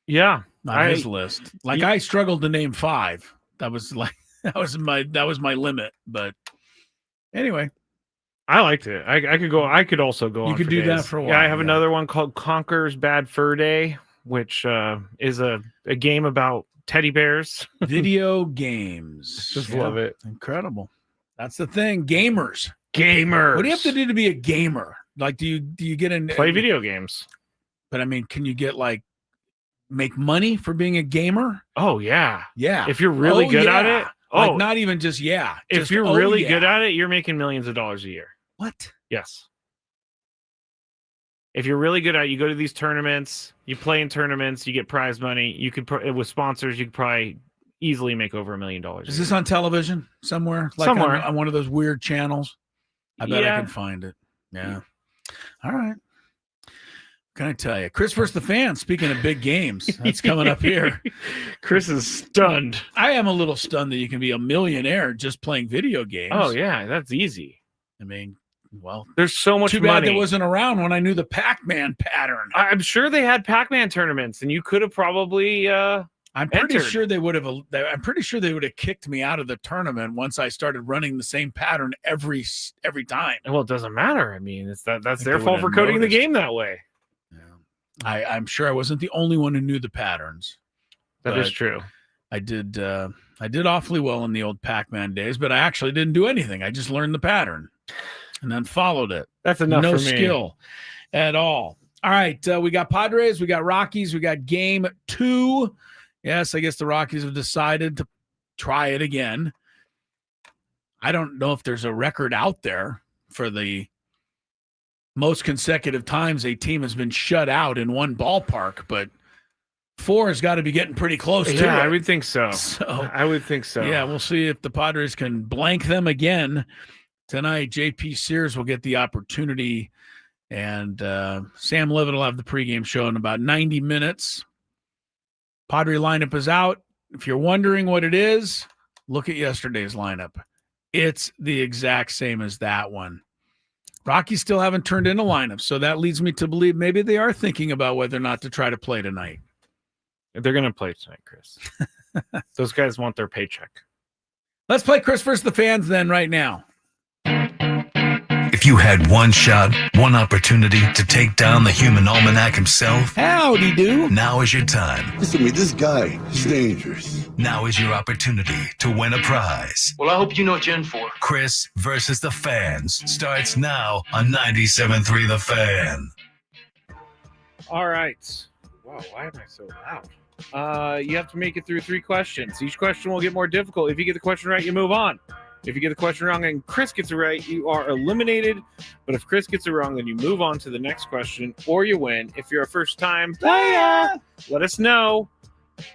Yeah. On his list. Like I struggled to name 5. That was my limit. But anyway. I liked it. I could also go on. You could do that for a while. Yeah, I have another one called Conker's Bad Fur Day, which is a game about teddy bears. Video games. Just love it. Incredible. That's the thing. Gamers. Gamers. What do you have to do to be a gamer? Like, do you get in play video games? But I mean, can you get make money for being a gamer? Oh yeah. Yeah. If you're really good at it. Like not even just If you're really good at it, you're making millions of dollars a year. What? Yes. If you're really good at it, you go to these tournaments, you play in tournaments, you get prize money. You could with sponsors, you could probably easily make over $1 million. Is this on television somewhere? Somewhere on one of those weird channels. I bet I can find it. Yeah. All right. Can I tell you, Chris versus the Fan? Speaking of big games, that's coming up here. Chris is stunned. I am a little stunned that you can be a millionaire just playing video games. Oh yeah, that's easy. I mean, well, there's so much too bad money. that wasn't around when I knew the Pac-Man pattern. I'm sure they had Pac-Man tournaments, and you could have probably. I'm pretty sure they would have. I'm pretty sure they would have kicked me out of the tournament once I started running the same pattern every time. Well, it doesn't matter. I mean, that's their fault for coding the game that way. I'm sure I wasn't the only one who knew the patterns. That is true. I did awfully well in the old Pac-Man days, but I actually didn't do anything. I just learned the pattern and then followed it. That's enough no for me. skill at all. All right, we got Padres, we got Rockies, we got game 2. Yes, I guess the Rockies have decided to try it again. I don't know if there's a record out there for the most consecutive times a team has been shut out in one ballpark, but 4 has got to be getting pretty close to it. I would think so. I would think so. Yeah, we'll see if the Padres can blank them again tonight. JP Sears will get the opportunity, and Sam Levitt will have the pregame show in about 90 minutes. Padre lineup is out. If you're wondering what it is, look at yesterday's lineup. It's the exact same as that one. Rockies still haven't turned in a lineup, so that leads me to believe maybe they are thinking about whether or not to try to play tonight. They're going to play tonight, Chris. Those guys want their paycheck. Let's play Chris versus the Fans then right now. If you had one shot, one opportunity to take down the human almanac himself, howdy do. Now is your time. Listen to me, this guy is dangerous. Now is your opportunity to win a prize. Well, I hope you know what you're in for. Chris versus the Fans starts now on 97.3 The Fan. All right. Wow, why am I so loud? You have to make it through 3 questions. Each question will get more difficult. If you get the question right, you move on. If you get the question wrong and Chris gets it right, you are eliminated. But if Chris gets it wrong, then you move on to the next question or you win. If you're a first-time player, let us know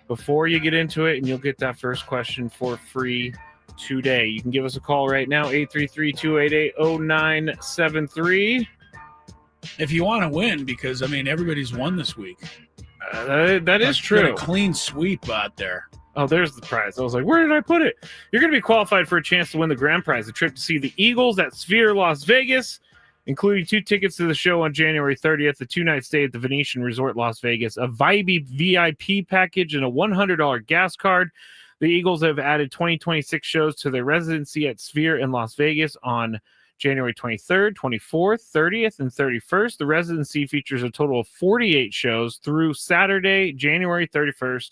before you get into it, and you'll get that first question for free today. You can give us a call right now, 833-288-0973. If you want to win, because, I mean, everybody's won this week. That is true. A clean sweep out there. Oh, there's the prize. I was like, where did I put it? You're going to be qualified for a chance to win the grand prize, a trip to see the Eagles at Sphere Las Vegas, including 2 tickets to the show on January 30th, a 2-night stay at the Venetian Resort Las Vegas, a Vibey VIP package, and a $100 gas card. The Eagles have added 2026 shows to their residency at Sphere in Las Vegas on January 23rd, 24th, 30th, and 31st. The residency features a total of 48 shows through Saturday, January 31st,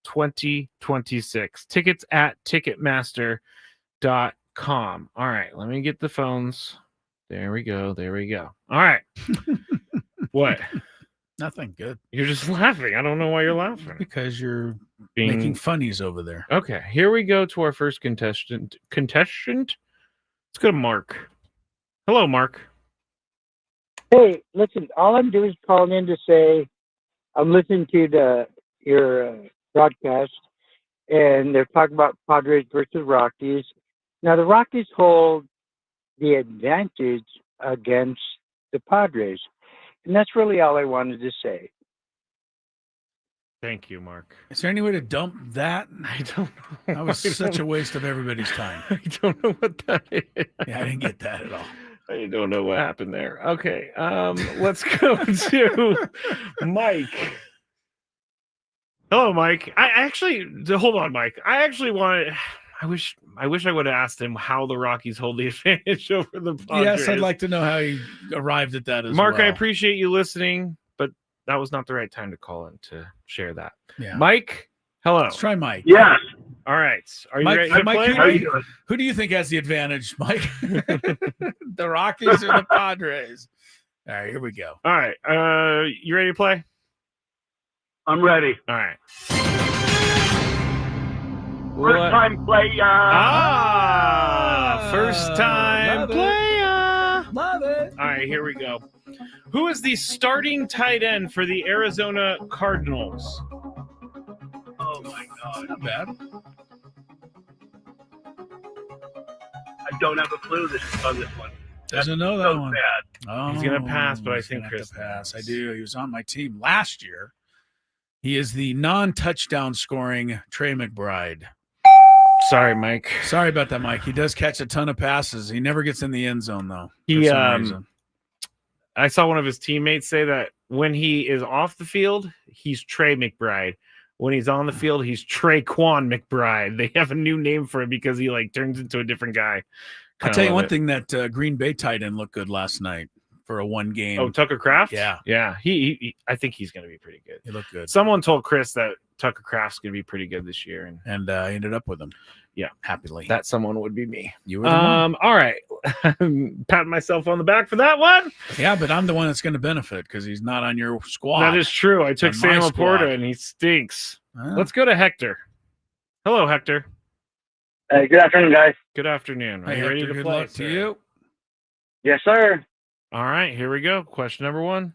2026. Tickets at Ticketmaster.com. All right, let me get the phones. There we go. All right. What? Nothing. Good. You're just laughing. I don't know why you're laughing. Because you're making funnies over there. Okay, here we go to our first contestant. Let's go to Mark. Hello, Mark. Hey, listen, all I'm doing is calling in to say I'm listening to your broadcast, and they're talking about Padres versus Rockies. Now, the Rockies hold the advantage against the Padres. And that's really all I wanted to say. Thank you, Mark. Is there any way to dump that? I don't know. That was such a waste of everybody's time. I don't know what that is. Yeah, I didn't get that at all. I don't know what happened there. Okay, let's go to Mike. Hello, Mike. Hold on, Mike. I wish I would have asked him how the Rockies hold the advantage over the Padres. Yes, I'd like to know how he arrived at that as Mark, well. I appreciate you listening, but that was not the right time to call in to share that. Yeah. Mike, hello. Let's try Mike. Yes. All right. Are you Mike, ready to Mike, play? who do you think has the advantage, Mike? The Rockies or the Padres? All right, here we go. All right. You ready to play? I'm ready. All right. First time player. First time player. Love it. All right, here we go. Who is the starting tight end for the Arizona Cardinals? Oh my God. Not bad. I don't have a clue on this one. Doesn't know that so one. bad. Oh, He's gonna pass, but I he's think gonna have Chris to pass. I do. He was on my team last year. He is the non-touchdown scoring Trey McBride. Sorry, Mike. Sorry about that, Mike. He does catch a ton of passes. He never gets in the end zone though. I saw one of his teammates say that when he is off the field, he's Trey McBride. When he's on the field, he's Traquan McBride. They have a new name for him because he turns into a different guy. I'll tell you one thing, that Green Bay tight end looked good last night for a one game. Oh, Tucker Kraft? Yeah. He I think he's going to be pretty good. He looked good. Someone told Chris that Tucker Kraft's going to be pretty good this year. And I ended up with him. Yeah. Happily. That someone would be me. You were the one. All right. Patting myself on the back for that one. Yeah, but I'm the one that's going to benefit because he's not on your squad. That is true. I took On my Sam squad. Laporta and he stinks. Let's go to Hector. Hello, Hector. Hey, good afternoon, guys. Good afternoon. Are Hey, you ready Hector, to good play? luck to you. Yes, sir. All right, here we go. Question number one.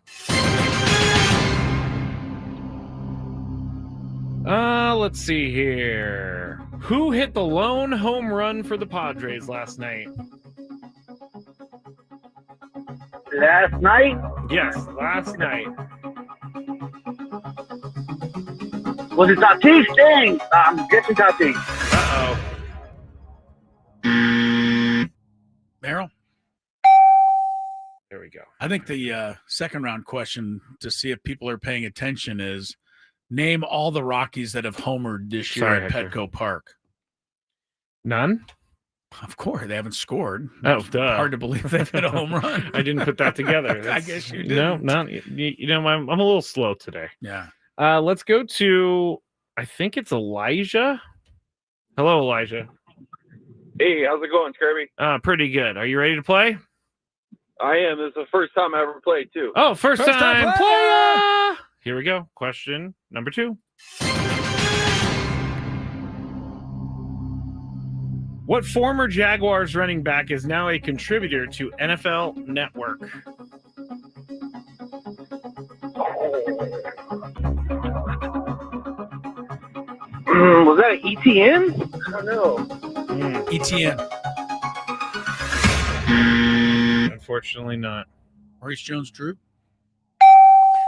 Let's see here. Who hit the lone home run for the Padres last night? Last night? Yes, last night. Was it Tatis? Dang. I'm guessing Tatis. Uh-oh. Merrill? There we go. I think the second round question to see if people are paying attention is name all the Rockies that have homered this year Sorry, at Hector. Petco Park. None? Of course, they haven't scored. Oh, duh. Hard to believe they've hit a home run. I didn't put that together. I guess you did. No, not you know. I'm a little slow today. Yeah. Let's go to. I think it's Elijah. Hello, Elijah. Hey, how's it going, Kirby? Pretty good. Are you ready to play? I am. This is the first time I ever played, too. Oh, first time player! player. Here we go. Question number 2. What former Jaguars running back is now a contributor to NFL Network? Was that an ETN? I don't know. ETN. Unfortunately not. Maurice Jones-Drew?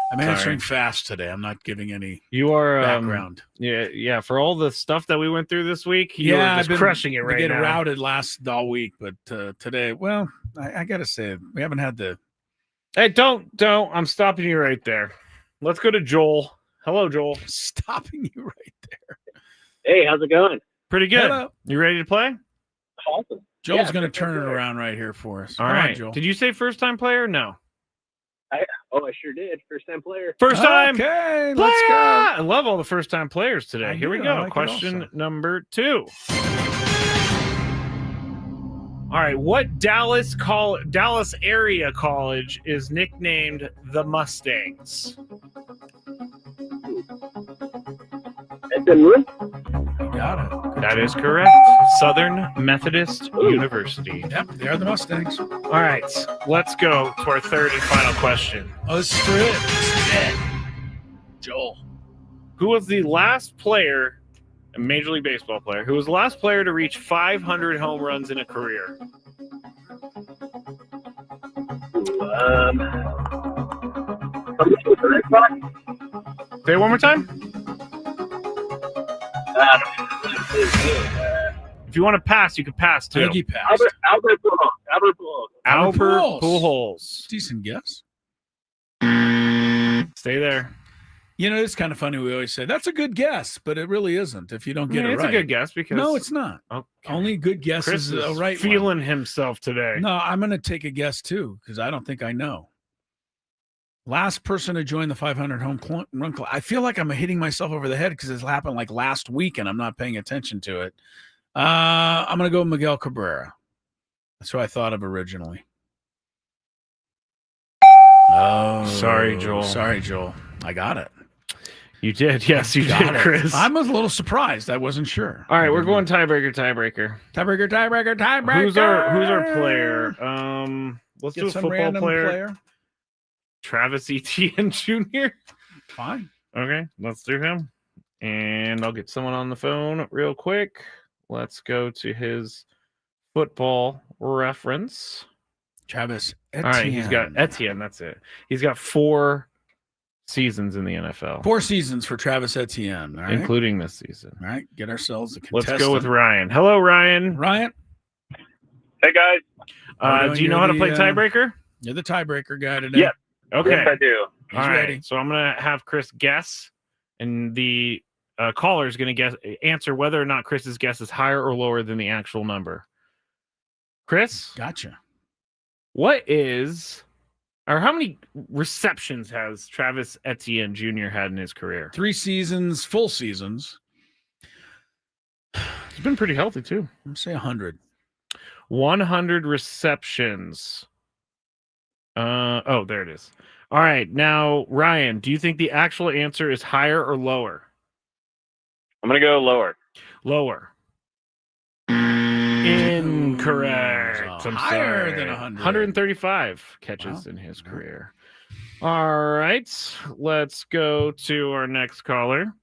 I'm answering fast today. I'm not giving any You are background. Yeah. For all the stuff that we went through this week, you Yeah, are just crushing it right get now. routed all week, but today, well, I got to say, we haven't had the. Hey, don't! I'm stopping you right there. Let's go to Joel. Hello, Joel. Stopping you right there. Hey, how's it going? Pretty good. Hello. You ready to play? Awesome. Joel's going to turn it around right here for us. All Come on, right. Joel. Did you say first time player? No. I sure did. First time player. First time. Okay, player! let's go. I love all the first time players today. Here we do. go. I like it Question also. number 2. All right. What Dallas area college is nicknamed the Mustangs? SMU? Got it. That is correct. Southern Methodist University. Yep, they are the Mustangs. All right, let's go to our third and final question. Oh, this is for it. This is it. Joel. Who was the last player, a Major League Baseball player, who was the last player to reach 500 home runs in a career? Say it one more time. If you want to pass, you can pass too. I think he passed. Albert Pujols. Albert Pujols. Decent guess. Stay there. You know, it's kind of funny. We always say that's a good guess, but it really isn't. If you don't get it It's right, a good guess because no, it's not. Okay. Only good guesses Chris is a is right feeling himself today. No, I'm going to take a guess too because I don't think I know. Last person to join the 500 home run club. I feel like I'm hitting myself over the head because it's happened like last week and I'm not paying attention to it. I'm going to go with Miguel Cabrera. That's who I thought of originally. Oh, Sorry, Joel. Sorry, Joel. I got it. You did. Yes, you Got did, it. Chris. I was a little surprised. I wasn't sure. All right, we're going tiebreaker. Who's our player? Let's Get do a some football random player. Travis Etienne Jr. Fine. Okay, let's do him. And I'll get someone on the phone real quick. Let's go to his football reference. Travis Etienne. All right, he's got Etienne. That's it. He's got 4 seasons in the NFL. 4 seasons for Travis Etienne, all right? Including this season. All right, get ourselves a contestant. Let's go with Ryan. Hello, Ryan. Ryan. Hey, guys. Do you know how to play tiebreaker? You're the tiebreaker guy today. Yep. Okay. Yes, I do. All right. ready. So I'm going to have Chris guess, and the caller is going to answer whether or not Chris's guess is higher or lower than the actual number. Chris? Gotcha. How many receptions has Travis Etienne Jr. had in his career? 3 seasons, full seasons. He's been pretty healthy, too. I'm say 100. 100 receptions. There it is. All right. Now, Ryan, do you think the actual answer is higher or lower? I'm going to go lower. Lower. Incorrect. I'm higher sorry. than 100. 135 catches in his career. All right. Let's go to our next caller.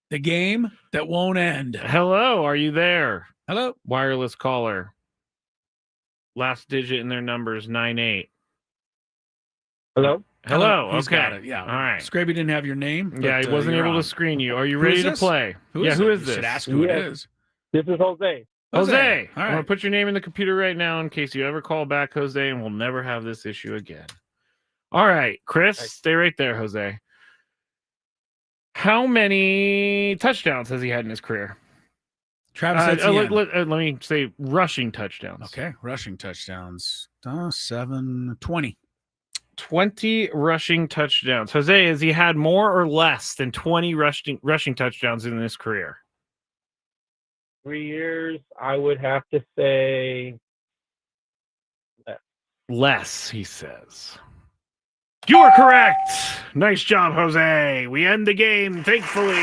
The game that won't end. Hello. Are you there? Hello. Wireless caller. Last digit in their number is 98. Hello? Hello. He's Okay. got it. Yeah. All right. Scrappy didn't have your name. Yeah, he wasn't you're able on. to screen you. Are you Who ready is to this? play? Who yeah, is who it? is You this? should ask who it Yes. is. This is Jose. Jose. All I'm going right. to put your name in the computer right now in case you ever call back, Jose, and we'll never have this issue again. All right, Chris, stay right there, Jose. How many touchdowns has he had in his career? Travis Etienne. Let me say rushing touchdowns. Okay. Rushing touchdowns. 20. 20 rushing touchdowns. Jose, has he had more or less than 20 rushing touchdowns in his career? 3 years, I would have to say Less, he says. You are correct. Nice job, Jose. We end the game, thankfully.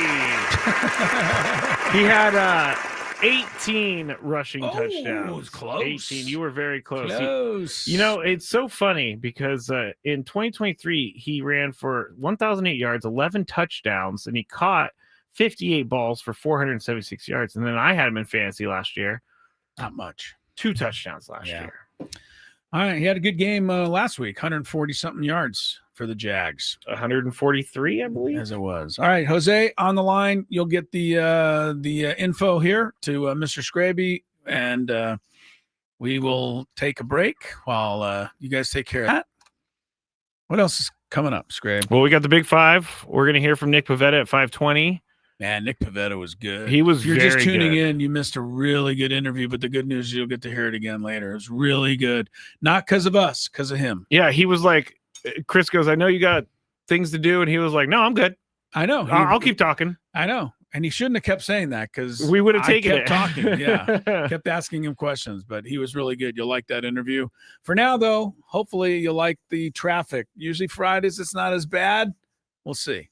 He had 18 rushing touchdowns. It was close. 18. You were very close. Close. It's so funny because in 2023, he ran for 1,008 yards, 11 touchdowns, and he caught 58 balls for 476 yards. And then I had him in fantasy last year. Not much. 2 touchdowns last year. All right. He had a good game last week. 140-something yards for the Jags. 143, I believe. As it was. All right, Jose, on the line. You'll get the info here to Mr. Scraby, and we will take a break while you guys take care of that. What else is coming up, Scrabe? Well, we got the Big Five. We're going to hear from Nick Pivetta at 5:20. Man, Nick Pivetta was good. He was If you're very just tuning good. in, you missed a really good interview, but the good news is you'll get to hear it again later. It was really good. Not because of us, because of him. Yeah, he was like, Chris goes, I know you got things to do. And he was like, no, I'm good. I know. I'll keep talking. I know. And he shouldn't have kept saying that because We would have taken kept it. talking. Yeah. Kept asking him questions, but he was really good. You'll like that interview. For now, though, hopefully you'll like the traffic. Usually Fridays, it's not as bad. We'll see.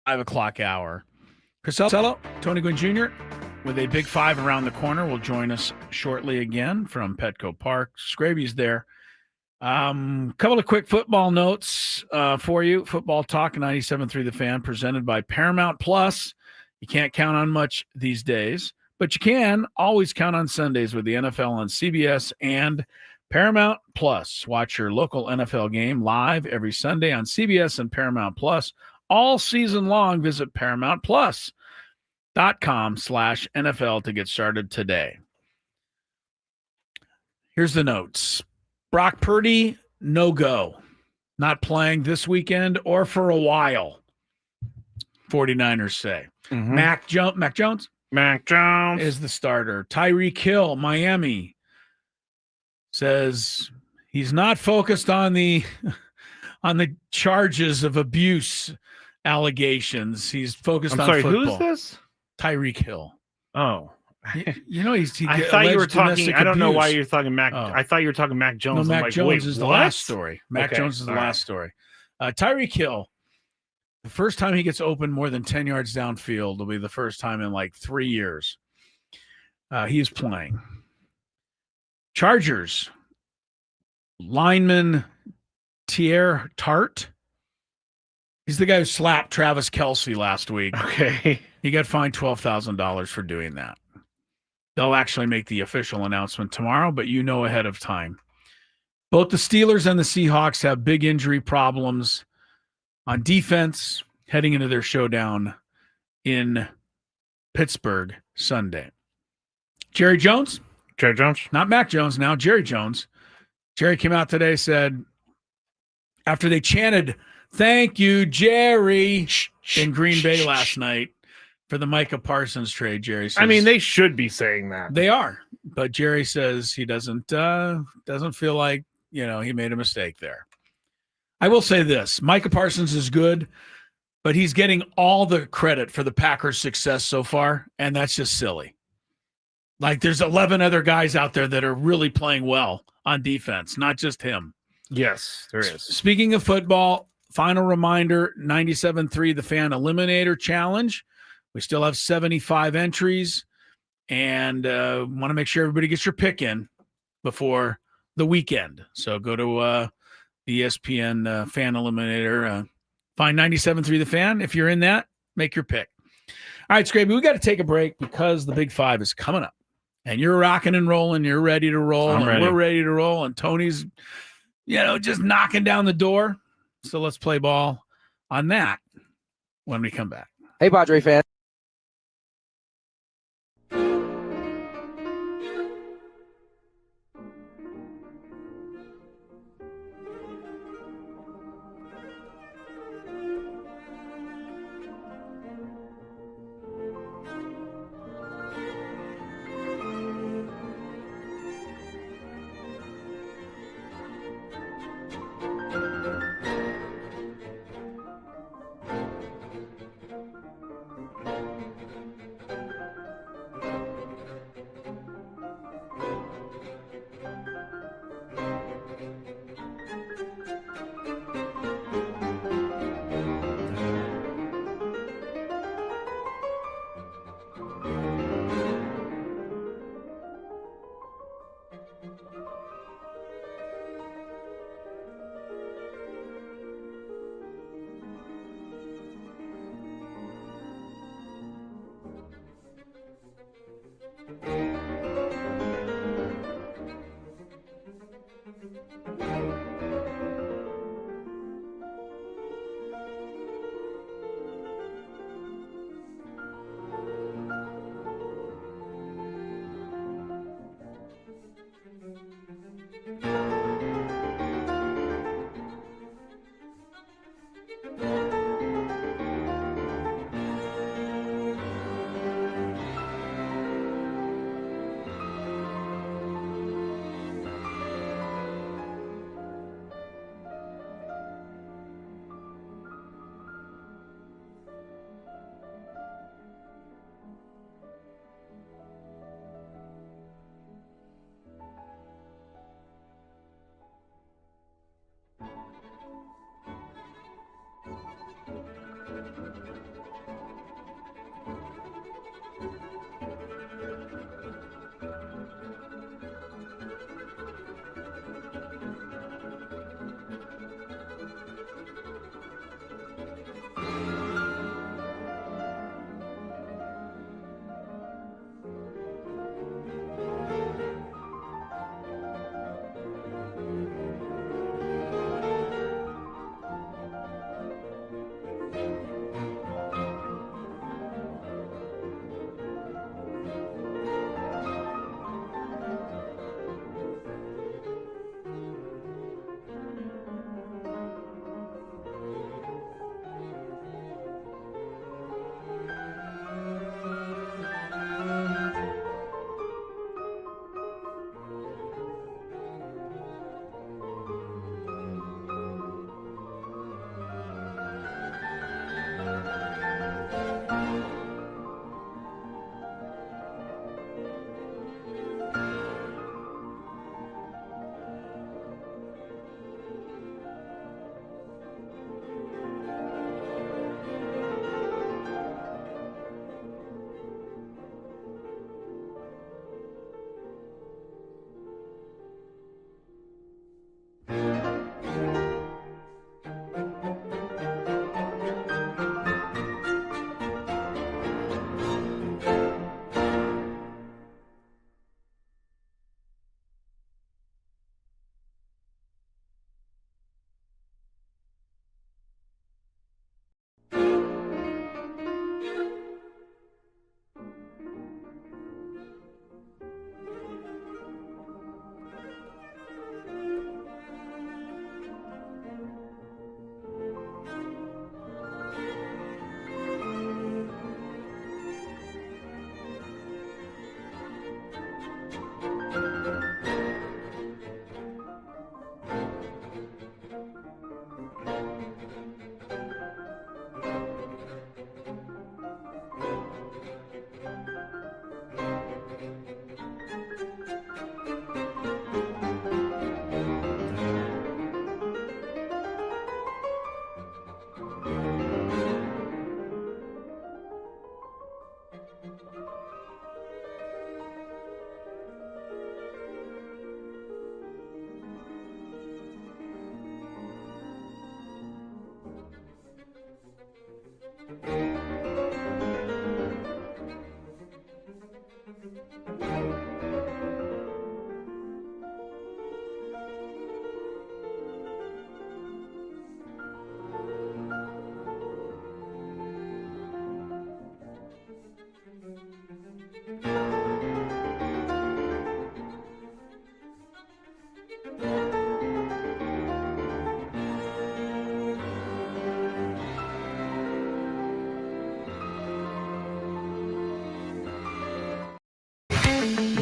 5 o'clock hour. Crisello, Tony Gwynn Jr. with a big 5 around the corner will join us shortly again from Petco Park. Scraby's there. Couple of quick football notes for you. Football Talk 97.3 The Fan presented by Paramount Plus. You can't count on much these days, but you can always count on Sundays with the NFL on CBS and Paramount Plus. Watch your local NFL game live every Sunday on CBS and Paramount Plus. All season long, visit ParamountPlus.com/NFL to get started today. Here's the notes. Brock Purdy, no go. Not playing this weekend or for a while, 49ers say. Mm-hmm. Mac Jones is the starter. Tyreek Hill, Miami, says he's not focused on the charges of abuse allegations. He's focused on football. Who's this? Tyreek Hill. Oh. You know, he I thought you were talking. I don't know why you're talking Mac. Oh. I thought you were talking Mac Jones. No, I'm Mac like, Jones wait, is the what? last story. Mac Okay. Jones is the All last story. Tyreek Hill, the first time he gets open more than 10 yards downfield will be the first time in like 3 years. He is playing. Chargers, lineman Tier Tart. He's the guy who slapped Travis Kelce last week. Okay. He got fined $12,000 for doing that. They'll actually make the official announcement tomorrow, but you know ahead of time. Both the Steelers and the Seahawks have big injury problems on defense heading into their showdown in Pittsburgh Sunday. Jerry Jones? Not Mac Jones now, Jerry Jones. Jerry came out today, said, after they chanted, "Thank you, Jerry," in Green Bay last night for the Micah Parsons trade, Jerry says. I mean, they should be saying that. They are, but Jerry says he doesn't feel like, he made a mistake there. I will say this, Micah Parsons is good, but he's getting all the credit for the Packers' success so far, and that's just silly. Like, there's 11 other guys out there that are really playing well on defense, not just him. Yes, there is. Speaking of football, final reminder, 97.3 The Fan Eliminator Challenge. We still have 75 entries, and want to make sure everybody gets your pick in before the weekend. So go to the ESPN Fan Eliminator. Find 97.3 The Fan. If you're in that, make your pick. All right, Scraby, we got to take a break because the Big Five is coming up. And you're rocking and rolling. You're ready to roll. I'm ready. We're ready to roll. And Tony's, just knocking down the door. So let's play ball on that when we come back. Hey, Padre fan.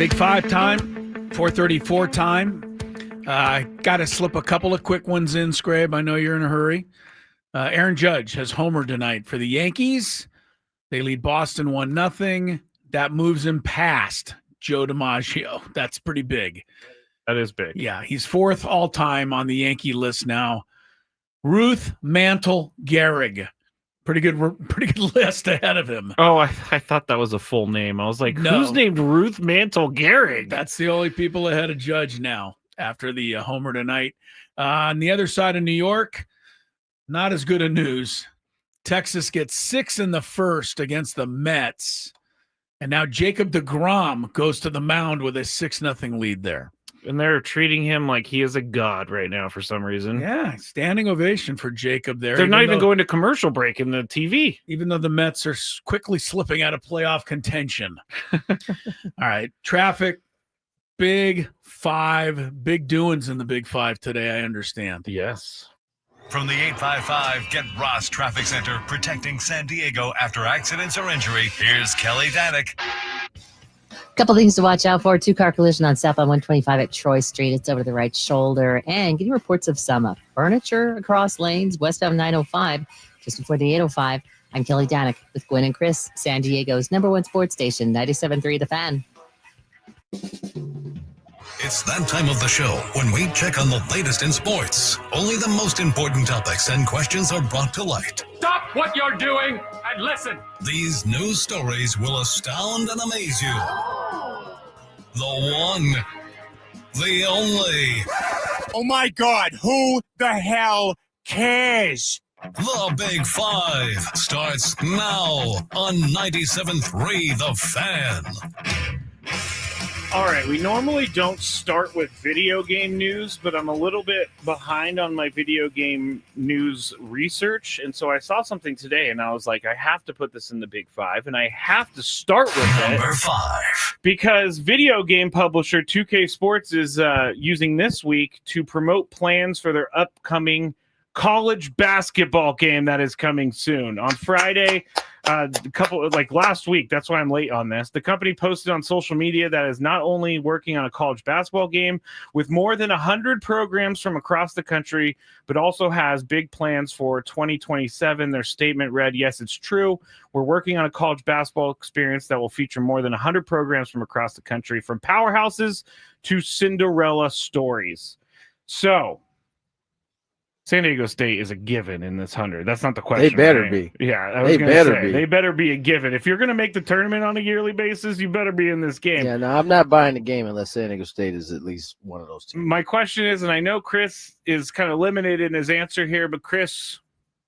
Big Five time, 4:34 time. Got to slip a couple of quick ones in, Scrabe. I know you're in a hurry. Aaron Judge has homered tonight for the Yankees. They lead Boston 1-0. That moves him past Joe DiMaggio. That's pretty big. That is big. Yeah, he's fourth all-time on the Yankee list now. Ruth Mantle Gehrig. Pretty good list ahead of him. Oh, I thought that was a full name. I was like, who's named Ruth Mantle Gehrig? That's the only people ahead of Judge now after the homer tonight. On the other side of New York, not as good a news. Texas gets 6 in the first against the Mets. And now Jacob deGrom goes to the mound with a 6-0 lead there. And they're treating him like he is a god right now for some reason. Yeah, standing ovation for Jacob there. They're not even going to commercial break in the TV. Even though the Mets are quickly slipping out of playoff contention. All right, traffic, Big Five, big doings in the Big Five today, I understand. Yes. From the 855 Get Ross Traffic Center, protecting San Diego after accidents or injury, here's Kelly Danick. Couple things to watch out for. 2-car collision on southbound 125 at Troy Street. It's over the right shoulder. And getting reports of some furniture across lanes westbound 905 just before the 805. I'm Kelly Danick with Gwynn and Chris, San Diego's #1 sports station, 97.3 The Fan. It's that time of the show when we check on the latest in sports. Only the most important topics and questions are brought to light. Stop what you're doing and listen. These news stories will astound and amaze you. The one, the only. Oh my God, who the hell cares? The Big Five starts now on 97.3 The Fan. All right, we normally don't start with video game news, but I'm a little bit behind on my video game news research. And so I saw something today and I was like, I have to put this in the Big Five and I have to start with Number it. 5. Because video game publisher 2K Sports is using this week to promote plans for their upcoming college basketball game that is coming soon. On Friday, last week, that's why I'm late on this. The company posted on social media that is not only working on a college basketball game with more than 100 programs from across the country, but also has big plans for 2027. Their statement read, "Yes, it's true. We're working on a college basketball experience that will feature more than 100 programs from across the country, from powerhouses to Cinderella stories." So San Diego State is a given in this 100. That's not the question. They better right? be. Yeah, I was going to say, they better be a given. If you're going to make the tournament on a yearly basis, you better be in this game. Yeah, no, I'm not buying the game unless San Diego State is at least one of those teams. My question is, and I know Chris is kind of limited in his answer here, but Chris,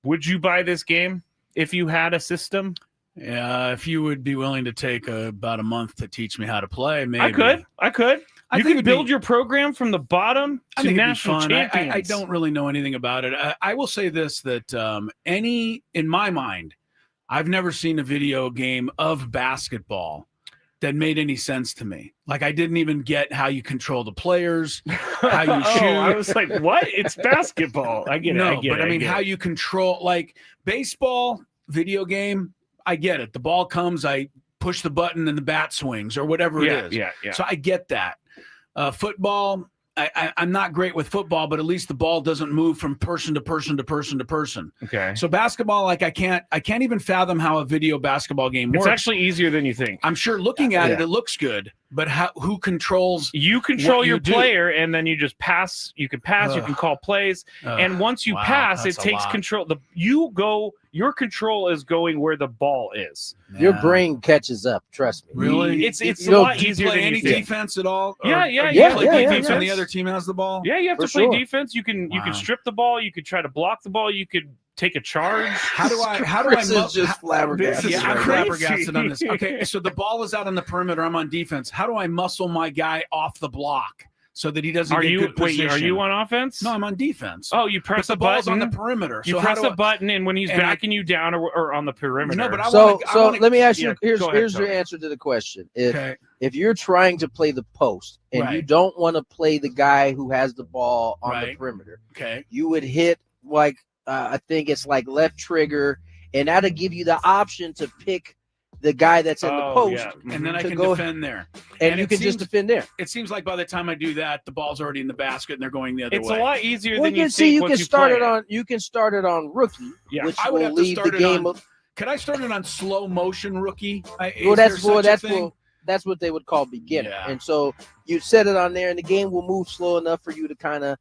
would you buy this game if you had a system? Yeah, if you would be willing to take about a month to teach me how to play, maybe. I could. You could build your program from the bottom to national champions. I don't really know anything about it. I will say this, that in my mind, I've never seen a video game of basketball that made any sense to me. Like, I didn't even get how you control the players, how you shoot. I was like, what? It's basketball. I get it. I mean, how you control, like, baseball video game, I get it. The ball comes, I push the button and the bat swings or whatever it is. Yeah. So I get that. Football, I'm not great with football, but at least the ball doesn't move from person to person to person to person. Okay. So basketball, like I can't even fathom how a video basketball game works. It's actually easier than you think. I'm sure looking at it looks good, but who controls? You control your player, and then you just pass. You can pass. You can call plays, and once you pass, it takes control. Your control is going where the ball is. Your brain catches up. Trust me. Really? It's a lot easier than any you think. defense at all? Yeah. Defense when the other team has the ball. Yeah, you have to play defense. You can strip the ball. You could try to block the ball. You could take a charge. How do I just flabbergasted? Yeah, I'm flabbergasted on this. Okay, so the ball is out on the perimeter. I'm on defense. How do I muscle my guy off the block so that he doesn't get good position? Are you on offense? No, I'm on defense. Oh, you press the button ball's on the perimeter. You press a button, and when he's backing you down or on the perimeter. No, but let me ask you. Here's your answer to the question. If you're trying to play the post and you don't want to play the guy who has the ball on the perimeter, you would hit I think it's like left trigger, and that'll give you the option to pick the guy that's in the post, and then I to can go, defend there. and you it can just defend there. It seems like by the time I do that, the ball's already in the basket and they're going the other It's way. a lot easier Well, than you you can see think you once can you start play it on. You can start it on rookie, Yeah. which I would will have to leave start the it game. on. Could I start it on slow motion rookie? That's what they would call beginner. Yeah. And so you set it on there, and the game will move slow enough for you to kind of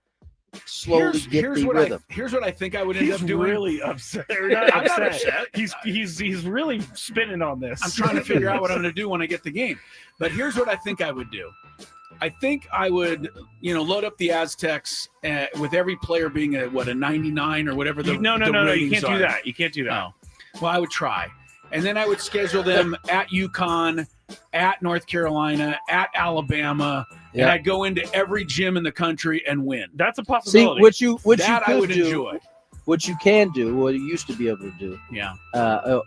slowly get the rhythm. Here's what I think I would end He's up doing. really upset. Or not I'm not upset. upset. He's really spinning on this. I'm trying to figure out what I'm going to do when I get the game. But here's what I think I would do. I think I would, load up the Aztecs with every player being a 99 or whatever the No. You ratings can't do are. that. You can't do that. Oh. Well, I would try. And then I would schedule them at UConn, at North Carolina, at Alabama, and I'd go into every gym in the country and win. That's a See possibility. what you that I could would do, enjoy. what you can do, what you used to be able to do. Yeah.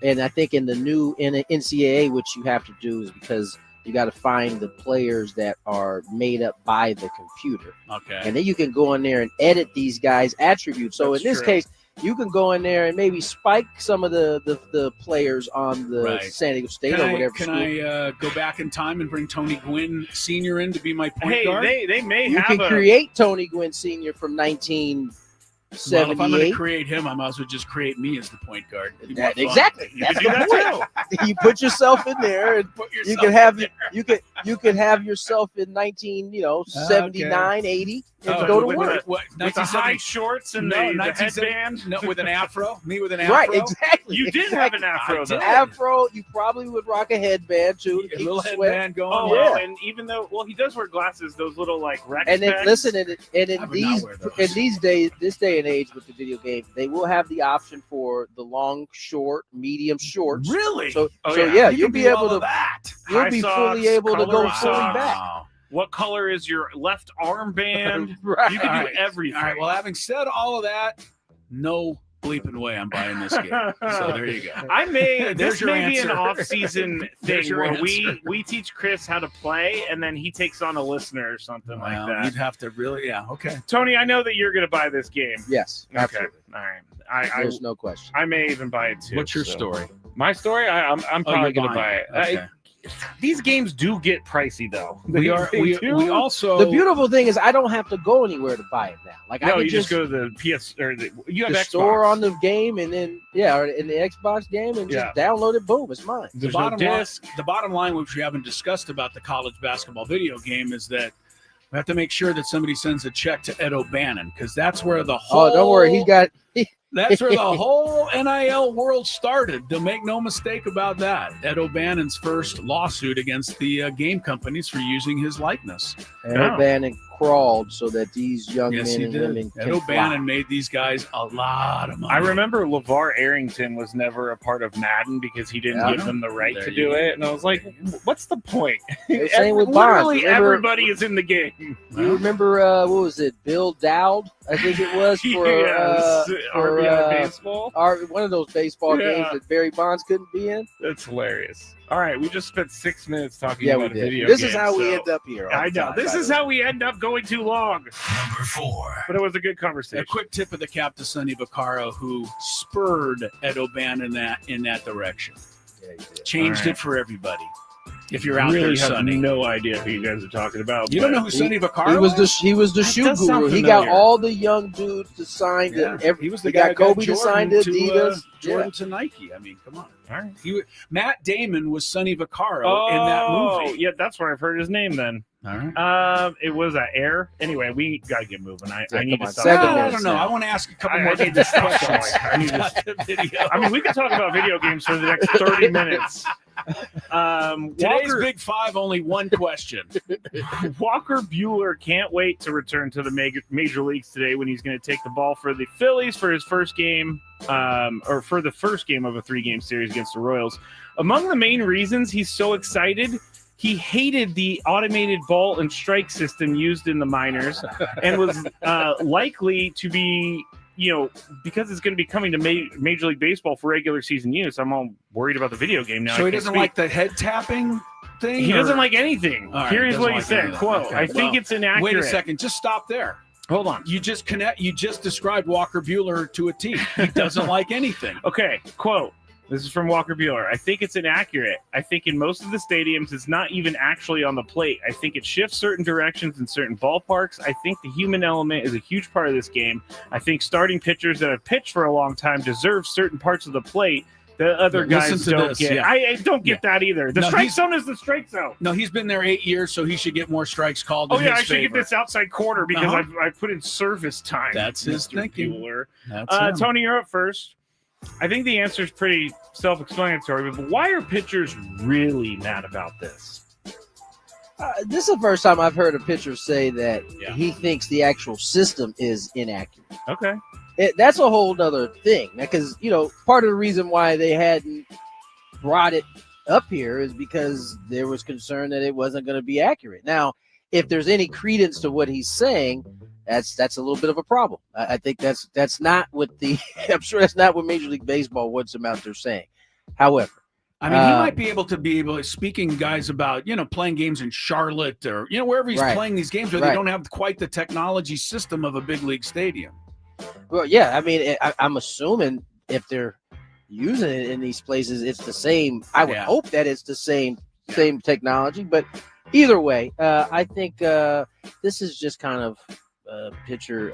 And I think in the new NCAA, what you have to do is because you got to find the players that are made up by the computer. Okay. And then you can go in there and edit these guys' attributes. So That's in this true. case, you can go in there and maybe spike some of the players on the Right. San Diego State or whatever. Can school. I go back in time and bring Tony Gwynn Sr. in to be my point Hey, guard? they may You have can a create Tony Gwynn Sr. from Well, if I'm going to 1978. create him, I might as well just create me as the point guard. It'd be more fun. Exactly. You That's can do the that point. too. You put yourself in there, and Put you yourself can have in you can have yourself in 79, 80, and Oh, go to with work. with the high shorts and the 1970 headband. No, with an afro. Me with an afro. Right, exactly. You did have an afro, though. Afro. You probably would rock a headband too. To A keep little the sweat. headband going. Oh, Yeah. wow. And even though, he does wear glasses, those little Rex And then specs. listen, and I in would not wear those. these days, this day and age with the video game, they will have the option for the long, short, medium shorts. Really? So, Oh, so yeah. yeah, You you'll can be do able all to. of that. You'll High be socks, fully able to go colored fully socks. back. Wow. What color is your left armband? Right. You can All do right. everything. All right. Well, having said all of that, no bleeping way I'm buying this game. So there you go. This There's your may be an answer. off-season There's thing your where answer. we teach Chris how to play, and then he takes on a listener or something like Well, that. you'd have to really, okay. Tony, I know that you're going to buy this game. Yes, Okay. absolutely. All right. There's no question. I may even buy it too. What's your so. story? My story? I'm probably you're going to buy buying it. it. Okay. These games do get pricey, though. We do. also The beautiful thing is I don't have to go anywhere to buy it now. Like I No, can you just go to the PS or you have the Xbox. store on the game, and then or in the Xbox game, and just download it. Boom, it's mine. There's no disc. The bottom line, which we haven't discussed about the college basketball video game, is that we have to make sure that somebody sends a check to Ed O'Bannon because that's where the whole. Oh, don't worry, he's got. That's where the whole NIL world started. To make no mistake about that, Ed O'Bannon's first lawsuit against the game companies for using his likeness. Ed O'Bannon crawled so that these young Yes, men he and did. women Ed can O'Bannon fly. made these guys a lot of money. I remember LeVar Arrington was never a part of Madden because he didn't Yeah. give them the right There to you do go. it, and I was like, "What's the point?" Same with Bonds. Literally, Remember- everybody is in the game. You remember what was it? Bill Dowd, I think it was for Yes, RBI baseball. One of those baseball Yeah. games that Barry Bonds couldn't be in. That's hilarious. All right, we just spent 6 minutes talking Yeah, we about a did. video This game. is how we so- end up here. all I the know. time, This by is the way. how we end up going too long. Number 4. But it was a good conversation. A quick tip of the cap to Sonny Vaccaro, who spurred Ed O'Bannon in that direction. Yeah, he did. Changed All right. it for everybody. If you're out really there, have Sonny. no idea who you guys are talking about. You don't but- know who Sonny Vaccaro He was the That shoe does sound guru. He got familiar. all the young dudes to sign Yeah. to He was the he guy got Kobe who to got sign Jordan to Adidas. Jordan to Nike. I mean, come on. All right. Matt Damon was Sonny Vaccaro in that movie. Yeah, that's where I've heard his name then. All right. It was Air. Anyway, we got to get moving. I Yeah, need come to on. stop. Seven I minutes don't know. now. I want to ask a couple I more need to stop questions. going. I need to- about the video. I mean, we could talk about video games for the next 30 minutes. Today's Big Five, only one question. Walker Buehler can't wait to return to the major leagues today when he's going to take the ball for the Phillies for his first game, or for the first game of a 3-game series against the Royals. Among the main reasons he's so excited, he hated the automated ball and strike system used in the minors and was likely to be, because it's going to be coming to Major League Baseball for regular season use. I'm all worried about the video game now. So I he can't doesn't speak. like the head tapping thing? He or- doesn't like anything. All right, Here's doesn't what he like said, anything. quote, Okay. I think Well, it's inaccurate. Wait a second. Just stop there. Hold on. You just described Walker Buehler to a T. He doesn't like anything. Okay, quote, This is from Walker Bueller. I think it's inaccurate. I think in most of the stadiums, it's not even actually on the plate. I think it shifts certain directions in certain ballparks. I think the human element is a huge part of this game. I think starting pitchers that have pitched for a long time deserve certain parts of the plate that other guys don't get. Yeah. I don't get that either. The strike zone is the strike zone. No, he's been there 8 years, so he should get more strikes called. Oh, yeah, I should get this outside corner because I put in service time. That's his thinking. Bueller. That's Tony, you're up first. I think the answer is pretty self-explanatory, but why are pitchers really mad about this? This is the first time I've heard a pitcher say that he thinks the actual system is inaccurate. Okay. That's a whole other thing, because, part of the reason why they hadn't brought it up here is because there was concern that it wasn't going to be accurate. Now, if there's any credence to what he's saying, that's a little bit of a problem. I think that's not what I'm sure that's not what Major League Baseball wants him out there saying. However, I mean, he might be able to speaking guys about, playing games in Charlotte or, wherever he's playing these games where they don't have quite the technology system of a big league stadium. Well, yeah, I mean, I'm assuming if they're using it in these places, it's the same. I would hope that it's the same technology, but either way, I think this is just kind of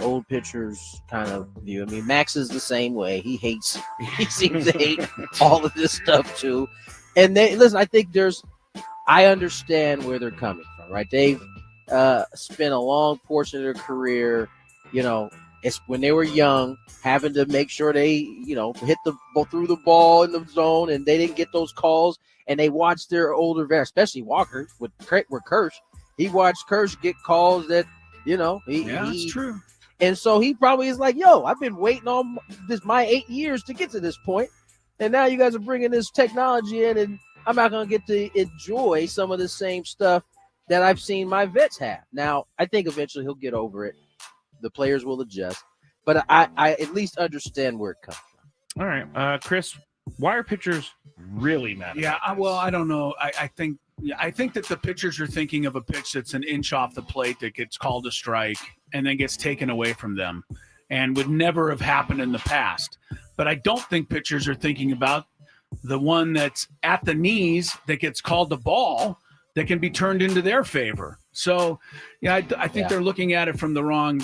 old pitchers kind of view. I mean, Max is the same way. He seems to hate all of this stuff too. And I think I understand where they're coming from, right? They've spent a long portion of their career, it's when they were young, having to make sure they, hit the ball through the ball in the zone, and they didn't get those calls. And they watched their older veterans, especially Walker with Kirsch. He watched Kirsch get calls that, that's true. And so he probably is like, yo, I've been waiting on my 8 years to get to this point, and now you guys are bringing this technology in, and I'm not going to get to enjoy some of the same stuff that I've seen my vets have. Now, I think eventually he'll get over it. The players will adjust, but I at least understand where it comes from. All right, Chris, why are pitchers really mad? Yeah, I don't know. I think that the pitchers are thinking of a pitch that's an inch off the plate that gets called a strike and then gets taken away from them and would never have happened in the past. But I don't think pitchers are thinking about the one that's at the knees that gets called the ball that can be turned into their favor. So, I think they're looking at it from the wrong,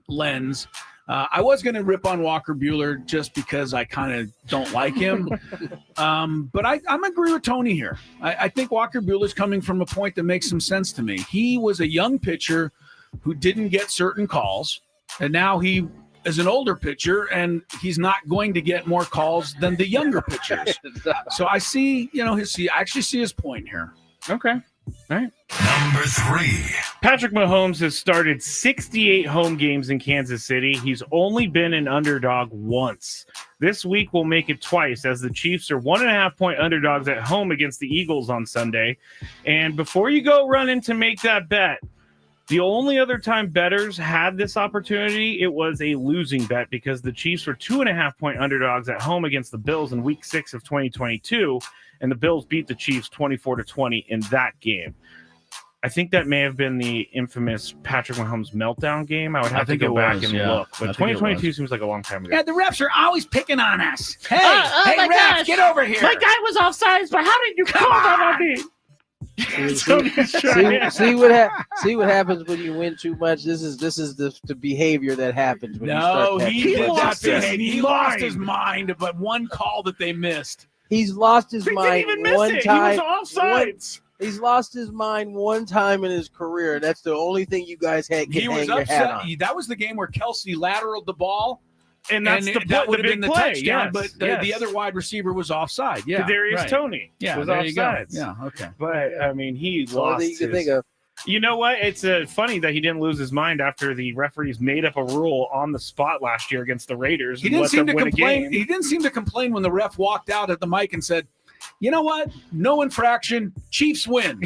lens. I was going to rip on Walker Bueller just because I kind of don't like him. But I'm agree with Tony here. I think Walker Bueller's coming from a point that makes some sense to me. He was a young pitcher who didn't get certain calls, and now he is an older pitcher, and he's not going to get more calls than the younger pitchers. So I see, I actually see his point here. Okay. All right. Number 3. Patrick Mahomes has started 68 home games in Kansas City. He's only been an underdog once. This week will make it twice, as the Chiefs are 1.5-point underdogs at home against the Eagles on Sunday. And before you go running to make that bet, the only other time bettors had this opportunity, it was a losing bet because the Chiefs were 2.5-point underdogs at home against the Bills in Week 6 of 2022. And the Bills beat the Chiefs 24-20 in that game. I think that may have been the infamous Patrick Mahomes meltdown game. I would have to go back and look. But 2022 seems like a long time ago. Yeah, the refs are always picking on us. Hey, hey, ref, get over here. My guy was offsides, but how did you call that on me? See what happens when you win too much. This is the behavior that happens when you start. He lost his mind about one call that they missed. He's lost his mind one time. He was offsides. He's lost his mind one time in his career. That's the only thing you guys had. He was upset. That was the game where Kelsey lateraled the ball. And that would have been the play. touchdown, but the other wide receiver was offside. Yeah, Kadarius Toney was offside. Yeah, okay. But I mean, he lost. You can think of. You know what? It's funny that he didn't lose his mind after the referees made up a rule on the spot last year against the Raiders. He didn't seem to complain. He didn't seem to complain when the ref walked out at the mic and said, "You know what? No infraction. Chiefs win."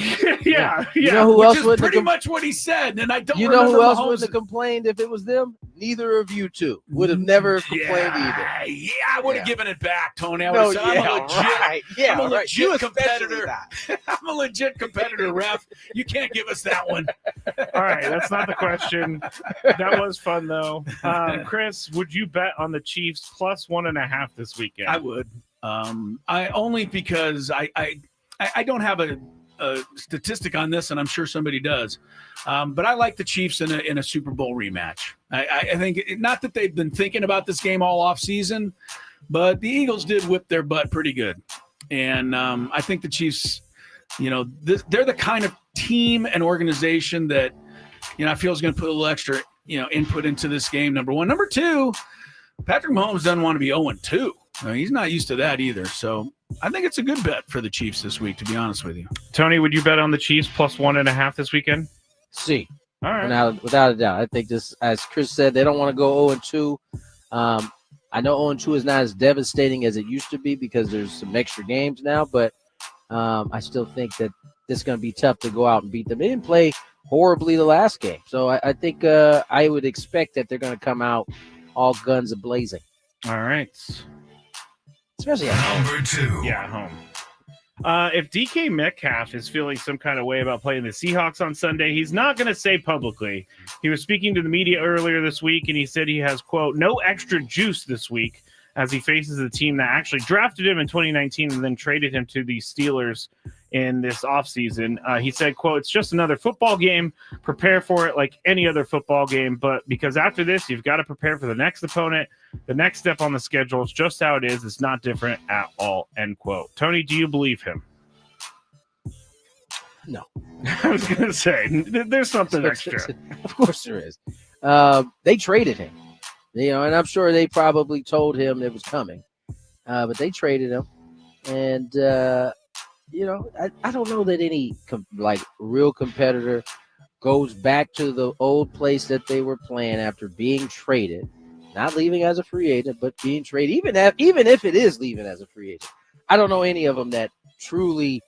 Yeah. You know who else would pretty much what he said. And I don't. You know who else would have complained if it was them? Neither of you two would have never complained either. Yeah, I would have given it back, Tony. I would have said, I'm a legit competitor. I'm a legit competitor, ref. You can't give us that one. All right, that's not the question. That was fun, though. Chris, would you bet on the Chiefs plus 1.5 this weekend? I would. I only because I don't have a statistic on this, and I'm sure somebody does. But I like the Chiefs in a Super Bowl rematch. I think not that they've been thinking about this game all off season, but the Eagles did whip their butt pretty good, and I think the Chiefs, they're the kind of team and organization that I feel is going to put a little extra input into this game. Number one, number two, Patrick Mahomes doesn't want to be 0-2. He's not used to that either. So I think it's a good bet for the Chiefs this week, to be honest with you. Tony, would you bet on the Chiefs plus 1.5 this weekend? See. All right. Without a doubt. I think this, as Chris said, they don't want to go 0-2. I know 0-2 is not as devastating as it used to be because there's some extra games now, but I still think that it's going to be tough to go out and beat them. They didn't play horribly the last game. So I think I would expect that they're going to come out all guns a-blazing. All right. Especially at home. Number 2. Yeah, home. If DK Metcalf is feeling some kind of way about playing the Seahawks on Sunday, he's not going to say publicly. He was speaking to the media earlier this week, and he said he has, quote, no extra juice this week as he faces the team that actually drafted him in 2019 and then traded him to the Steelers in this offseason. He said, quote, it's just another football game. Prepare for it like any other football game. But because after this, you've got to prepare for the next opponent. The next step on the schedule is just how it is. It's not different at all, end quote. Tony, do you believe him? No. I was going to say, there's something extra. Of course there is. They traded him. And I'm sure they probably told him it was coming. But they traded him. And, I don't know that any real competitor goes back to the old place that they were playing after being traded, not leaving as a free agent, but being traded, even if it is leaving as a free agent. I don't know any of them that truly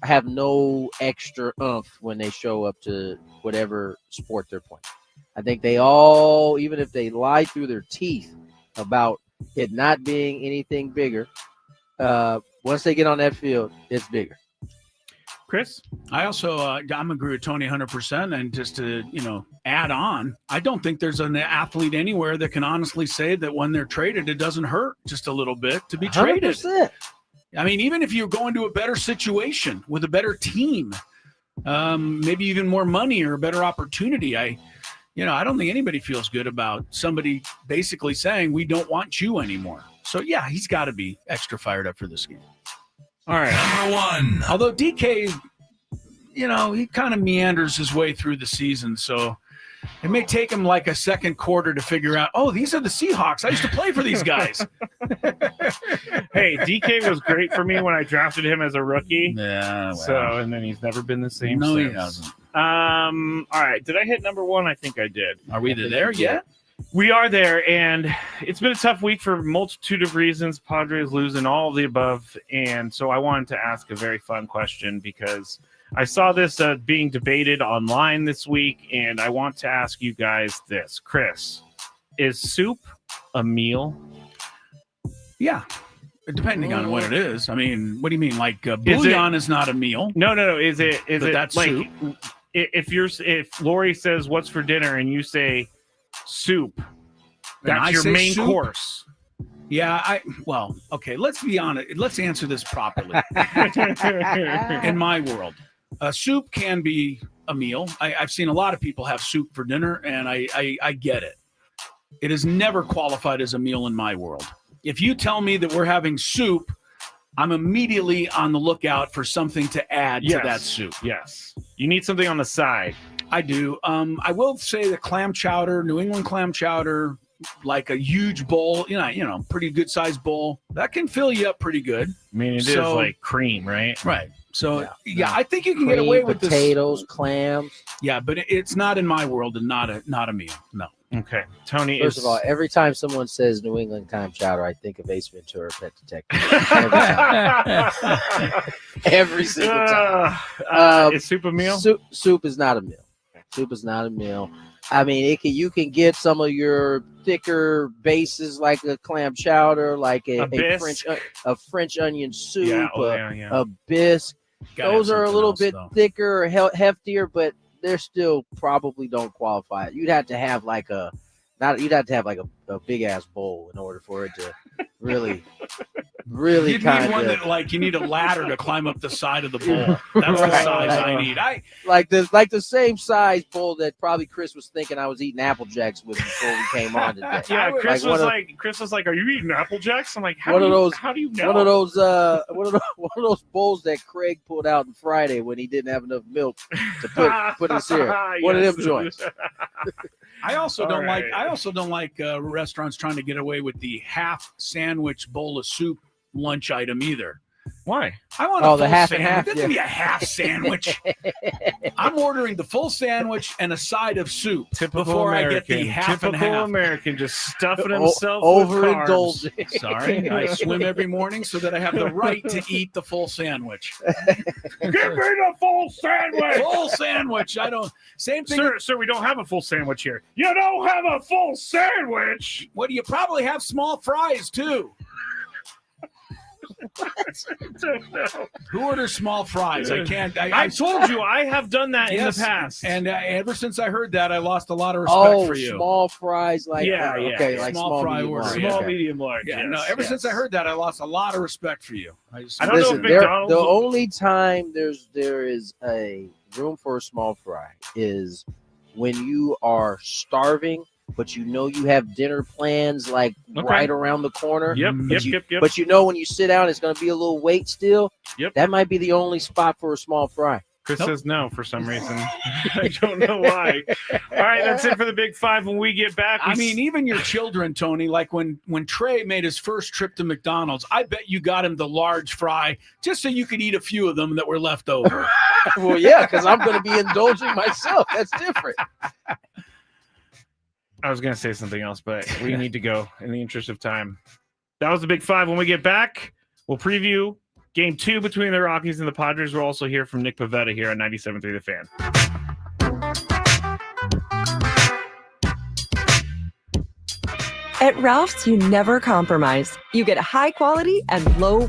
have no extra oomph when they show up to whatever sport they're playing. I think they all, even if they lie through their teeth about it not being anything bigger, once they get on that field, it's bigger. Chris? I also, I'm agree with Tony 100%. And just to, add on, I don't think there's an athlete anywhere that can honestly say that when they're traded, it doesn't hurt just a little bit to be traded. 100%. I mean, even if you're going to a better situation with a better team, maybe even more money or a better opportunity, I don't think anybody feels good about somebody basically saying we don't want you anymore. So, yeah, he's got to be extra fired up for this game. All right. Number 1. Although DK, he kind of meanders his way through the season. So it may take him like a second quarter to figure out, oh, these are the Seahawks. I used to play for these guys. Hey, DK was great for me when I drafted him as a rookie. Yeah. Well. So, and then he's never been the same No, since. he hasn't. All right. Did I hit number 1? I think I did. Are we there yet? We are there, and it's been a tough week for a multitude of reasons. Padres losing, all of the above, and so I wanted to ask a very fun question because I saw this being debated online this week, and I want to ask you guys this. Chris, is soup a meal? Yeah, depending on what it is. I mean, what do you mean? Like bouillon is not a meal? No. Is it that's like soup? If Lori says what's for dinner and you say soup, that's your main course. Yeah, okay, let's be honest. Let's answer this properly. In my world, soup can be a meal. I've seen a lot of people have soup for dinner, and I get it. It has never qualified as a meal in my world. If you tell me that we're having soup, I'm immediately on the lookout for something to add to that soup. Yes. You need something on the side. I do. I will say the clam chowder, New England clam chowder, like a huge bowl, pretty good sized bowl, that can fill you up pretty good. I mean, it is like cream, right? Right. So, I think you can get away with potatoes, clams. Yeah, but it's not in my world and not a meal. No. Okay. Tony, First of all, every time someone says New England clam chowder, I think of Ace Ventura, Pet Detective. Every single time. Is soup a meal? Soup is not a meal. Soup is not a meal. I mean, you can get some of your thicker bases like a clam chowder, like a French onion soup, a bisque. Those are a little bit thicker, heftier, but they still probably don't qualify. You'd have to have like a big ass bowl in order for it to really Really You need kind one of that you need a ladder to climb up the side of the bowl. That's the size I need. like the same size bowl that probably Chris was thinking I was eating Apple Jacks with before we came on today. Yeah, Chris was like, "Are you eating Apple Jacks?" I'm like, "How do you know?" One of those bowls that Craig pulled out on Friday when he didn't have enough milk to put in cereal. One of them joints. I also don't like restaurants trying to get away with the half sandwich bowl of soup lunch item either. Why? I want a full the half sandwich. and half. Give me a half sandwich. I'm ordering the full sandwich and a side of soup before I get the half and half. Typical American, just stuffing himself overindulging. with carbs. Sorry, I swim every morning so that I have the right to eat the full sandwich. Give me the full sandwich. Full sandwich. I don't. Same thing. Sir, we don't have a full sandwich here. You don't have a full sandwich. What do you probably have? Small fries too. Who orders small fries? I can't. I told you I have done that in the past, and ever since I heard that, I lost a lot of respect for you. Small fries, like okay, like small fry medium order, large. small, medium, large. Yeah, no. Ever since I heard that, I lost a lot of respect for you. I don't know if McDonald's. The only time there is a room for a small fry is when you are starving, but you know you have dinner plans right around the corner. Yep. But you know when you sit down, it's going to be a little wait still. Yep. That might be the only spot for a small fry. Chris says no for some reason. I don't know why. All right, that's it for the Big Five. When we get back, I mean, even your children, Tony, like when Trey made his first trip to McDonald's, I bet you got him the large fry just so you could eat a few of them that were left over. Well, yeah, because I'm going to be indulging myself. That's different. I was going to say something else, but we need to go in the interest of time. That was the Big Five. When we get back, we'll preview Game 2 between the Rockies and the Padres. We'll also hear from Nick Pivetta here on 97.3 The Fan. At Ralph's, you never compromise. You get high quality and low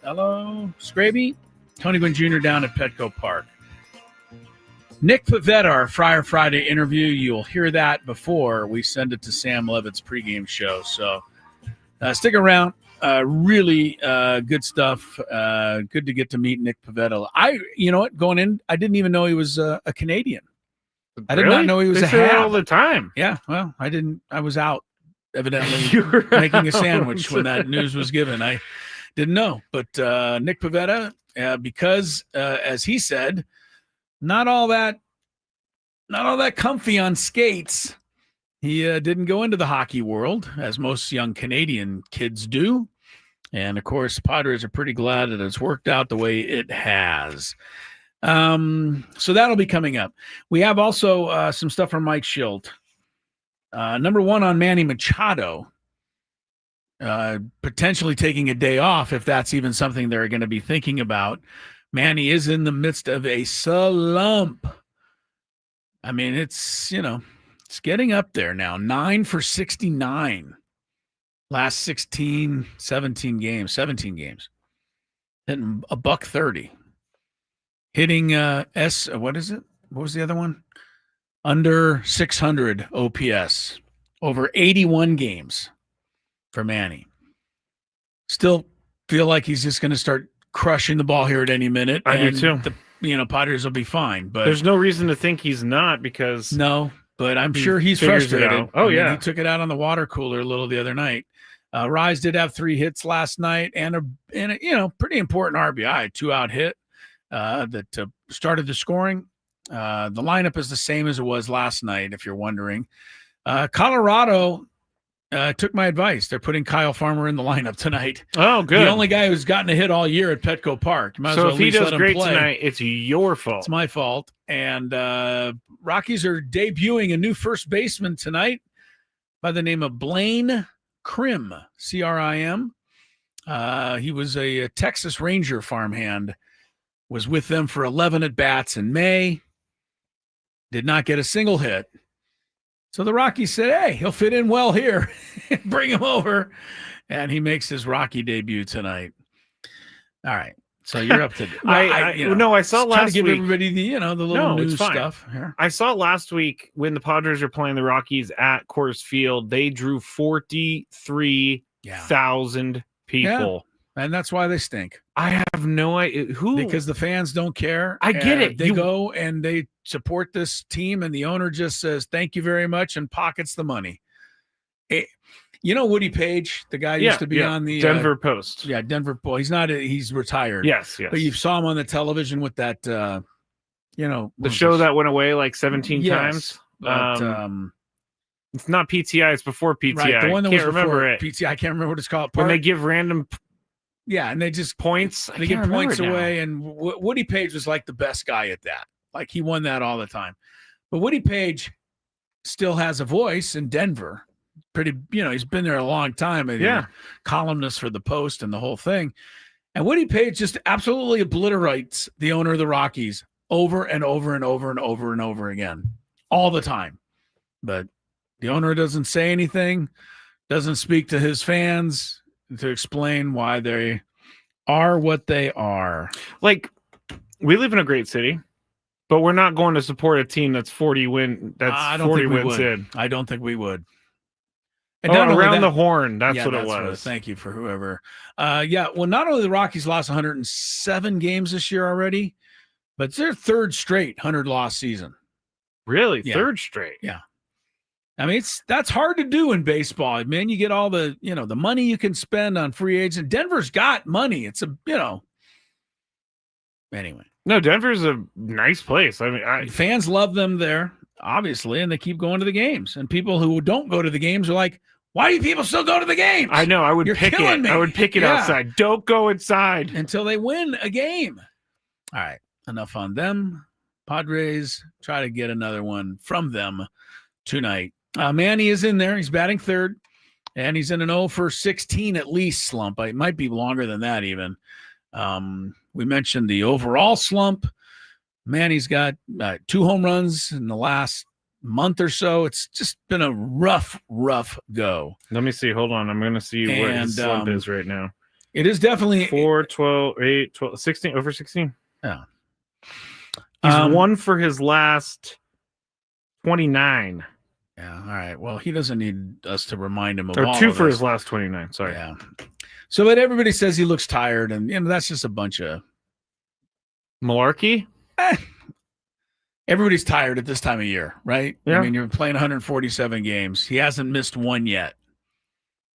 Hello, Scraby. Tony Gwynn Jr. down at Petco Park. Nick Pivetta, our Friar Friday interview. You'll hear that before we send it to Sam Levitt's pregame show. So stick around. Really good stuff. Good to get to meet Nick Pivetta. You know what? Going in, I didn't even know he was a Canadian. I did not know he was a Hab all the time. Yeah, well, I didn't. I was out, evidently, making a sandwich when that news was given. I didn't know. But Nick Pivetta, because, as he said, not all that comfy on skates. He didn't go into the hockey world, as most young Canadian kids do. And, of course, Padres are pretty glad that it's worked out the way it has. So that'll be coming up. We have also some stuff from Mike Schilt. Number one on Manny Machado, potentially taking a day off if that's even something they're going to be thinking about. Manny is in the midst of a slump. I mean, it's getting up there now. 9 for 69. Last 17 games. Hitting a $130. Hitting what is it? What was the other one? Under 600 OPS. Over 81 games for Manny. Still feel like he's just going to start crushing the ball here at any minute. I do too. The Padres will be fine. But there's no reason to think he's not, because no, but I'm sure he's frustrated. Oh, yeah. He took it out on the water cooler a little the other night. Arraez did have 3 hits last night and a pretty important RBI, 2-out hit that started the scoring. The lineup is the same as it was last night, if you're wondering. Colorado took my advice. They're putting Kyle Farmer in the lineup tonight. Oh, good. The only guy who's gotten a hit all year at Petco Park. So if he does great tonight, it's your fault. It's my fault. And Rockies are debuting a new first baseman tonight by the name of Blaine Crim, Crim. He was a Texas Ranger farmhand, was with them for 11 at-bats in May, did not get a single hit. So the Rockies said, hey, he'll fit in well here. Bring him over. And he makes his Rocky debut tonight. All right. So you're up to I saw last week. Give week. Everybody the little news stuff here. I saw last week when the Padres are playing the Rockies at Coors Field, they drew 43,000 people. Yeah. And that's why they stink. I have no idea who, because the fans don't care. I get it. They go and they support this team, and the owner just says thank you very much and pockets the money. Woody Page, the guy used to be on the Denver Post. Yeah, Denver Post. He's not. He's retired. Yes. But you saw him on the television with that. The show that went away like 17 times. But, it's not PTI. It's before PTI. Right, the one that can't was remember it. PTI. I can't remember what it's called. When they give random. Yeah, and they just points. They give points away, and Woody Page was like the best guy at that. Like he won that all the time. But Woody Page still has a voice in Denver. Pretty, he's been there a long time. And columnist for the Post and the whole thing. And Woody Page just absolutely obliterates the owner of the Rockies over and over and over and over and over again, all the time. But the owner doesn't say anything, doesn't speak to his fans to explain why they are what they are. Like, we live in a great city, but we're not going to support a team that's 40 wins in. I don't think we would. And around the horn, that's what it was. Thank you for whoever. Well, not only the Rockies lost 107 games this year already, but it's their third straight 100-loss season. Really? Yeah. Third straight? Yeah. I mean, that's hard to do in baseball, man. You get all the, the money you can spend on free agents. Denver's got money. It's anyway. No, Denver's a nice place. I mean, fans love them there, obviously, and they keep going to the games. And people who don't go to the games are like, why do people still go to the games? I know. I would pick it. Me. I would pick it outside. Don't go inside until they win a game. All right. Enough on them. Padres try to get another one from them tonight. Manny is in there. He's batting third, and he's in an 0 for 16 at least slump. It might be longer than that even. We mentioned the overall slump. Manny's got 2 home runs in the last month or so. It's just been a rough go. Let me see. Hold on. I'm going to see what his slump is right now. It is definitely 4, 12, 8, 12, 16, over 16. Yeah. He's won for his last 29. Yeah. All right. Well, he doesn't need us to remind him of Or all 2 of for this. his last 29. Sorry. Yeah. So, but everybody says he looks tired, and that's just a bunch of malarkey. Everybody's tired at this time of year, right? Yeah. I mean, you're playing 147 games. He hasn't missed one yet.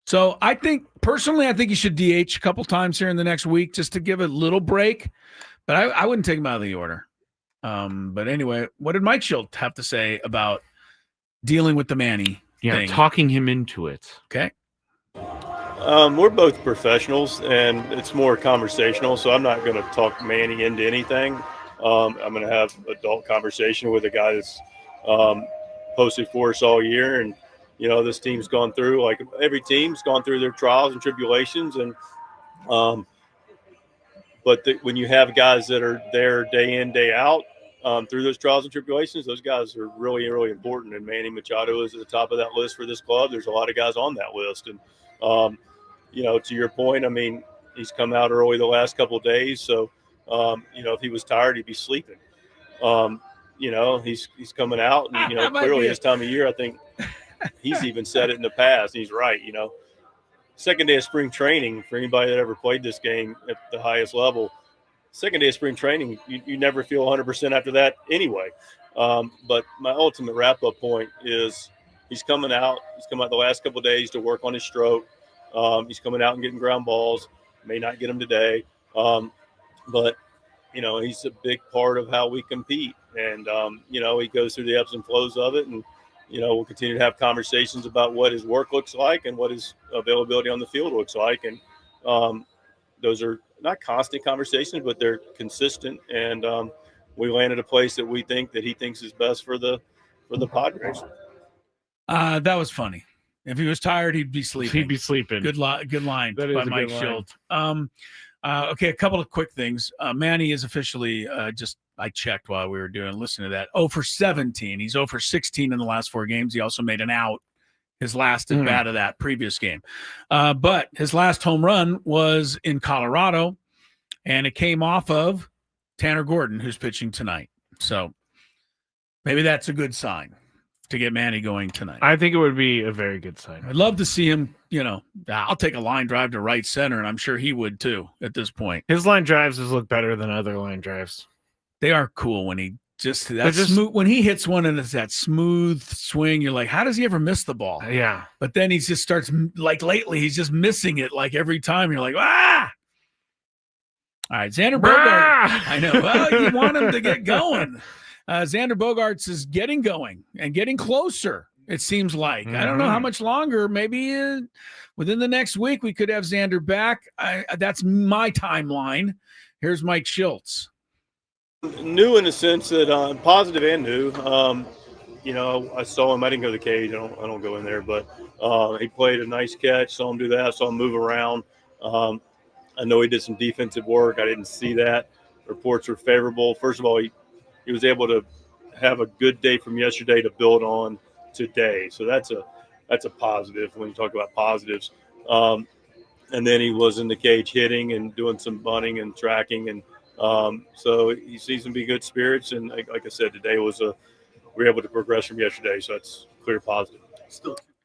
So I think he should DH a couple times here in the next week just to give a little break. But I wouldn't take him out of the order. But anyway, what did Mike Schilt have to say about dealing with the Manny thing? Talking him into it. Okay. We're both professionals, and it's more conversational, so I'm not going to talk Manny into anything. I'm going to have adult conversation with a guy that's posted for us all year, and this team's gone through, like every team's gone through their trials and tribulations, and when you have guys that are there day in, day out through those trials and tribulations, those guys are really, really important. And Manny Machado is at the top of that list for this club. There's a lot of guys on that list, and to your point, I mean, he's come out early the last couple of days, so if he was tired, he'd be sleeping. He's coming out, and clearly this time of year, I think. He's even said it in the past. He's right. Second day of spring training for anybody that ever played this game at the highest level. Second day of spring training, you never feel 100% after that anyway. But my ultimate wrap-up point is he's coming out. He's come out the last couple of days to work on his stroke. He's coming out and getting ground balls. May not get them today, but he's a big part of how we compete. And he goes through the ebbs and flows of it, and we'll continue to have conversations about what his work looks like and what his availability on the field looks like. And those are not constant conversations, but they're consistent. And we land at a place that he thinks is best for the Padres. That was funny. If he was tired, he'd be sleeping. Good line That by is a Mike good Schilt. Okay, a couple of quick things. Manny is officially I checked while we were listening to that. 0 for 17. He's 0 for 16 in the last 4 games. He also made an out his last at bat of that previous game. But his last home run was in Colorado, and it came off of Tanner Gordon, who's pitching tonight. So maybe that's a good sign to get Manny going tonight. I think it would be a very good sign. I'd love to see him, I'll take a line drive to right center, and I'm sure he would too at this point. His line drives look better than other line drives. They are cool when he smooth, when he hits one and it's that smooth swing. You're like, how does he ever miss the ball? Yeah. But then he just starts, like lately, he's just missing it like every time. You're like, ah! All right, Xander Bogaerts. I know. Well, you want him to get going. Xander Bogaerts is getting going and getting closer, it seems like. I don't know how much longer. Maybe within the next week we could have Xander back. That's my timeline. Here's Mike Schultz. New in the sense that positive and new. I saw him. I didn't go to the cage. I don't go in there, but he played a nice catch. Saw him do that. Saw him move around. I know he did some defensive work. I didn't see that. Reports were favorable. First of all, he was able to have a good day from yesterday to build on today. So that's a positive when you talk about positives. And then he was in the cage hitting and doing some bunting and tracking, and so he seems to be good spirits. And like I said, today we were able to progress from yesterday, so that's clear positive.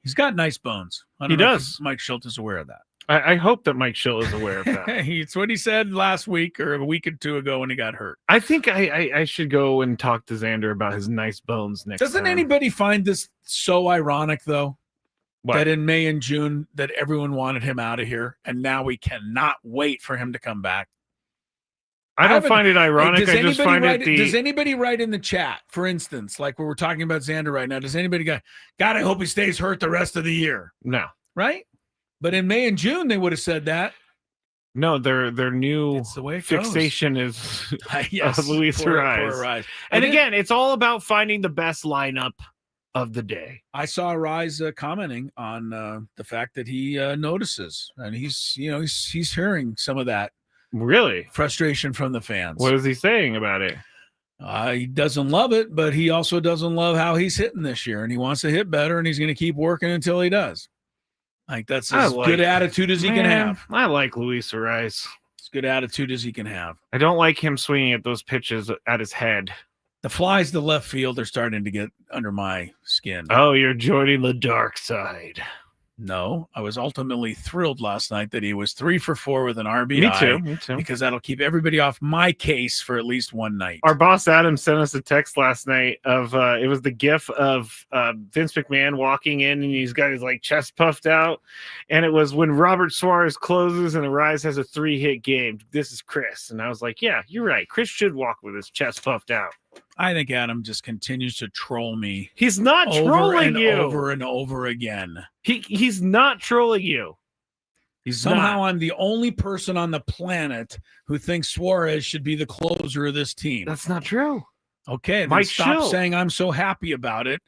He's got nice bones. He does. Mike Schilt is aware of that. I hope that Mike Schilt is aware of that. It's what he said last week or a week or two ago when he got hurt. I think I should go and talk to Xander about his nice bones next Doesn't time. anybody find this so ironic, though? What? That in May and June that everyone wanted him out of here, and now we cannot wait for him to come back. I don't find it ironic. I just find Does anybody write in the chat, for instance, like we're talking about Xander right now, does anybody go, God, I hope he stays hurt the rest of the year? No. Right? But in May and June, they would have said that. No, their new It's the way it fixation goes. is Yes, Luis poor Arraez. Arraez. And again, it's all about finding the best lineup of the day. I saw Arraez commenting on the fact that he notices, and he's hearing some of that really frustration from the fans. What is he saying about it? He doesn't love it, but he also doesn't love how he's hitting this year, and he wants to hit better, and he's going to keep working until he does. Like that's as good attitude as he can have. I like Luis Arraez. As good attitude as he can have. I don't like him swinging at those pitches at his head. The flies to left field are starting to get under my skin. Oh, you're joining the dark side. No, I was ultimately thrilled last night that he was 3 for 4 with an RBI. Me too. Because that'll keep everybody off my case for at least one night. Our boss Adam sent us a text last night of it was the gif of Vince McMahon walking in and he's got his like chest puffed out, and it was when Robert Suarez closes and Arraez has a 3-hit game. This is Chris, and I was like, yeah, you're right. Chris should walk with his chest puffed out. I think Adam just continues to troll me. He's not trolling you over and over again. He's not trolling you. Somehow I'm the only person on the planet who thinks Suarez should be the closer of this team. That's not true. Okay, then Mike stop Schill. saying I'm so happy about it.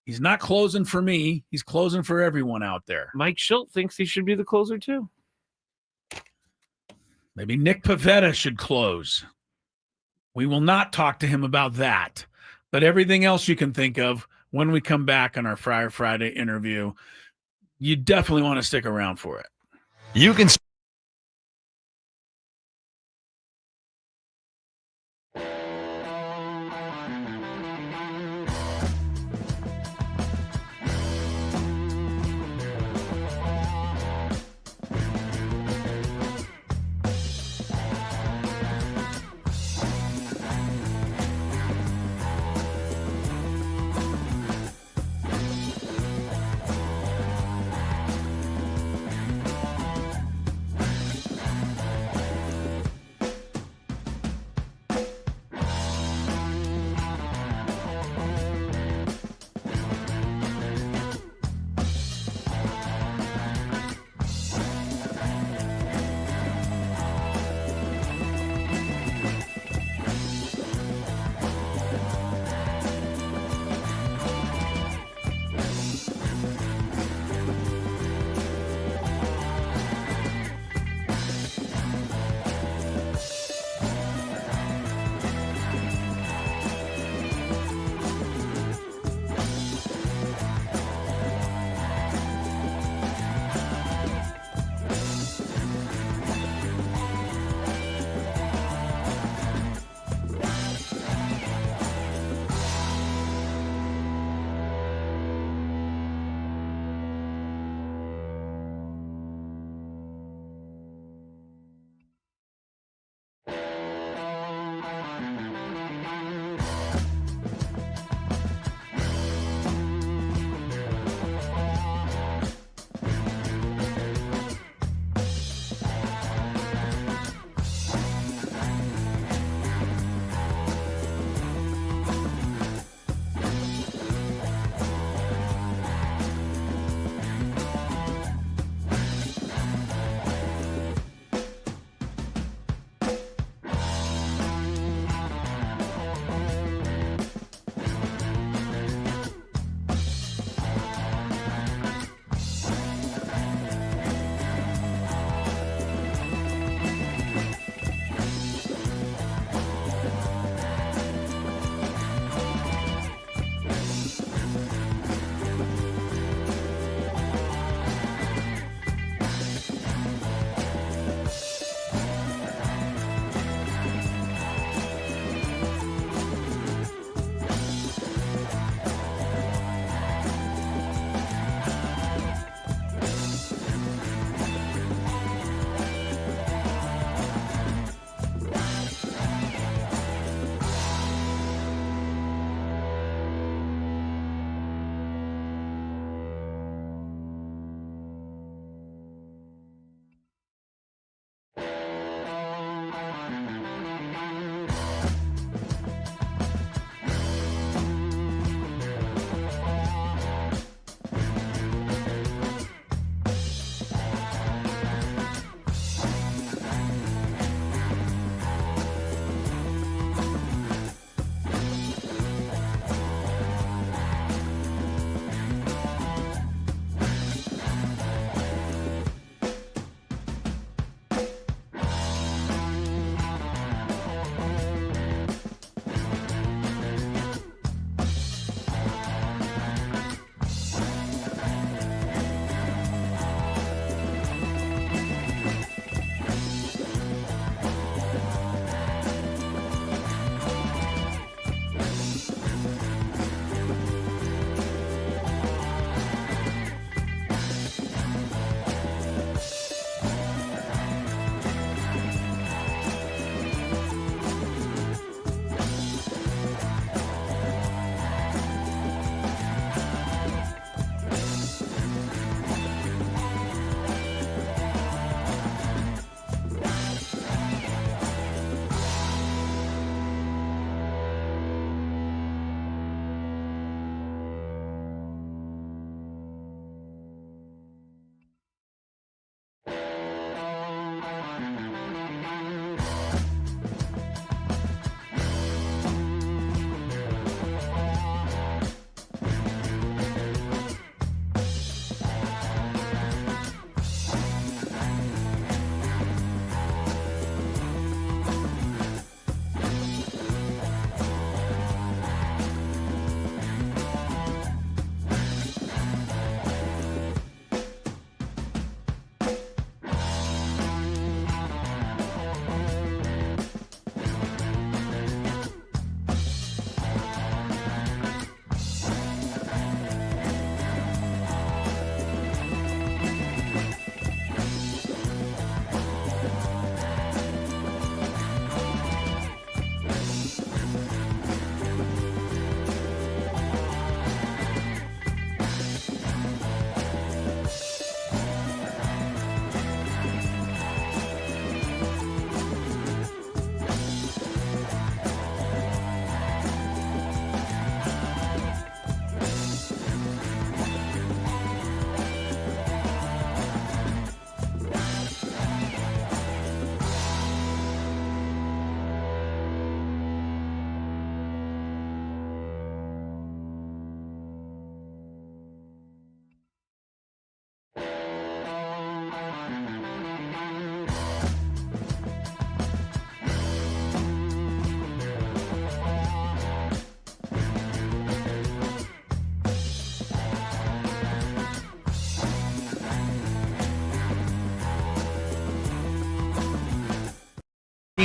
He's not closing for me. He's closing for everyone out there. Mike Schill thinks he should be the closer too. Maybe Nick Pivetta should close. We will not talk to him about that. But everything else you can think of when we come back on our Friar Friday interview, you definitely want to stick around for it. You can.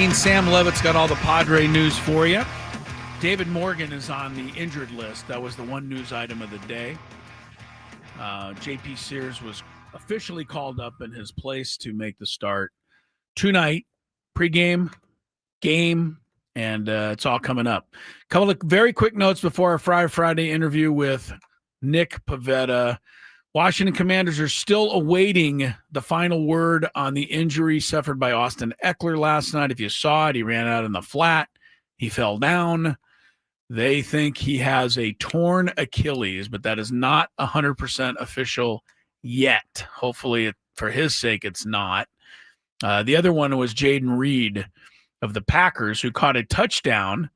8:15. Sam Levitt's got all the Padre news for you. David Morgan is on the injured list. That was the one news item of the day. J.P. Sears was officially called up in his place to make the start tonight. Pregame, game, and it's all coming up. A couple of very quick notes before our Friday interview with Nick Pivetta. Washington Commanders are still awaiting the final word on the injury suffered by Austin Eckler last night. If you saw it, he ran out in the flat. He fell down. They think he has a torn Achilles, but that is not 100% official yet. Hopefully, for his sake, it's not. The other one was Jaden Reed of the Packers, who caught a touchdown,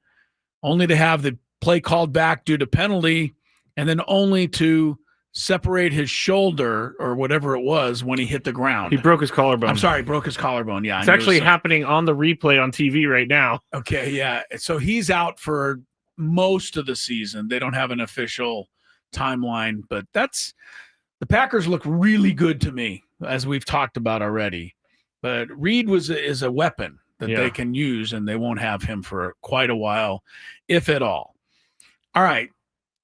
only to have the play called back due to penalty, and then only to separate his shoulder or whatever it was when he hit the ground. He broke his collarbone. I'm sorry, broke his collarbone. Yeah, it's actually happening on the replay on TV right now. Okay, yeah. So he's out for most of the season. They don't have an official timeline, but the Packers look really good to me, as we've talked about already. But Reed is a weapon that they can use, and they won't have him for quite a while, if at all. All right.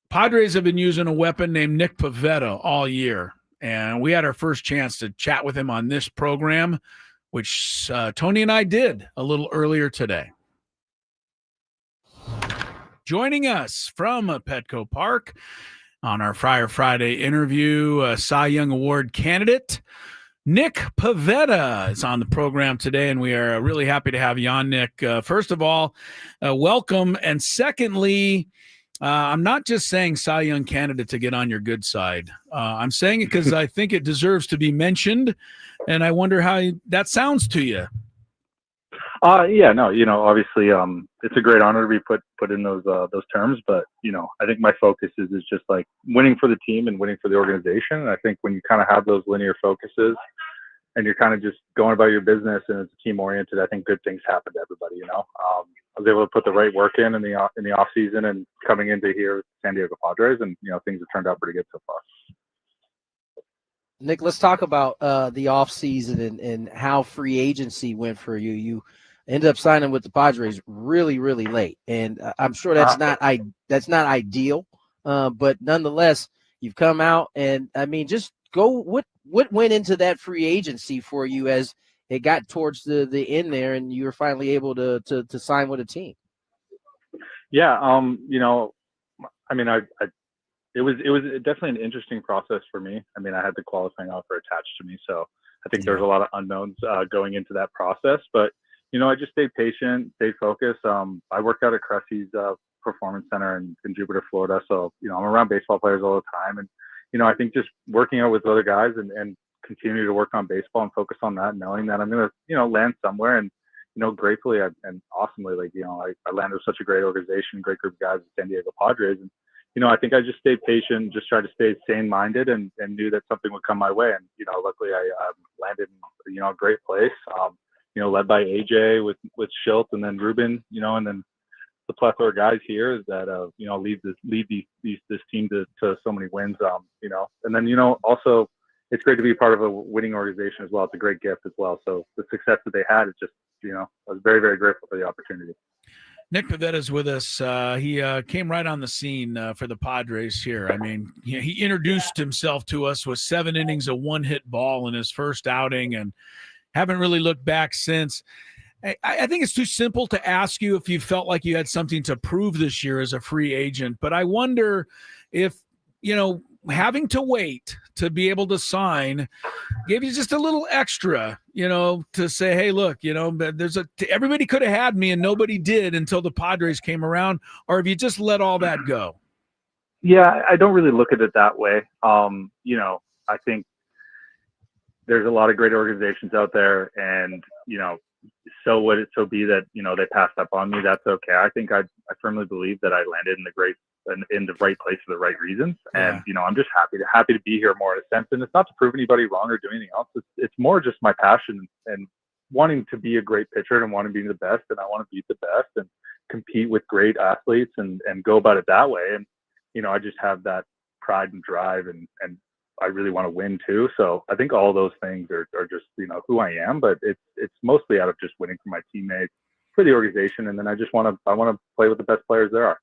Padres have been using a weapon named Nick Pivetta all year, and we had our first chance to chat with him on this program, which Tony and I did a little earlier today. Joining us from Petco Park on our Friday interview, Cy Young Award candidate Nick Pivetta is on the program today, and we are really happy to have you on, Nick. First of all, welcome, and secondly, I'm not just saying Cy Young candidate to get on your good side. I'm saying it because I think it deserves to be mentioned, and I wonder how that sounds to you. Yeah, no, obviously, it's a great honor to be put in those terms, but I think my focus is just like winning for the team and winning for the organization. And I think when you kind of have those linear focuses and you're kind of just going about your business and it's team oriented, I think good things happen to everybody. I was able to put the right work in the off season and coming into here with San Diego Padres, and things have turned out pretty good so far. Nick, let's talk about the off season and how free agency went for you. You ended up signing with the Padres really, really late, and I'm sure that's not ideal, but nonetheless, you've come out, and I mean, just go. What went into that free agency for you as it got towards the end there, and you were finally able to sign with a team? Yeah, I mean, it was definitely an interesting process for me. I mean, I had the qualifying offer attached to me, so I think there's a lot of unknowns going into that process. But I just stayed patient, stayed focused. I worked out at Cressy's Performance Center in Jupiter, Florida, so I'm around baseball players all the time, and I think just working out with other guys and continue to work on baseball and focus on that, knowing that I'm gonna land somewhere, and gratefully and awesomely, I landed with such a great organization, great group of guys at San Diego Padres, and I think I just stayed patient, just tried to stay sane-minded, and knew that something would come my way. And luckily I landed in a great place. Led by AJ with Schilt and then Ruben, and then the plethora of guys here that lead this team to so many wins. And then also it's great to be part of a winning organization as well. It's a great gift as well. So the success that they had is just I was very, very grateful for the opportunity. Nick Pivetta is with us. He came right on the scene for the Padres here. I mean, he introduced himself to us with 7 innings of one-hit ball in his first outing, and haven't really looked back since. I think it's too simple to ask you if you felt like you had something to prove this year as a free agent, but I wonder if, having to wait to be able to sign gave you just a little extra, to say, hey, look, everybody could have had me and nobody did until the Padres came around, or have you just let all that go? Yeah, I don't really look at it that way. I think there's a lot of great organizations out there, and, so would it so be that, they passed up on me. That's okay. I think I firmly believe that I landed in the right place for the right reasons. And, I'm just happy to be here more in a sense. And it's not to prove anybody wrong or do anything else. It's more just my passion and wanting to be a great pitcher and wanting to be the best. And I want to beat the best and compete with great athletes and go about it that way. And, I just have that pride and drive, and I really want to win too. So I think all those things are just, who I am, but it's mostly out of just winning for my teammates, for the organization. And then I want to play with the best players there are.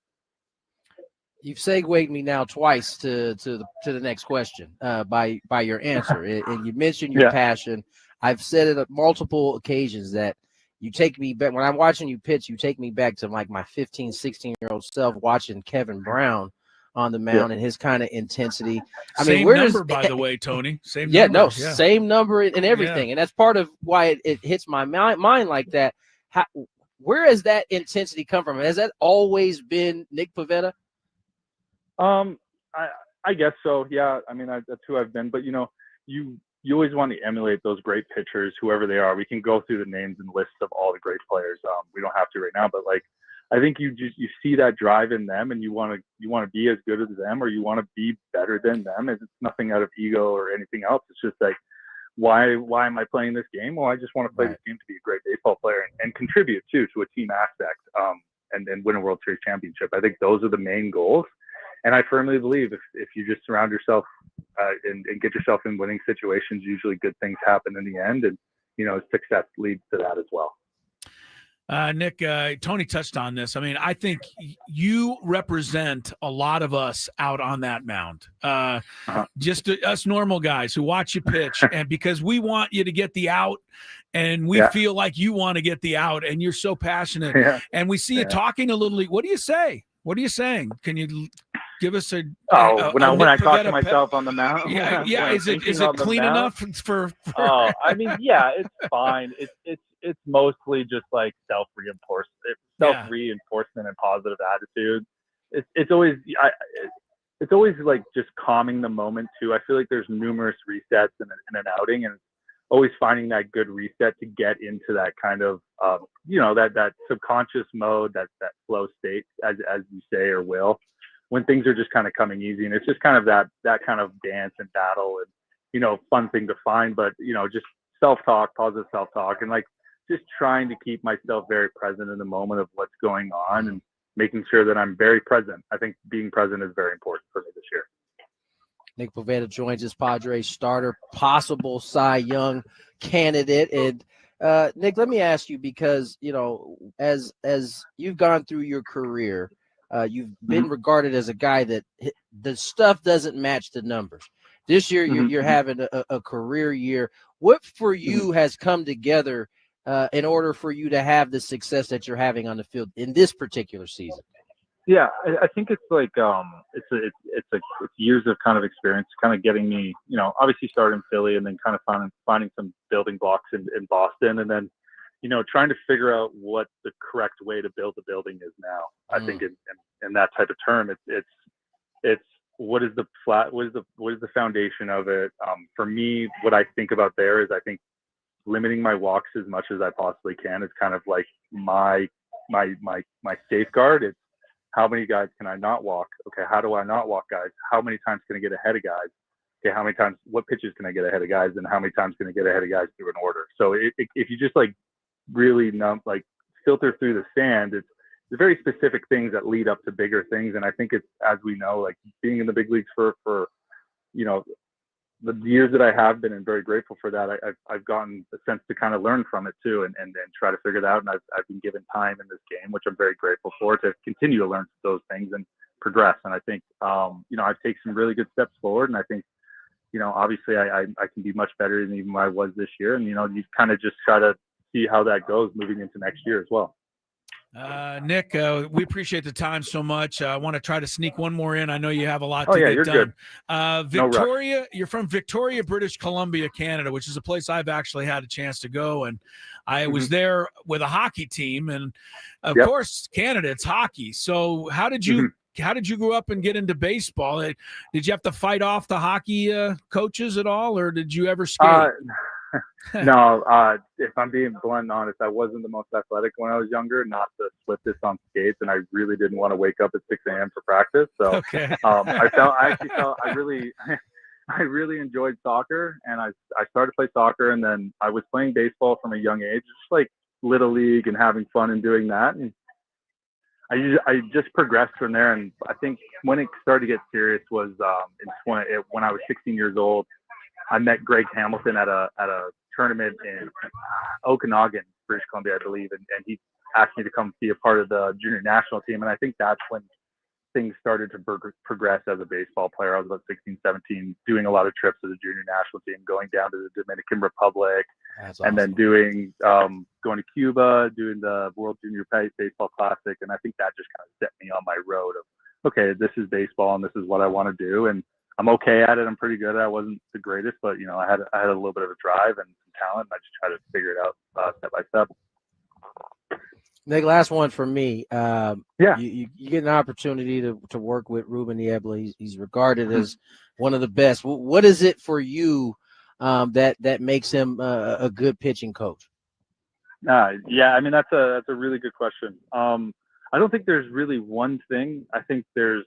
You've segued me now twice to the next question by your answer, and you mentioned your passion. I've said it at multiple occasions that you take me back when I'm watching you pitch. You take me back to like my 15, 16-year-old self watching Kevin Brown on the mound and his kind of intensity. I mean, same number, by the way, Tony. Same number. Same number and everything, and that's part of why it hits my mind like that. Where has that intensity come from? Has that always been Nick Pivetta? I guess so. Yeah. I mean, that's who I've been, but you always want to emulate those great pitchers, whoever they are. We can go through the names and lists of all the great players. We don't have to right now, but like, I think you see that drive in them, and you want to be as good as them, or you want to be better than them. It's nothing out of ego or anything else. It's just like, why am I playing this game? Well, I just want to play this game to be a great baseball player and contribute too to a team aspect, and win a World Series championship. I think those are the main goals. And I firmly believe if you just surround yourself and get yourself in winning situations, usually good things happen in the end, and success leads to that as well. Nick, Tony touched on this. I mean, I think you represent a lot of us out on that mound. Just us normal guys who watch you pitch, and because we want you to get the out, and we feel like you want to get the out, and you're so passionate, and we see you talking a little. What do you say? What are you saying? Can you give us when I talk to myself on the mound? Yeah. Is it clean enough for? Oh, I mean, yeah, it's fine. It's mostly just like self reinforcement and positive attitude. It's always like just calming the moment too. I feel like there's numerous resets in an outing, and always finding that good reset to get into that kind of that subconscious mode, that flow state, as you say, or will, when things are just kind of coming easy. And it's just kind of that kind of dance and battle and fun thing to find, but just self-talk, positive self-talk, and like just trying to keep myself very present in the moment of what's going on and making sure that I'm very present. I think being present is very important for me this year. Nick Pivetta joins us, Padres starter, possible Cy Young candidate. And Nick, let me ask you, because as you've gone through your career, you've been regarded as a guy that the stuff doesn't match the numbers. This year, you're having a career year. What for you has come together in order for you to have the success that you're having on the field in this particular season? Yeah, I think it's like it's years of kind of experience, kind of getting me, obviously started in Philly, and then kind of finding some building blocks in Boston, and then trying to figure out what the correct way to build the building is now. I think in that type of term, it's what is the foundation of it. For me, what I think about there is I think limiting my walks as much as I possibly can is kind of like my safeguard. It's how many guys can I not walk? Okay, how do I not walk guys? How many times can I get ahead of guys? Okay, how many times, what pitches can I get ahead of guys? And how many times can I get ahead of guys through an order? So if you just like really filter through the sand, it's very specific things that lead up to bigger things. And I think it's, as we know, like being in the big leagues for the years that I have been, and very grateful for that. I've gotten a sense to kind of learn from it too, and try to figure it out. And I've been given time in this game, which I'm very grateful for, to continue to learn those things and progress. And I think, I've taken some really good steps forward. And I think, obviously I can be much better than even I was this year. And, you kind of just try to see how that goes moving into next year as well. Nick, we appreciate the time so much. I want to try to sneak one more in. I know you have a lot to get you're done. Good. Victoria, you're from Victoria, British Columbia, Canada, which is a place I've actually had a chance to go. And I was there with a hockey team. And of course, Canada, it's hockey. So how did you grow up and get into baseball? Did you have to fight off the hockey coaches at all, or did you ever skate? No, if I'm being blunt and honest, I wasn't the most athletic when I was younger, not to slip this on skates, and I really didn't want to wake up at 6 a.m. for practice. So I really enjoyed soccer, and I started to play soccer, and then I was playing baseball from a young age, just like little league and having fun and doing that. And I just progressed from there. And I think when it started to get serious was when I was 16 years old. I met Greg Hamilton at a tournament in Okanagan, British Columbia, I believe, and asked me to come be a part of the junior national team. And I think that's when things started to progress as a baseball player. I was about 16, 17, doing a lot of trips to the junior national team, going down to the Dominican Republic, and then doing going to Cuba, doing the World Junior Baseball Classic. And I think that just kind of set me on my road of, okay, this is baseball and this is what I want to do. And I'm okay at it. I'm pretty good at it. I wasn't the greatest, but I had a little bit of a drive and some talent. And I just try to figure it out step by step. Nick, last one for me. Yeah. You get an opportunity to work with Ruben Niebla. He's regarded as one of the best. What is it for you that makes him a good pitching coach? Yeah, I mean, that's a really good question. I don't think there's really one thing. I think there's,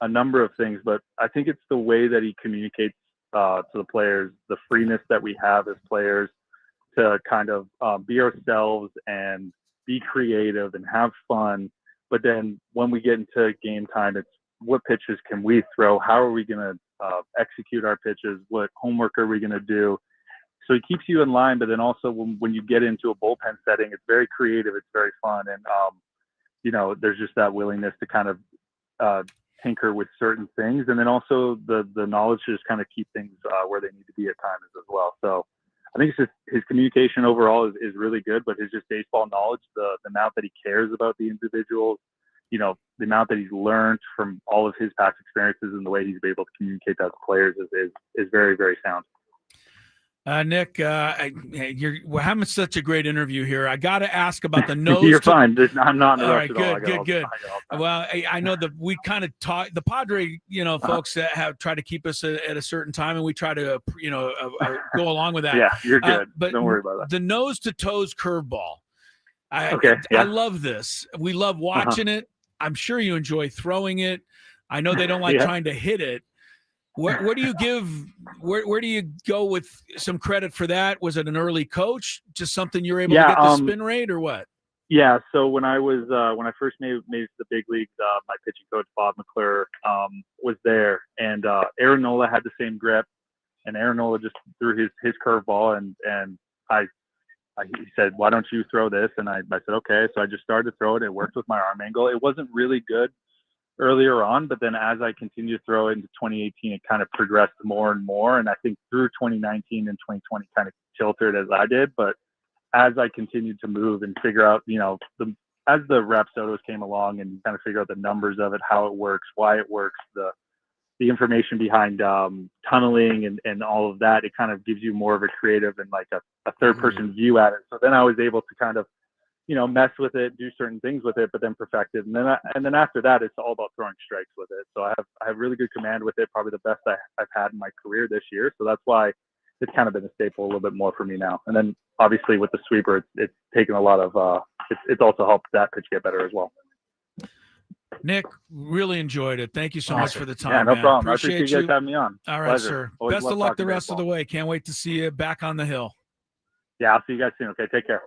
a number of things, but I think it's the way that he communicates to the players, the freeness that we have as players to kind of be ourselves and be creative and have fun. But then when we get into game time, it's what pitches can we throw? How are we going to execute our pitches? What homework are we going to do? So he keeps you in line, but then also when you get into a bullpen setting, it's very creative. It's very fun. And, there's just that willingness to kind of tinker with certain things. And then also the knowledge to just kind of keep things where they need to be at times as well. So I think it's just his communication overall is really good, but his just baseball knowledge, the amount that he cares about the individuals, the amount that he's learned from all of his past experiences and the way he's been able to communicate that to players is very, very sound. Nick, we're having such a great interview here. I got to ask about the nose. You're fine. I'm not in a rush all right, at all. Good. Well, I know that we kind of talk the Padre, folks that have tried to keep us at a certain time, and we try to, go along with that. Yeah, you're good. But don't worry about that. The nose to toes curveball. I love this. We love watching it. I'm sure you enjoy throwing it. I know they don't like trying to hit it. Where do you give? Where do you go with some credit for that? Was it an early coach? Just something you're able to get the spin rate, or what? Yeah. So when I first made it to the big leagues, my pitching coach Bob McClure was there, and Aaron Nola had the same grip, and Aaron Nola just threw his curveball, and he said, "Why don't you throw this?" And I said, "Okay." So I just started to throw it. It worked with my arm angle. It wasn't really good earlier on, but then as I continued to throw it into 2018, it kind of progressed more and more. And I think through 2019 and 2020 kind of tilted as I did. But as I continued to move and figure out, as the Rapsodos came along and kind of figure out the numbers of it, how it works, why it works, the information behind tunneling and all of that, it kind of gives you more of a creative and like a third person view at it. So then I was able to kind of, mess with it, do certain things with it, but then perfect it. And then after that, it's all about throwing strikes with it. So I have really good command with it, probably the best I've had in my career this year. So that's why it's kind of been a staple a little bit more for me now. And then obviously with the sweeper, it's taken a lot of, it's also helped that pitch get better as well. Nick, really enjoyed it. Thank you so much for the time. Yeah, no man. problem. I appreciate you guys having me on. All right, Pleasure. sir. Always Best of luck the rest of the way. Can't wait to see you back on the hill. Yeah, I'll see you guys soon. Okay, take care.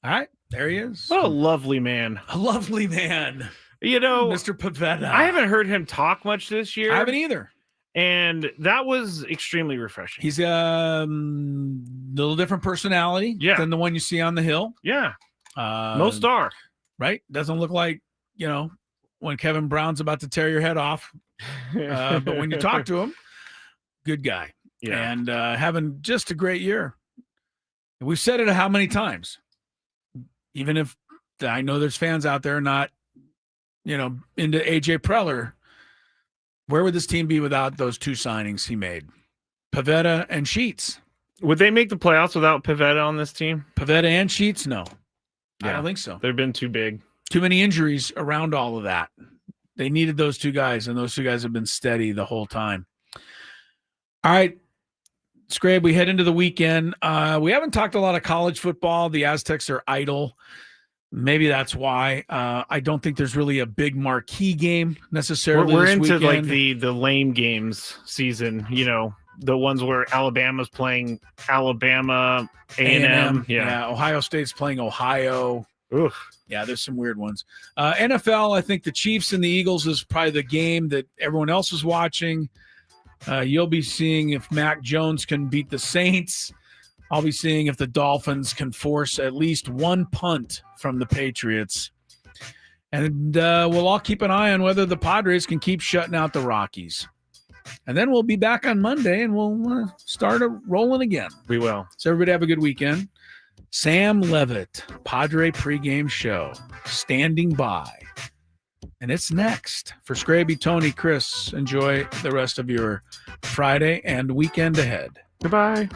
All right, there he is. What a lovely man. A lovely man. Mr. Pivetta. I haven't heard him talk much this year. I haven't either. And that was extremely refreshing. He's a little different personality than the one you see on the hill. Yeah. No star. Right? Doesn't look like, when Kevin Brown's about to tear your head off. But when you talk to him, good guy. Yeah. And having just a great year. We've said it how many times? Even if I know there's fans out there not, into AJ Preller, where would this team be without those two signings he made? Pivetta and Sheets. Would they make the playoffs without Pivetta on this team? Pivetta and Sheets? No. I don't think so. They've been too big. Too many injuries around all of that. They needed those two guys, and those two guys have been steady the whole time. All right. Scrabe, we head into the weekend. We haven't talked a lot of college football. The Aztecs are idle. Maybe that's why. I don't think there's really a big marquee game necessarily. We're this into weekend. like the lame games season. The ones where Alabama's playing Alabama, A&M. Yeah. Ohio State's playing Ohio. Oof. Yeah, there's some weird ones. NFL, I think the Chiefs and the Eagles is probably the game that everyone else is watching. You'll be seeing if Mac Jones can beat the Saints. I'll be seeing if the Dolphins can force at least one punt from the Patriots. And we'll all keep an eye on whether the Padres can keep shutting out the Rockies. And then we'll be back on Monday, and we'll start rolling again. We will. So everybody have a good weekend. Sam Levitt, Padre pregame show, standing by. And it's next. For Scraby, Tony, Chris, enjoy the rest of your Friday and weekend ahead. Goodbye.